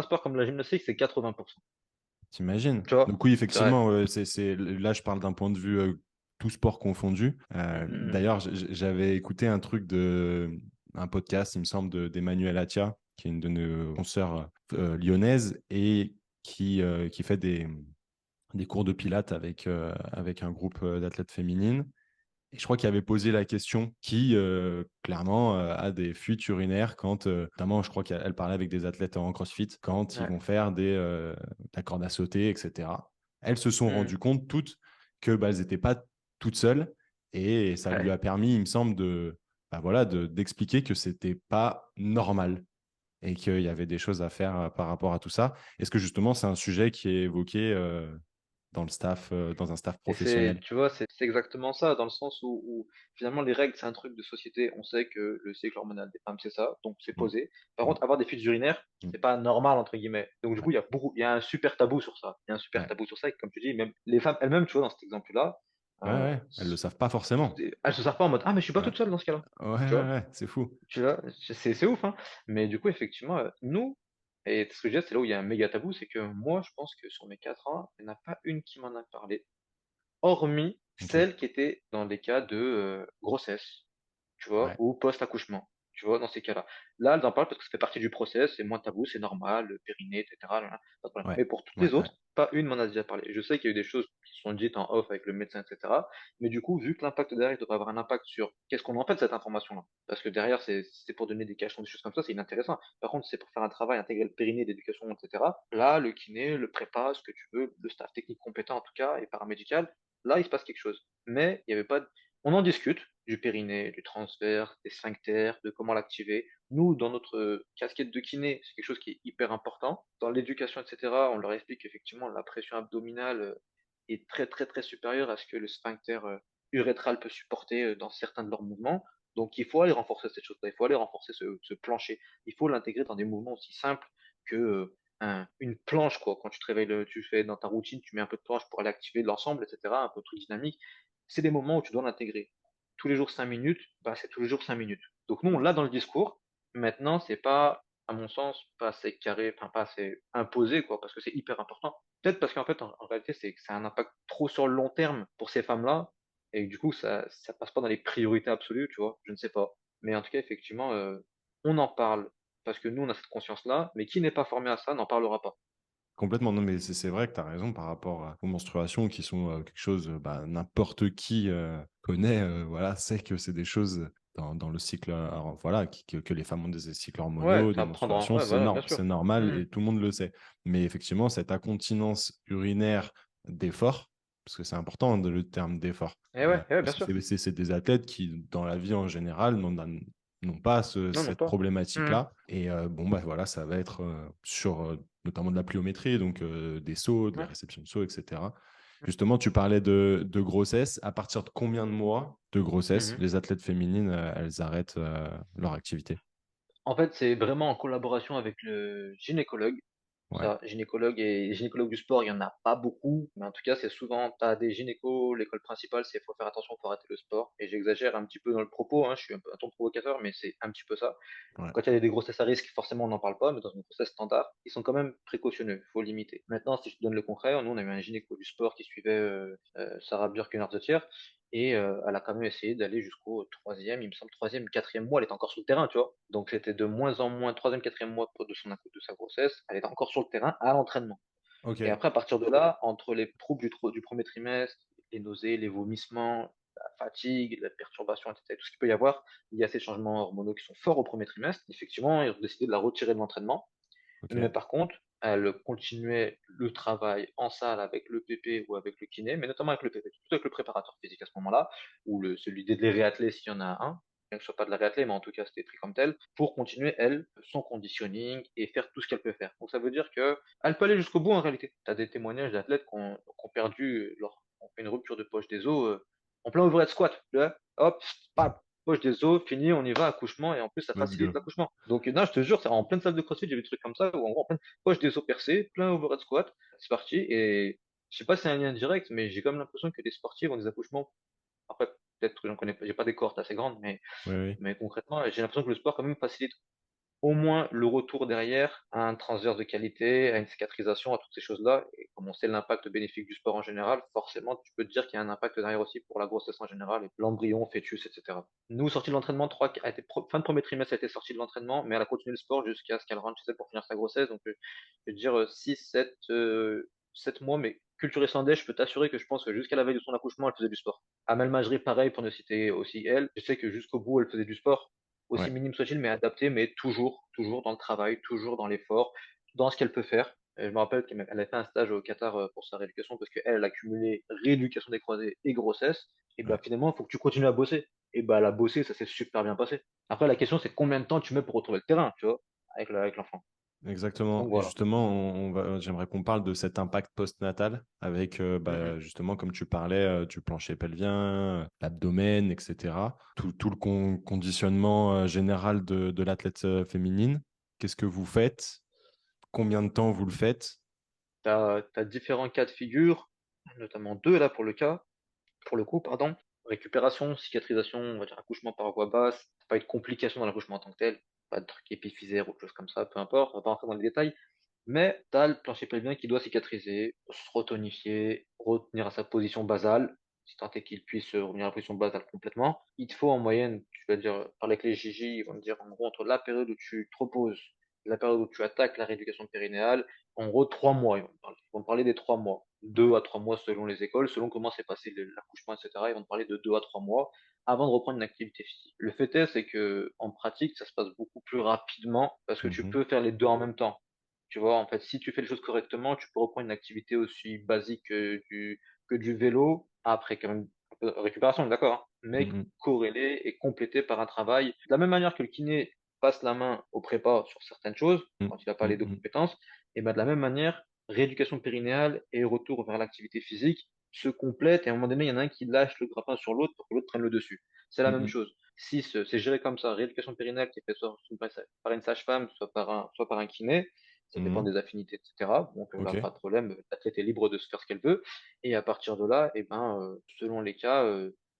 [SPEAKER 2] sports comme la gymnastique, c'est 80.
[SPEAKER 1] tu imagines?
[SPEAKER 2] Tu vois?
[SPEAKER 1] Donc oui,
[SPEAKER 2] C'est vrai.
[SPEAKER 1] effectivement, c'est là, je parle d'un point de vue, tout sport confondu.
[SPEAKER 2] Mmh mh.
[SPEAKER 1] D'ailleurs, j'avais écouté un podcast, il me semble, d'Emmanuel Attia, qui est une de nos consoeurs, lyonnaises et qui fait des cours de pilates avec un groupe, d'athlètes féminines et je crois qu'il avait posé la question qui, clairement, a des fuites urinaires quand, notamment je crois qu'elle parlait avec des athlètes en CrossFit, quand ils
[SPEAKER 2] Ouais.
[SPEAKER 1] vont faire de la corde à sauter et cetera. Elles se sont
[SPEAKER 2] Mmh.
[SPEAKER 1] rendues compte toutes que, bah, elles étaient pas toutes seules et ça lui
[SPEAKER 2] Ouais.
[SPEAKER 1] a permis, il me semble, bah, voilà, d'expliquer que c'était pas normal et qu'il y avait des choses à faire, par rapport à tout ça. Est-ce que justement c'est un sujet qui est évoqué, dans un staff
[SPEAKER 2] Et c'est
[SPEAKER 1] professionnel?
[SPEAKER 2] tu vois, c'est exactement ça, dans le sens où finalement les règles, c'est un truc de société. On sait que le cycle hormonal des femmes, c'est ça, donc c'est
[SPEAKER 1] Mmh.
[SPEAKER 2] posé. Par
[SPEAKER 1] Mmh.
[SPEAKER 2] contre, avoir des fuites urinaires,
[SPEAKER 1] Mmh.
[SPEAKER 2] c'est pas «normal» entre guillemets. Donc du
[SPEAKER 1] Ouais,
[SPEAKER 2] coup, il y a un super tabou sur ça. Il y a un super
[SPEAKER 1] ouais.
[SPEAKER 2] tabou sur ça et comme tu dis, même les femmes elles-mêmes, tu vois, dans cet exemple-là,
[SPEAKER 1] Ouais, ouais, elles le savent pas forcément.
[SPEAKER 2] Elles se servent pas en mode: «Ah mais je suis pas
[SPEAKER 1] Ouais,
[SPEAKER 2] toute seule dans ce cas-là».
[SPEAKER 1] ouais, ouais,
[SPEAKER 2] Tu vois?
[SPEAKER 1] ouais, c'est fou.
[SPEAKER 2] Tu vois? C'est ouf, hein. Mais du coup, effectivement, nous et ce que je disais, c'est là où il y a un méga tabou, c'est que moi, je pense que sur mes 4 ans, il y en a pas une qui m'en a parlé, hormis
[SPEAKER 1] OK.
[SPEAKER 2] celles qui étaient dans des cas de, grossesse. Tu vois?
[SPEAKER 1] Ouais,
[SPEAKER 2] Ou post-accouchement, tu vois? Dans ces cas-là. Là, elles en parlent parce que ça fait partie du process, c'est moins tabou, c'est normal, le périnée et cetera, nin nin, pas de problème.
[SPEAKER 1] ouais,
[SPEAKER 2] Mais pour toutes
[SPEAKER 1] ouais,
[SPEAKER 2] les
[SPEAKER 1] ouais.
[SPEAKER 2] autres, pas une m'en a déjà parlé. Je sais qu'il y a eu des choses qui sont dites en off avec le médecin et cetera, mais du coup, vu que l'impact derrière, il devrait avoir un impact sur qu'est-ce qu'on en fait de cette information-là? Parce que derrière, c'est pour donner des cachets, des choses comme ça, c'est inintéressant. Par contre, c'est pour faire un travail, intégrer le périnée, d'éducation et cetera. Là, le kiné, le prépa, ce que tu veux, le staff technique compétent en tout cas et paramédical, là, il se passe quelque chose. Mais il y avait pas on en discute du périnée, du transfert, des sphincters, de comment l'activer. Nous, dans notre casquette de kiné, c'est quelque chose qui est hyper important. Dans l'éducation, et cetera, on leur explique qu'effectivement, la pression abdominale est très, très, très supérieure à ce que le sphincter urétral peut supporter dans certains de leurs mouvements. Donc, il faut aller renforcer cette chose-là. Il faut aller renforcer ce plancher. Il faut l'intégrer dans des mouvements aussi simples que une planche, quoi. Quand tu te réveilles, tu fais dans ta routine, tu mets un peu de planche pour aller activer l'ensemble, et cetera, un peu de truc dynamique. C'est des moments où tu dois l'intégrer. Tous les jours 5 minutes, bah, c'est tous les jours 5 minutes. Donc nous, on l'a dans le discours. Maintenant, c'est pas, à mon sens, pas assez carré, enfin pas assez imposé, quoi, parce que c'est hyper important. Peut-être parce qu'en fait, en réalité, c'est que ça a un impact trop sur le long terme pour ces femmes-là, et que du coup, ça passe pas dans les priorités absolues, tu vois. Je ne sais pas. Mais en tout cas, effectivement, on en parle parce que nous, on a cette conscience-là, mais qui n'est pas formé à ça n'en parlera pas.
[SPEAKER 1] Complètement, non, mais c'est vrai que tu as raison par rapport aux menstruations qui sont quelque chose, bah, n'importe qui connaît, voilà, sait que c'est des choses dans le cycle, alors, voilà, que les femmes ont des cycles
[SPEAKER 2] Ouais,
[SPEAKER 1] hormonaux,
[SPEAKER 2] ça
[SPEAKER 1] des
[SPEAKER 2] va prendre
[SPEAKER 1] menstruations,
[SPEAKER 2] ouais, voilà, bien sûr.
[SPEAKER 1] c'est normal
[SPEAKER 2] Mmh.
[SPEAKER 1] et tout le monde le sait. Mais effectivement, cette incontinence urinaire d'effort, parce que c'est important le terme d'effort,
[SPEAKER 2] Et ouais, bien
[SPEAKER 1] parce que
[SPEAKER 2] sûr.
[SPEAKER 1] c'est des athlètes qui, dans la vie en général, n'ont pas
[SPEAKER 2] Non, non
[SPEAKER 1] cette
[SPEAKER 2] pas. Mmh.
[SPEAKER 1] problématique-là. Et bon, bah, voilà, ça va être sur notamment de la pliométrie, donc des sauts, de la
[SPEAKER 2] Ouais.
[SPEAKER 1] réception de sauts, etc. Justement, tu parlais de grossesse. À partir de combien de mois de grossesse
[SPEAKER 2] Mmh.
[SPEAKER 1] les athlètes féminines, elles arrêtent leur activité?
[SPEAKER 2] En fait, c'est vraiment en collaboration avec le gynécologue.
[SPEAKER 1] Ouais,
[SPEAKER 2] Ça, gynécologue du sport, il y en a pas beaucoup, mais en tout cas, c'est souvent tu as des gynécos, l'école principale, c'est faut faire attention, faut arrêter le sport et j'exagère un petit peu dans le propos, hein, je suis un peu un ton provocateur, mais c'est un petit peu ça.
[SPEAKER 1] ouais.
[SPEAKER 2] Quand il y a des grossesses à risque, forcément, on n'en parle pas, mais dans une grossesse standard, ils sont quand même précautionneux, faut limiter. Maintenant, si je te donne le concret, nous, on a eu un gynéco du sport qui suivait Sarah Björk-Nardottir et elle a quand même essayé d'aller jusqu'au troisième, il me semble, troisième, quatrième mois, elle était encore sur le terrain, tu vois. Donc c'était de moins en moins, troisième, quatrième mois de sa grossesse, elle était encore sur le terrain à l'entraînement. Et
[SPEAKER 1] Ok.
[SPEAKER 2] après, à partir de là, entre les troubles du premier trimestre, les nausées, les vomissements, la fatigue, la perturbation, etc., tout ce qu'il peut y avoir, il y a ces changements hormonaux qui sont forts au premier trimestre. Effectivement, ils ont décidé de la retirer de l'entraînement.
[SPEAKER 1] Ok.
[SPEAKER 2] Mais par contre, elle continuait le travail en salle avec le PP ou avec le kiné, mais notamment avec le PP, plutôt avec le préparateur physique à ce moment-là, ou celui de les réathlètes s'il y en a un, bien que ce soit pas de la réathlète, mais en tout cas c'était pris comme tel, pour continuer, elle, son conditioning et faire tout ce qu'elle peut faire. Donc ça veut dire que elle peut aller jusqu'au bout en réalité. Tu as des témoignages d'athlètes qui ont perdu, ont fait une rupture de poche des os en plein overhead squat. Tu vois. Hop, pam, poche des os, fini, on y va, accouchement, et en plus, ça
[SPEAKER 1] Let's
[SPEAKER 2] facilite
[SPEAKER 1] go.
[SPEAKER 2] l'accouchement. Donc, non, je te jure, c'est en pleine salle de CrossFit, j'ai vu des trucs comme ça, où en gros, en pleine poche des os percés, plein overhead squat, c'est parti, et je sais pas si c'est un lien direct, mais j'ai quand même l'impression que les sportifs ont des accouchements, après, peut-être que j'en connais pas, j'ai pas des cohortes assez grandes,
[SPEAKER 1] Oui, oui.
[SPEAKER 2] mais concrètement, j'ai l'impression que le sport quand même facilite au moins le retour derrière à un transverse de qualité, à une cicatrisation, à toutes ces choses-là. Et comme on sait l'impact bénéfique du sport en général, forcément, tu peux te dire qu'il y a un impact derrière aussi pour la grossesse en général, et l'embryon, fœtus, etc. Nous, sortie de l'entraînement, fin de premier trimestre, elle était sortie de l'entraînement, mais elle a continué le sport jusqu'à ce qu'elle rentre chez elle pour finir sa grossesse. Donc, je veux dire 6, 7, 7 mois, mais culture sans je peux t'assurer que je pense que jusqu'à la veille de son accouchement, elle faisait du sport. Amel Majri, pareil, pour ne citer aussi elle. Je sais que jusqu'au bout, elle faisait du sport aussi
[SPEAKER 1] Ouais.
[SPEAKER 2] minime soit-il, mais adapté, mais toujours, toujours dans le travail, toujours dans l'effort, dans ce qu'elle peut faire. Et je me rappelle qu'elle a fait un stage au Qatar pour sa rééducation parce qu'elle, elle a cumulé rééducation des croisés et grossesse. Et bah
[SPEAKER 1] Ouais.
[SPEAKER 2] finalement, il faut que tu continues à bosser. Et bah elle a bossé, ça s'est super bien passé. Après, la question, c'est combien de temps tu mets pour retrouver le terrain, tu vois, avec l'enfant.
[SPEAKER 1] Exactement.
[SPEAKER 2] Donc
[SPEAKER 1] Et
[SPEAKER 2] voilà.
[SPEAKER 1] justement, j'aimerais qu'on parle de cet impact postnatal avec,
[SPEAKER 2] Mhm.
[SPEAKER 1] bah, justement, comme tu parlais, du plancher pelvien, l'abdomen, etc. Tout le conditionnement général de l'athlète féminine. Qu'est-ce que vous faites? Combien de temps vous le faites?
[SPEAKER 2] T'as différents cas de figure, notamment deux là pour le cas. pour le coup, pardon. Récupération, cicatrisation, on va dire accouchement par voie basse, pas eu de complications dans l'accouchement en tant que tel, pas de truc épiphysaire ou quelque chose comme ça, peu importe, on va pas rentrer dans les détails. Mais tu as le plancher pelvien qui doit cicatriser, se retonifier, retenir à sa position basale, si tant est qu'il puisse revenir à la position basale complètement. Il te faut en moyenne, tu vas dire, parler avec les JJ, ils vont te dire en gros entre la période où tu te reposes et la période où tu attaques la rééducation périnéale, en gros 3 mois, ils vont te parler. Ils vont te parler des 3 mois. 2 à 3 mois selon les écoles, selon comment s'est passé l'accouchement, etc. Ils vont te parler de 2 à 3 mois avant de reprendre une activité physique. Le fait est, c'est que en pratique, ça se passe beaucoup plus rapidement parce que tu
[SPEAKER 1] Mhm,
[SPEAKER 2] peux faire les deux en même temps. Tu vois, en fait, si tu fais les choses correctement, tu peux reprendre une activité aussi basique que du vélo, après quand même un peu de récupération, d'accord, hein, mais
[SPEAKER 1] mhm,
[SPEAKER 2] corrélée et complétée par un travail. De la même manière que le kiné passe la main au prépa sur certaines choses,
[SPEAKER 1] mhm,
[SPEAKER 2] quand il n'a pas les
[SPEAKER 1] mhm,
[SPEAKER 2] deux
[SPEAKER 1] mhm.
[SPEAKER 2] compétences, et ben de la même manière, rééducation périnéale et retour vers l'activité physique se complètent, et à un moment donné, il y en a un qui lâche le grappin sur l'autre pour que l'autre prenne le dessus. C'est la même
[SPEAKER 1] Mhm.
[SPEAKER 2] chose. Si c'est géré comme ça, rééducation périnale qui est faite soit par une sage-femme, soit par un kiné, ça dépend
[SPEAKER 1] Mhm.
[SPEAKER 2] des affinités, etc. Donc là,
[SPEAKER 1] Ok.
[SPEAKER 2] pas de problème, l'athlète est libre de se faire ce qu'elle veut. Et à partir de là, eh ben, selon les cas,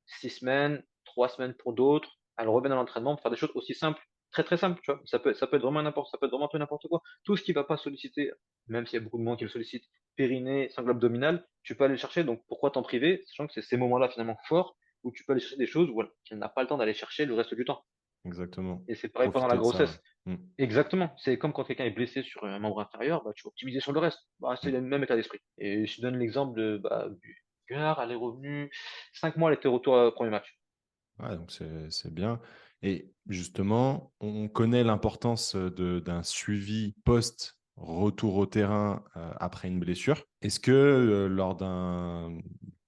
[SPEAKER 2] 6 semaines, 3 semaines pour d'autres, elle revient dans l'entraînement pour faire des choses aussi simples, très très simples, tu vois. Ça peut être vraiment n'importe, ça peut être vraiment tout et n'importe quoi. Tout ce qui va pas solliciter, même s'il y a beaucoup de monde qui le sollicite, périnée, sangle abdominal, tu peux aller le chercher. Donc pourquoi t'en priver, sachant que c'est ces moments-là finalement forts où tu peux aller chercher des choses où elle n'a pas le temps d'aller chercher le reste du temps.
[SPEAKER 1] Exactement.
[SPEAKER 2] Et c'est pareil pendant la
[SPEAKER 1] Profiter de ça. Ouais.
[SPEAKER 2] grossesse.
[SPEAKER 1] Mhm,
[SPEAKER 2] Exactement. C'est comme quand quelqu'un est blessé sur un membre inférieur, bah, tu vas optimiser sur le reste. Bah, c'est
[SPEAKER 1] mhm.
[SPEAKER 2] le même état d'esprit. Et je te donne l'exemple du Gunnar, elle est revenue 5 mois, elle était retour au premier match.
[SPEAKER 1] Ouais, donc c'est bien. Et justement, on connaît l'importance d'un suivi post-retour au terrain après une blessure. Est-ce que lors d'un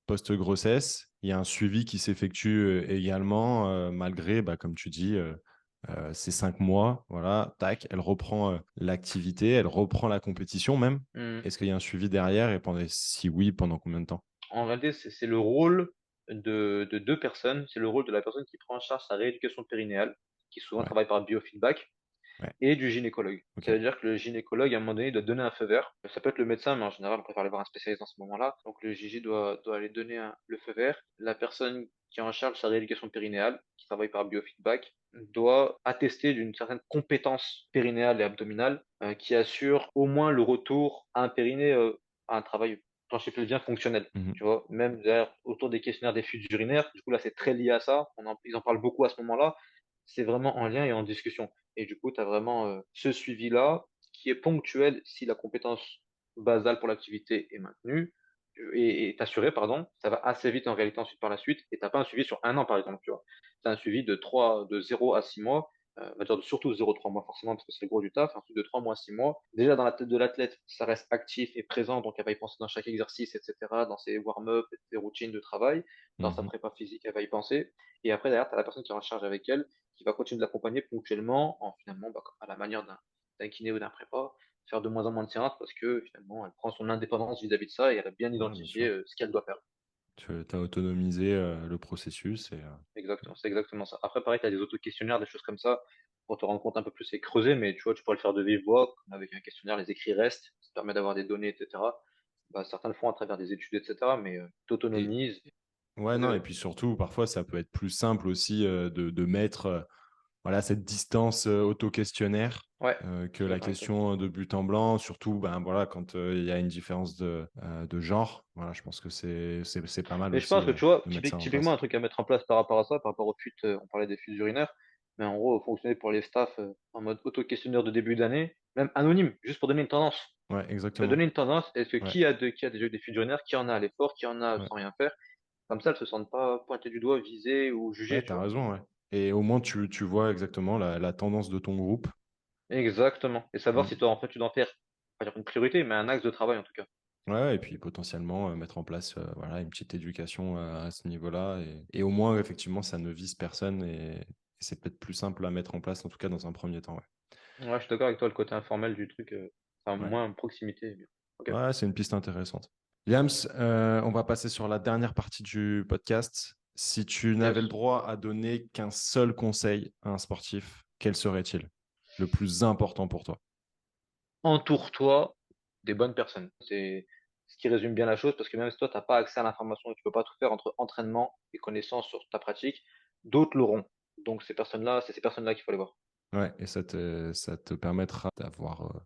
[SPEAKER 1] post-grossesse, il y a un suivi qui s'effectue également, malgré, bah, comme tu dis, ces 5 mois, voilà, tac, elle reprend l'activité, elle reprend la compétition même.
[SPEAKER 2] Hmm.
[SPEAKER 1] Est-ce qu'il y a un suivi derrière et si oui, pendant combien de temps?
[SPEAKER 2] En réalité, c'est le rôle de deux personnes. C'est le rôle de la personne qui prend en charge sa rééducation périnéale, qui souvent
[SPEAKER 1] Ouais,
[SPEAKER 2] travaille par biofeedback,
[SPEAKER 1] ouais,
[SPEAKER 2] et du gynécologue.
[SPEAKER 1] ok.
[SPEAKER 2] Ça veut dire que le gynécologue, à un moment donné, doit donner un feu vert. Ça peut être le médecin, mais en général, on préfère aller voir un spécialiste dans ce moment-là. Donc le JJ doit aller donner le feu vert. La personne qui est en charge de sa rééducation périnéale, qui travaille par biofeedback, doit attester d'une certaine compétence périnéale et abdominale qui assure au moins le retour à un périnée, à un travail plancher pelvien fonctionnel.
[SPEAKER 1] Mhm.
[SPEAKER 2] Tu vois, même d'ailleurs autour des questionnaires des fuites urinaires, du coup là c'est très lié à ça, ils en parlent beaucoup à ce moment-là, c'est vraiment en lien et en discussion. Et du coup, tu as vraiment ce suivi-là qui est ponctuel si la compétence basale pour l'activité est maintenue et est assurée, pardon. Ça va assez vite en réalité ensuite par la suite et t'as pas un suivi sur un an par exemple, tu vois. Tu as un suivi de 0 à 6 mois, on va dire surtout 0 à 3 mois forcément parce que c'est le gros du taf, ensuite de 3 mois à 6 mois. Déjà dans la tête de l'athlète, ça reste actif et présent, donc elle va y penser dans chaque exercice, etc., dans ses warm-up, ses routines de travail, dans sa
[SPEAKER 1] Mhm.
[SPEAKER 2] prépa physique, elle va y penser. Et après, derrière, tu as la personne qui est en charge avec elle qui va continuer de l'accompagner ponctuellement en finalement, bah, à la manière d'un kiné ou d'un prépa, faire de moins en moins de séances parce que finalement, elle prend son indépendance vis-à-vis de ça et elle a bien
[SPEAKER 1] Ouais, bien
[SPEAKER 2] identifié
[SPEAKER 1] sûr.
[SPEAKER 2] ce qu'elle doit faire.
[SPEAKER 1] Tu as autonomisé le processus et
[SPEAKER 2] Exactement, c'est exactement ça. Après, pareil, tu as des auto-questionnaires, des choses comme ça, pour te rendre compte un peu plus et creuser, mais tu vois, tu pourrais le faire de vive voix, comme avec un questionnaire, les écrits restent, ça te permet d'avoir des données, etc. Bah, certains le font à travers des études, etc., mais
[SPEAKER 1] et
[SPEAKER 2] t'autonomises.
[SPEAKER 1] ouais,
[SPEAKER 2] Vas-y,
[SPEAKER 1] non, et
[SPEAKER 2] vas-y.
[SPEAKER 1] puis surtout, parfois, ça peut être plus simple aussi de mettre voilà, cette distance auto-questionnaire
[SPEAKER 2] Ouais,
[SPEAKER 1] que
[SPEAKER 2] je suis
[SPEAKER 1] la
[SPEAKER 2] d'accord avec toi.
[SPEAKER 1] question de but en blanc, surtout ben, voilà, quand il y a une différence de genre. Voilà, je pense que c'est pas mal
[SPEAKER 2] Mais je
[SPEAKER 1] aussi
[SPEAKER 2] pense que tu vois,
[SPEAKER 1] de mettre ça en
[SPEAKER 2] typiquement, un
[SPEAKER 1] place.
[SPEAKER 2] truc à mettre en place par rapport à ça, par rapport aux fuites, on parlait des fuites urinaires, mais en gros, fonctionner pour les staffs en mode auto-questionnaire de début d'année, même anonyme, juste pour donner une tendance.
[SPEAKER 1] Ouais,
[SPEAKER 2] Tu vas donner
[SPEAKER 1] exactement.
[SPEAKER 2] une tendance, est-ce que
[SPEAKER 1] Ouais,
[SPEAKER 2] qui a déjà eu des fuites urinaires, qui en a à l'effort, qui en a
[SPEAKER 1] ouais,
[SPEAKER 2] sans rien faire, comme ça, elles se sentent pas pointées du doigt, visées ou
[SPEAKER 1] ouais,
[SPEAKER 2] jugées, tu
[SPEAKER 1] t'as
[SPEAKER 2] vois.
[SPEAKER 1] raison, ouais. Et au moins, tu vois exactement la tendance de ton groupe.
[SPEAKER 2] Exactement. Et savoir si
[SPEAKER 1] Mm.
[SPEAKER 2] toi, en fait, tu dois en faire, pas dire une priorité, mais un axe de travail en tout cas.
[SPEAKER 1] Ouais, et puis potentiellement mettre en place voilà, une petite éducation à ce niveau-là. Et au moins, effectivement, ça ne vise personne et c'est peut-être plus simple à mettre en place, en tout cas dans un premier temps. Ouais,
[SPEAKER 2] Ouais, je suis d'accord avec toi, le côté informel du truc, enfin,
[SPEAKER 1] ouais.
[SPEAKER 2] moins proximité, est bien. Ok.
[SPEAKER 1] Ouais, c'est une piste intéressante. Yams, on va passer sur la dernière partie du podcast. Si tu
[SPEAKER 2] Yes.
[SPEAKER 1] n'avais le droit à donner qu'un seul conseil à un sportif, quel serait-il? Le plus important pour toi?
[SPEAKER 2] Entoure-toi des bonnes personnes. ce qui résume bien la chose parce que même si toi, tu as pas accès à l'information et tu peux pas tout faire entre entraînement et connaissances sur ta pratique, d'autres l'auront. Donc ces personnes-là, c'est ces personnes-là qu'il faut aller voir.
[SPEAKER 1] Ouais, et ça te permettra d'avoir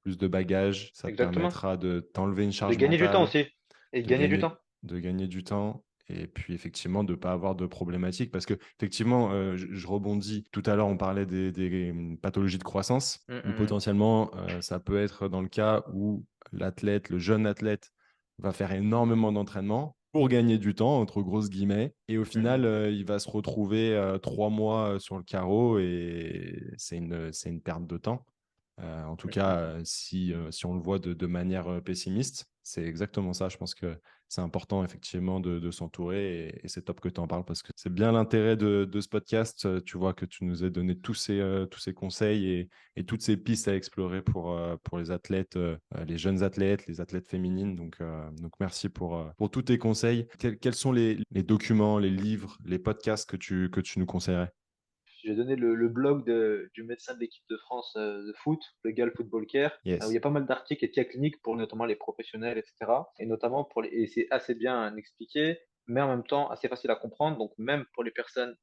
[SPEAKER 1] plus de bagages, ça te
[SPEAKER 2] Exactement.
[SPEAKER 1] permettra de t'enlever une
[SPEAKER 2] De
[SPEAKER 1] charge
[SPEAKER 2] gagner du temps
[SPEAKER 1] mentale,
[SPEAKER 2] aussi et de
[SPEAKER 1] de
[SPEAKER 2] gagner du temps.
[SPEAKER 1] de gagner du temps et puis effectivement de ne pas avoir de problématiques. Parce que effectivement, je rebondis, tout à l'heure on parlait des pathologies de croissance,
[SPEAKER 2] Mmh,
[SPEAKER 1] où
[SPEAKER 2] mmh mh.
[SPEAKER 1] potentiellement ça peut être dans le cas où l'athlète, le jeune athlète, va faire énormément d'entraînement pour gagner du temps, entre grosses guillemets, et au
[SPEAKER 2] Mmh
[SPEAKER 1] final,
[SPEAKER 2] mh.
[SPEAKER 1] il va se retrouver 3 mois sur le carreau et c'est une perte de temps. En tout
[SPEAKER 2] Mmh mh
[SPEAKER 1] cas,
[SPEAKER 2] mh.
[SPEAKER 1] si on le voit de manière pessimiste, c'est exactement ça. Je pense que c'est important effectivement de s'entourer et c'est top que tu en parles parce que c'est bien l'intérêt de ce podcast. Tu vois que tu nous as donné tous ces conseils et toutes ces pistes à explorer pour les athlètes, les jeunes athlètes, les athlètes féminines. Donc merci pour tous tes conseils. Quels sont les documents, les livres, les podcasts que tu nous conseillerais?
[SPEAKER 2] Je vais donner le blog du médecin de l'équipe de France de foot, le Gal Football Care, où il y
[SPEAKER 1] Yes.
[SPEAKER 2] a pas mal d'articles et de cas cliniques pour notamment les professionnels, etc. Et notamment et c'est assez bien expliqué, mais en même temps assez facile à comprendre. Donc même pour les personnes,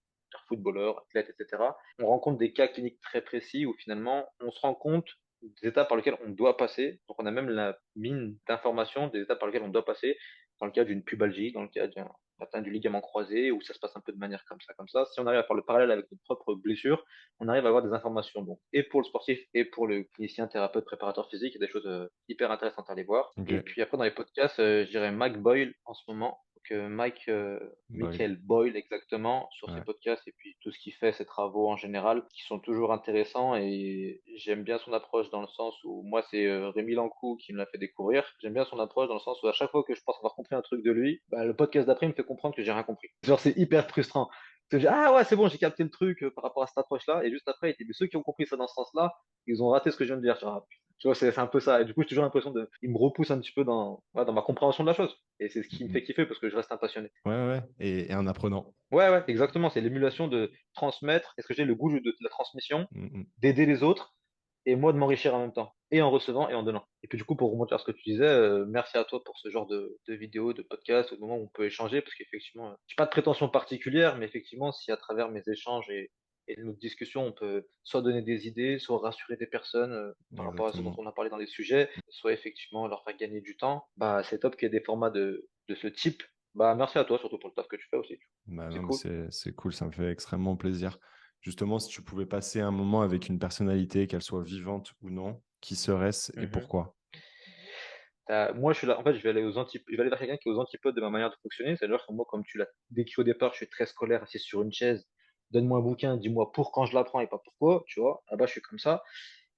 [SPEAKER 2] footballeurs, athlètes, etc., on rencontre des cas cliniques très précis où finalement on se rend compte des étapes par lesquelles on doit passer. Donc on a même la mine d'informations des étapes par lesquelles on doit passer dans le cas d'une pubalgie, dans le cas d'un atteint du ligament croisé, où ça se passe un peu de manière comme ça, comme ça. Si on arrive à faire le parallèle avec notre propre blessure, on arrive à avoir des informations. Donc, et pour le sportif et pour le clinicien, thérapeute, préparateur physique, il y a des choses hyper intéressantes à aller voir. Et
[SPEAKER 1] Ok.
[SPEAKER 2] puis après, dans les podcasts, je dirais Mike Boyle en ce moment. Donc,
[SPEAKER 1] Boyle.
[SPEAKER 2] Michael Boyle exactement sur ses
[SPEAKER 1] Ouais.
[SPEAKER 2] podcasts et puis tout ce qu'il fait, ses travaux en général, qui sont toujours intéressants et j'aime bien son approche dans le sens où moi c'est Rémi Lancou qui me l'a fait découvrir. J'aime bien son approche dans le sens où à chaque fois que je pense avoir compris un truc de lui, bah, le podcast d'après il me fait comprendre que j'ai rien compris. Genre c'est hyper frustrant. Parce que ah ouais c'est bon j'ai capté le truc par rapport à cette approche-là et juste après il dit mais ceux qui ont compris ça dans ce sens-là, ils ont raté ce que je viens de dire. Genre, ah, putain. Tu vois c'est un peu ça et du coup j'ai toujours l'impression de il me repousse un petit peu dans ouais, dans ma compréhension de la chose et c'est ce qui me
[SPEAKER 1] Mhm.
[SPEAKER 2] fait kiffer parce que je reste un passionné.
[SPEAKER 1] Ouais, ouais, ouais. Et en apprenant.
[SPEAKER 2] Ouais, ouais, exactement. C'est l'émulation de transmettre. Est-ce que j'ai le goût de la transmission,
[SPEAKER 1] Mhm.
[SPEAKER 2] d'aider les autres et moi de m'enrichir en même temps, et en recevant et en donnant. Et puis du coup, pour remonter à ce que tu disais, merci à toi pour ce genre de vidéos, de podcasts, au moment où on peut échanger, parce qu'effectivement, j'ai pas de prétention particulière, mais effectivement, si à travers mes échanges et nos discussions, on peut soit donner des idées, soit rassurer des personnes par rapport à ce dont
[SPEAKER 1] Exactement.
[SPEAKER 2] on a parlé dans les sujets, soit effectivement leur faire gagner du temps, bah c'est top qu'il y ait des formats de ce type. Bah merci à toi, surtout pour le taf que tu fais aussi.
[SPEAKER 1] Bah
[SPEAKER 2] C'est
[SPEAKER 1] non, mais
[SPEAKER 2] cool.
[SPEAKER 1] c'est cool, ça me fait extrêmement plaisir. Justement, si tu pouvais passer un moment avec une personnalité, qu'elle soit vivante ou non, qui serait-ce et
[SPEAKER 2] Mhm.
[SPEAKER 1] pourquoi?
[SPEAKER 2] Moi, je suis là, en fait, je vais aller vers quelqu'un qui est aux antipodes de ma manière de fonctionner. C'est-à-dire que moi, comme tu l'as décrit au départ, je suis très scolaire, assis sur une chaise. Donne-moi un bouquin, dis-moi pour quand je l'apprends et pas pourquoi, tu vois. Là-bas, je suis comme ça.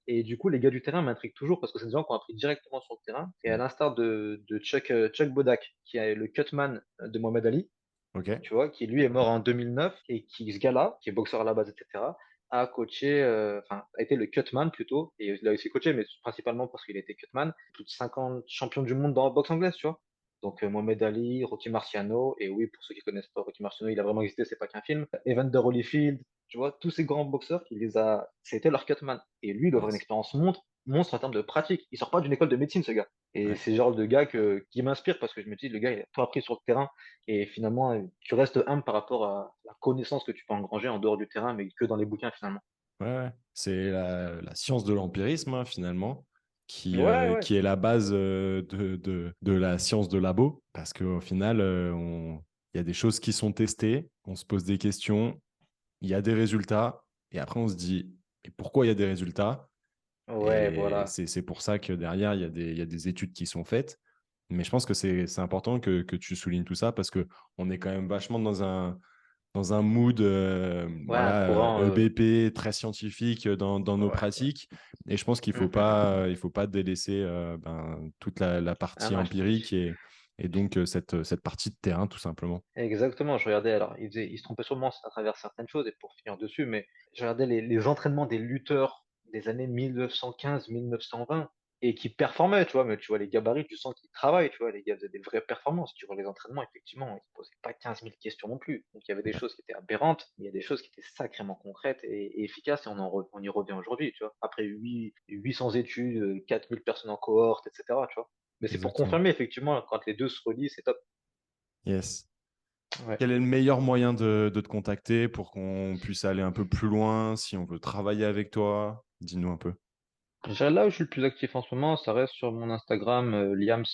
[SPEAKER 2] Et du coup, les gars du terrain m'intriguent toujours parce que c'est des gens qui ont appris directement sur le terrain. Et à
[SPEAKER 1] Mm.
[SPEAKER 2] l'instar de Chuck Bodak, qui est le cutman de Mohamed Ali,
[SPEAKER 1] Ok.
[SPEAKER 2] tu vois, qui lui est mort en 2009 et qui, ce gars-là, qui est boxeur à la base, etc., a coaché, enfin, a été le cutman plutôt, et il a aussi coaché, mais principalement parce qu'il était cutman, plus de 50 champions du monde dans la boxe anglaise, tu vois. Donc, Mohamed Ali, Rocky Marciano, et oui, pour ceux qui connaissent pas Rocky Marciano, il a vraiment existé, c'est pas qu'un film. Evander Holyfield, tu vois, tous ces grands boxeurs, c'était leur cutman. Et lui, il doit avoir une
[SPEAKER 1] Yes.
[SPEAKER 2] expérience monstre en termes de pratique. Il sort pas d'une école de médecine, ce gars. Et
[SPEAKER 1] Ouais.
[SPEAKER 2] c'est le genre de gars qui m'inspire parce que je me dis, le gars, il a tout appris sur le terrain et finalement, tu restes humble par rapport à la connaissance que tu peux engranger en dehors du terrain, mais que dans les bouquins finalement.
[SPEAKER 1] Ouais, ouais. C'est la science de l'empirisme, hein, finalement,
[SPEAKER 2] Ouais, ouais,
[SPEAKER 1] qui est la base de la science de labo, parce qu'au final, il y a des choses qui sont testées, on se pose des questions, il y a des résultats, et après on se dit, et pourquoi il y a des résultats?
[SPEAKER 2] ouais,
[SPEAKER 1] Et
[SPEAKER 2] voilà.
[SPEAKER 1] c'est pour ça que derrière, il y a des études qui sont faites. Mais je pense que c'est important que tu soulignes tout ça parce que on est quand même vachement dans un mood
[SPEAKER 2] Ouais, un courant.
[SPEAKER 1] EBP très scientifique dans nos
[SPEAKER 2] Ouais, ouais.
[SPEAKER 1] pratiques. Et je pense il faut pas délaisser toute la
[SPEAKER 2] Ah
[SPEAKER 1] partie
[SPEAKER 2] non,
[SPEAKER 1] empirique et donc cette partie de terrain, tout simplement.
[SPEAKER 2] exactement, je regardais, alors, il se trompait sûrement à travers certaines choses, et pour finir dessus, mais je regardais les entraînements des lutteurs des années 1915-1920, et qui performaient, tu vois, mais tu vois les gabarits, tu sens qu'ils travaillent, tu vois, les gars faisaient des vraies performances, tu vois les entraînements, effectivement, ils ne posaient pas 15 000 questions non plus, donc il y avait des
[SPEAKER 1] Ouais,
[SPEAKER 2] choses qui étaient aberrantes, mais il y a des choses qui étaient sacrément concrètes et efficaces, et on y revient aujourd'hui, tu vois, après 800 études, 4000 personnes en cohorte, etc., tu vois. Mais c'est pour
[SPEAKER 1] exactement.
[SPEAKER 2] confirmer, effectivement, quand les deux se relient, c'est top.
[SPEAKER 1] Yes.
[SPEAKER 2] Ouais.
[SPEAKER 1] Quel est le meilleur moyen de te contacter pour qu'on puisse aller un peu plus loin si on veut travailler avec toi? Dis-nous un peu.
[SPEAKER 2] Je dirais là où je suis le plus actif en ce moment, ça reste sur mon Instagram, Liams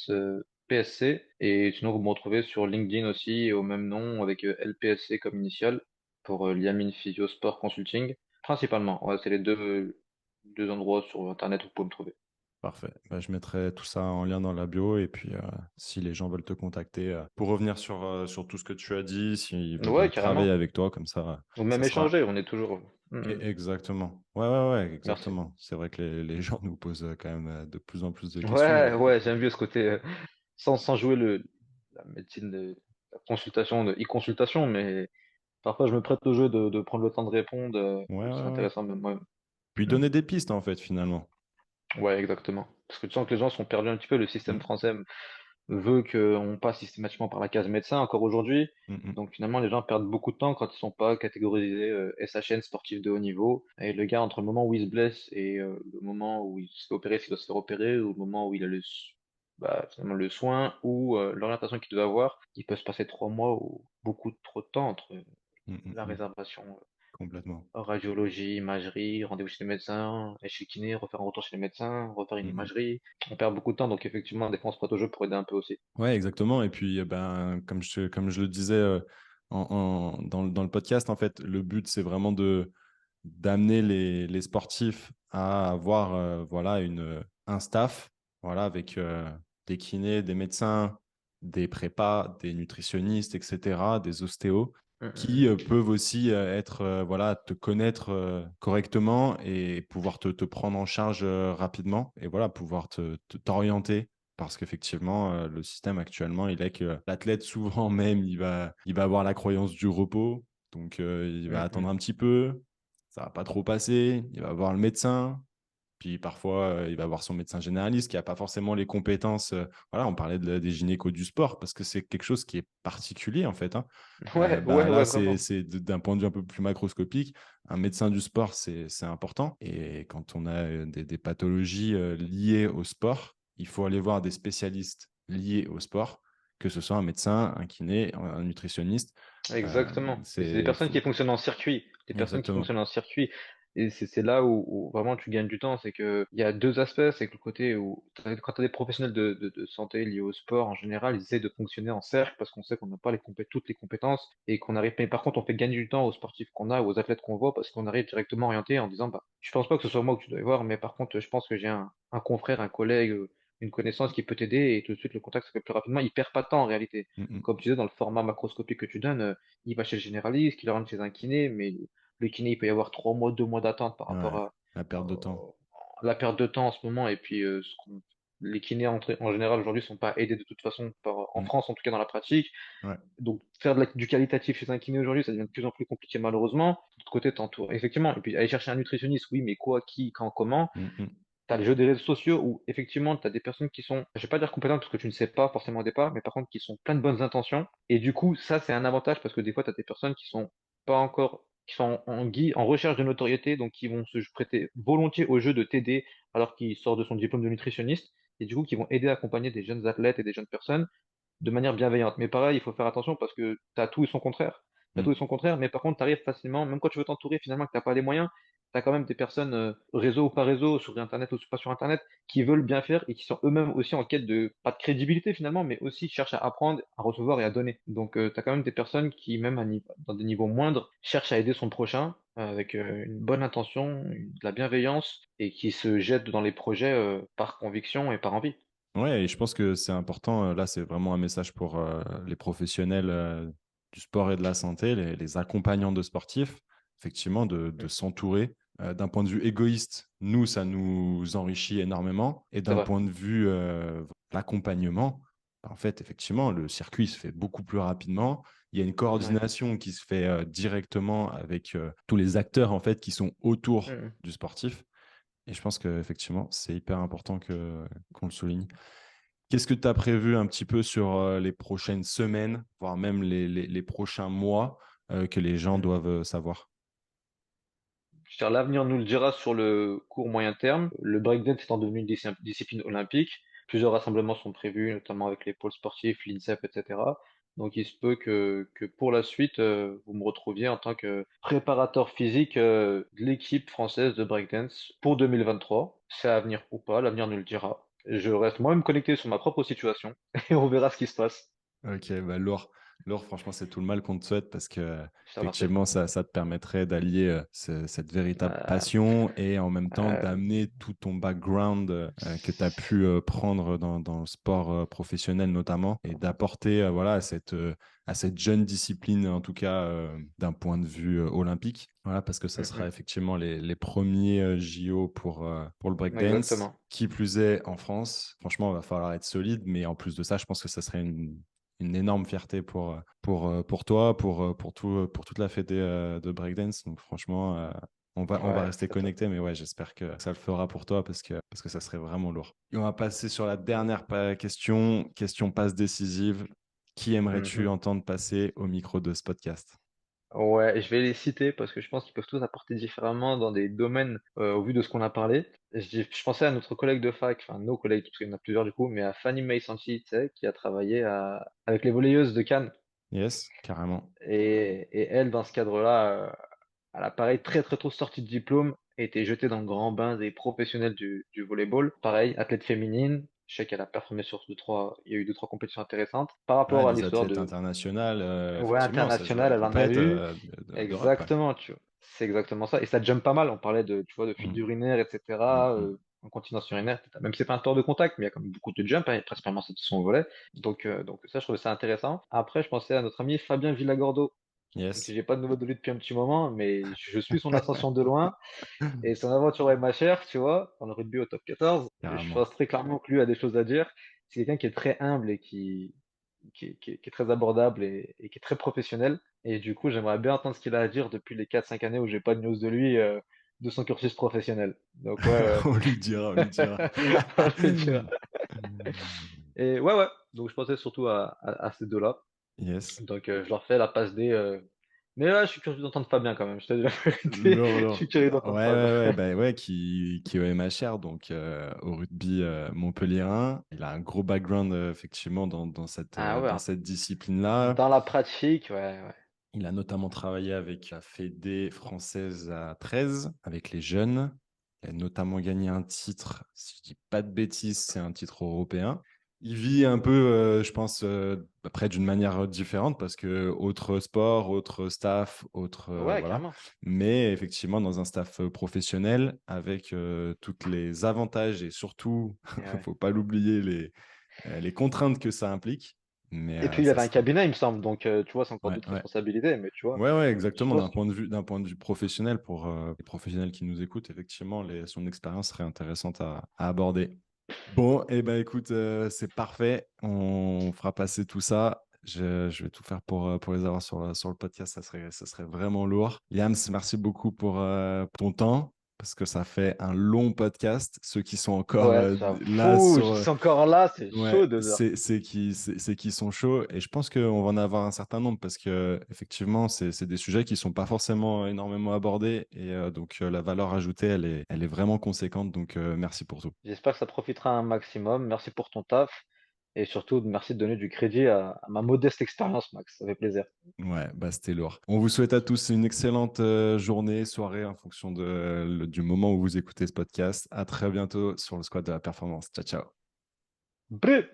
[SPEAKER 2] PSC. Et sinon, vous me retrouvez sur LinkedIn aussi, au même nom, avec LPSC comme initial, pour Liamine Physio Sport Consulting. Principalement, ouais, c'est les deux endroits sur Internet où vous pouvez me trouver.
[SPEAKER 1] Parfait. Bah, je mettrai tout ça en lien dans la bio. Et puis, si les gens veulent te contacter pour revenir sur tout ce que tu as dit, s'ils veulent
[SPEAKER 2] Ouais,
[SPEAKER 1] travailler
[SPEAKER 2] carrément.
[SPEAKER 1] avec toi, comme ça,
[SPEAKER 2] Ou même
[SPEAKER 1] ça sera
[SPEAKER 2] échanger, on est toujours.
[SPEAKER 1] exactement. Ouais, ouais, ouais,
[SPEAKER 2] Merci.
[SPEAKER 1] exactement. C'est vrai que les gens nous posent quand même de plus en plus de questions.
[SPEAKER 2] Ouais, ouais, j'aime bien ce côté, sans jouer la médecine la consultation, de e-consultation, mais parfois je me prête au jeu de prendre le temps de répondre,
[SPEAKER 1] Ouais,
[SPEAKER 2] je trouve ça
[SPEAKER 1] ouais, ouais.
[SPEAKER 2] intéressant même moi.
[SPEAKER 1] Puis
[SPEAKER 2] Mm.
[SPEAKER 1] donner des pistes, en fait, finalement.
[SPEAKER 2] Ouais, exactement. Parce que tu sens que les gens sont perdus un petit peu, le système
[SPEAKER 1] Mm,
[SPEAKER 2] français veut qu'on passe systématiquement par la case médecin encore aujourd'hui.
[SPEAKER 1] mm, mm,
[SPEAKER 2] Donc finalement, les gens perdent beaucoup de temps quand ils sont pas catégorisés SHN, sportif de haut niveau. Et le gars, entre le moment où il se blesse et le moment où il se fait opérer, s'il doit se faire opérer, ou le moment où il a finalement le soin ou l'orientation qu'il doit avoir, il peut se passer 3 mois ou beaucoup trop de temps entre
[SPEAKER 1] mm,
[SPEAKER 2] la
[SPEAKER 1] mm.
[SPEAKER 2] réservation
[SPEAKER 1] Complètement.
[SPEAKER 2] radiologie, imagerie, rendez-vous chez le médecin, et chez le kiné, refaire un retour chez le médecin, refaire une
[SPEAKER 1] Mm, mm.
[SPEAKER 2] imagerie. On perd beaucoup de temps, donc effectivement, des fois, on se prête au jeu pour aider un peu aussi.
[SPEAKER 1] Ouais, exactement. Et puis, ben, comme je le disais dans le podcast, en fait, le but, c'est vraiment d'amener les sportifs à avoir voilà, un staff voilà, avec des kinés, des médecins, des prépas, des nutritionnistes, etc., des ostéos,
[SPEAKER 2] Mm,
[SPEAKER 1] qui
[SPEAKER 2] mm,
[SPEAKER 1] peuvent aussi être, voilà, te connaître correctement et pouvoir te prendre en charge rapidement et voilà, pouvoir t'orienter parce qu'effectivement, le système actuellement, il est que l'athlète, souvent même, il va avoir la croyance du repos. Donc, il va
[SPEAKER 2] mm,
[SPEAKER 1] attendre
[SPEAKER 2] mm.
[SPEAKER 1] un petit peu, ça va pas trop passer, il va voir le médecin, puis parfois, il va voir son médecin généraliste qui n'a pas forcément les compétences. Voilà, on parlait des gynécos du sport parce que c'est quelque chose qui est particulier, en fait, hein.
[SPEAKER 2] Ouais,
[SPEAKER 1] Ben
[SPEAKER 2] ouais,
[SPEAKER 1] là,
[SPEAKER 2] ouais, vraiment.
[SPEAKER 1] d'un point de vue un peu plus macroscopique. Un médecin du sport, c'est important. Et quand on a des pathologies liées au sport, il faut aller voir des spécialistes liés au sport, que ce soit un médecin, un kiné, un nutritionniste. Euh,
[SPEAKER 2] Exactement. Et c'est des
[SPEAKER 1] c'est
[SPEAKER 2] personnes qui
[SPEAKER 1] faut...
[SPEAKER 2] fonctionnent en circuit. Des personnes qui
[SPEAKER 1] Exactement.
[SPEAKER 2] fonctionnent en circuit. Et c'est là où vraiment tu gagnes du temps. C'est que il y a deux aspects. C'est que le côté où quand tu as des professionnels de santé liés au sport en général, ils essaient de fonctionner en cercle parce qu'on sait qu'on n'a pas toutes les compétences et qu'on arrive. Mais par contre, on fait gagner du temps aux sportifs qu'on a, aux athlètes qu'on voit parce qu'on arrive directement orienté en disant, bah, je pense pas que ce soit moi que tu dois voir, mais par contre, je pense que j'ai un confrère, un collègue, une connaissance qui peut t'aider et tout de suite le contact se fait plus rapidement. Il perd pas de temps en réalité.
[SPEAKER 1] Mm, mm.
[SPEAKER 2] Comme tu disais, dans le format macroscopique que tu donnes, il va chez le généraliste, il rentre chez un kiné, mais le kiné, il peut y avoir 3 mois, 2 mois d'attente par rapport
[SPEAKER 1] Ouais, la perte de temps.
[SPEAKER 2] à la perte de temps en ce moment. Et puis, les kinés en général aujourd'hui sont pas aidés de toute façon en
[SPEAKER 1] Mm.
[SPEAKER 2] France, en tout cas dans la pratique.
[SPEAKER 1] Ouais.
[SPEAKER 2] Donc, faire du qualitatif chez un kiné aujourd'hui, ça devient de plus en plus compliqué malheureusement. De l'autre côté, t'entoures. Effectivement. Et puis, aller chercher un nutritionniste, oui, mais quoi, qui, quand, comment?
[SPEAKER 1] Mm, mm.
[SPEAKER 2] T'as le jeu des réseaux sociaux où effectivement t'as des personnes qui sont, je vais pas dire compétentes parce que tu ne sais pas forcément au départ, mais par contre qui sont plein de bonnes intentions. Et du coup, ça c'est un avantage parce que des fois t'as des personnes qui sont pas encore, qui sont en recherche de notoriété, donc qui vont se prêter volontiers au jeu de t'aider alors qu'ils sortent de son diplôme de nutritionniste, et du coup qui vont aider à accompagner des jeunes athlètes et des jeunes personnes de manière bienveillante. Mais pareil, il faut faire attention parce que tu as tout et son contraire. T'as
[SPEAKER 1] Mm.
[SPEAKER 2] tout et son contraire, mais par contre, tu arrives facilement, même quand tu veux t'entourer, finalement, que t'as pas les moyens, tu as quand même des personnes, réseau ou pas réseau, sur Internet ou pas sur Internet, qui veulent bien faire et qui sont eux-mêmes aussi en quête de, pas de crédibilité finalement, mais aussi cherchent à apprendre, à recevoir et à donner. Donc, tu as quand même des personnes qui, même dans des niveaux moindres, cherchent à aider son prochain avec une bonne intention, de la bienveillance et qui se jettent dans les projets par conviction et par envie.
[SPEAKER 1] Ouais, et je pense que c'est important. Là, c'est vraiment un message pour les professionnels du sport et de la santé, les accompagnants de sportifs, effectivement, de s'entourer. D'un point de vue égoïste, nous, ça nous enrichit énormément. Et
[SPEAKER 2] C'est
[SPEAKER 1] d'un
[SPEAKER 2] vrai.
[SPEAKER 1] point de vue l'accompagnement, en fait, effectivement, le circuit se fait beaucoup plus rapidement. Il y a une
[SPEAKER 2] Ouais.
[SPEAKER 1] coordination qui se fait directement avec tous les acteurs en fait qui sont autour
[SPEAKER 2] Mhm.
[SPEAKER 1] du sportif. Et je pense qu'effectivement, c'est hyper important qu'on le souligne. Qu'est-ce que tu as prévu un petit peu sur les prochaines semaines, voire même les prochains mois que les gens
[SPEAKER 2] Mhm.
[SPEAKER 1] doivent savoir?
[SPEAKER 2] Je veux dire, l'avenir nous le dira sur le court moyen terme. Le breakdance étant devenu une discipline olympique, Plusieurs rassemblements sont prévus, notamment avec les pôles sportifs, l'INSEP, et cetera. Donc il se peut que pour la suite, vous me retrouviez en tant que préparateur physique, de l'équipe française de breakdance pour 2023. C'est à venir ou pas, l'avenir nous le dira. Je reste moi-même connecté sur ma propre situation et on verra ce qui se passe.
[SPEAKER 1] Ok, bah lourd. Lourd, franchement, c'est tout le mal qu'on te souhaite parce que
[SPEAKER 2] Je te remercie.
[SPEAKER 1] effectivement, ça te permettrait d'allier cette véritable
[SPEAKER 2] Heu,
[SPEAKER 1] passion et en même temps
[SPEAKER 2] heu,
[SPEAKER 1] d'amener tout ton background que tu as pu prendre dans le sport professionnel notamment et d'apporter voilà, à cette jeune discipline, en tout cas d'un point de vue olympique. Voilà, parce que ça
[SPEAKER 2] mmh
[SPEAKER 1] sera
[SPEAKER 2] mh,
[SPEAKER 1] effectivement les premiers JO pour le breakdance.
[SPEAKER 2] exactement.
[SPEAKER 1] Qui plus est en France, franchement, il va falloir être solide, mais en plus de ça, je pense que ça serait une énorme fierté pour toi, pour toute la fédé de breakdance. Donc franchement, on va
[SPEAKER 2] Ouais,
[SPEAKER 1] rester
[SPEAKER 2] c'est top.
[SPEAKER 1] connecté, mais ouais, j'espère que ça le fera pour toi parce que ça serait vraiment lourd. Et on va passer sur la dernière question passe décisive. Qui
[SPEAKER 2] Mmh
[SPEAKER 1] aimerais-tu
[SPEAKER 2] mh.
[SPEAKER 1] entendre passer au micro de ce podcast?
[SPEAKER 2] Ouais, je vais les citer parce que je pense qu'ils peuvent tous apporter différemment dans des domaines, au vu de ce qu'on a parlé. Je pensais à notre collègue de fac, enfin nos collègues, parce qu'il y en a plusieurs du coup, mais à Fanny May-Sanchi, tu sais, qui a travaillé avec les volleyeuses de Cannes
[SPEAKER 1] Yes, carrément.
[SPEAKER 2] et elle, dans ce cadre-là, elle a pareil très, très tôt sortie de diplôme et été jetée dans le grand bain des professionnels du volley-ball. Pareil, athlète féminine, je sais qu'elle a performé sur deux trois il y a eu deux trois compétitions intéressantes. Par
[SPEAKER 1] Ouais,
[SPEAKER 2] rapport à
[SPEAKER 1] des
[SPEAKER 2] l'histoire
[SPEAKER 1] athlètes
[SPEAKER 2] de
[SPEAKER 1] internationales,
[SPEAKER 2] ouais,
[SPEAKER 1] effectivement, ça joue à
[SPEAKER 2] internationale,
[SPEAKER 1] des
[SPEAKER 2] elle en a
[SPEAKER 1] compètes
[SPEAKER 2] eu.
[SPEAKER 1] d'Europe. Ouais.
[SPEAKER 2] Exactement, tu vois? C'est exactement ça et ça jump pas mal. On parlait de, tu vois, de fuite
[SPEAKER 1] Mm,
[SPEAKER 2] urinaire et
[SPEAKER 1] mm,
[SPEAKER 2] cetera,
[SPEAKER 1] mm.
[SPEAKER 2] incontinence urinaire, même si c'est pas un tort de contact, mais il y a quand même beaucoup de jump, hein, principalement c'est de son volet. Donc ça, je trouvais ça intéressant. Après, je pensais à notre ami Fabien Villagordo, même si
[SPEAKER 1] Yes,
[SPEAKER 2] j'ai pas de nouvelles de lui depuis un petit moment, mais je suis son ascension de loin et son aventure est ma chère, tu vois? Dans le rugby au top 14, je
[SPEAKER 1] carrément.
[SPEAKER 2] pense très clairement que lui a des choses à dire. C'est quelqu'un qui est très humble et qui est très abordable et qui est très professionnel. Et du coup, j'aimerais bien entendre ce qu'il a à dire depuis les 4 5 années où j'ai pas de news de lui, de son cursus professionnel. Donc ouais,
[SPEAKER 1] On lui dira, on lui dira.
[SPEAKER 2] on le dira. Et ouais, ouais. Donc je pensais surtout à ces deux-là.
[SPEAKER 1] Yes.
[SPEAKER 2] Donc je leur fais la passe D. Mais là, je suis curieux d'entendre Fabien quand même. Je te dis la vérité.
[SPEAKER 1] Lourd,
[SPEAKER 2] Je suis
[SPEAKER 1] lourd.
[SPEAKER 2] curieux
[SPEAKER 1] Ouais,
[SPEAKER 2] d'entendre Fabien.
[SPEAKER 1] ouais, ouais, bah ouais, qui est au MHR, donc au rugby montpelliérain. Il a un gros background, effectivement,
[SPEAKER 2] Ah ouais,
[SPEAKER 1] dans
[SPEAKER 2] hein.
[SPEAKER 1] cette discipline-là.
[SPEAKER 2] Dans la pratique, ouais, ouais.
[SPEAKER 1] Il a notamment travaillé avec la Fédé française à 13, avec les jeunes. Il a notamment gagné un titre, si je dis pas de bêtises, c'est un titre européen. Il vit un peu, je pense, après d'une manière différente parce que autre sport, autre staff, autre
[SPEAKER 2] Ouais,
[SPEAKER 1] voilà.
[SPEAKER 2] carrément.
[SPEAKER 1] Mais effectivement, dans un staff professionnel avec toutes les avantages et surtout,
[SPEAKER 2] Et ouais.
[SPEAKER 1] faut pas l'oublier, les contraintes que ça implique. Mais
[SPEAKER 2] Et puis il
[SPEAKER 1] ça
[SPEAKER 2] avait un
[SPEAKER 1] serait.
[SPEAKER 2] cabinet, il me semble. Donc tu vois, c'est encore
[SPEAKER 1] Ouais,
[SPEAKER 2] d'autres
[SPEAKER 1] ouais.
[SPEAKER 2] responsabilités. Mais tu vois,
[SPEAKER 1] Ouais, ouais,
[SPEAKER 2] je
[SPEAKER 1] exactement.
[SPEAKER 2] pense.
[SPEAKER 1] D'un point de vue professionnel, pour les professionnels qui nous écoutent, effectivement, son expérience serait intéressante à aborder. Bon, et ben écoute, c'est parfait. On fera passer tout ça. Je vais tout faire pour les avoir sur le podcast. Ça serait vraiment lourd. Yams, merci beaucoup pour ton temps, parce que ça fait un long podcast. Ceux qui sont encore
[SPEAKER 2] Ouais,
[SPEAKER 1] là
[SPEAKER 2] j'avoue,
[SPEAKER 1] sur,
[SPEAKER 2] c'est encore là, c'est
[SPEAKER 1] ouais,
[SPEAKER 2] chaud 2 heures.
[SPEAKER 1] c'est qui sont chauds et je pense qu'on va en avoir un certain nombre parce que effectivement c'est des sujets qui sont pas forcément énormément abordés et donc la valeur ajoutée elle est vraiment conséquente donc merci pour tout.
[SPEAKER 2] J'espère que ça profitera un maximum. Merci pour ton taf et surtout merci de donner du crédit à ma modeste expérience, Max. Ça fait plaisir.
[SPEAKER 1] Ouais, bah c'était lourd. On vous souhaite à tous une excellente journée, soirée en fonction du moment où vous écoutez ce podcast. À très bientôt sur le squad de la performance. Ciao ciao.
[SPEAKER 2] Bref.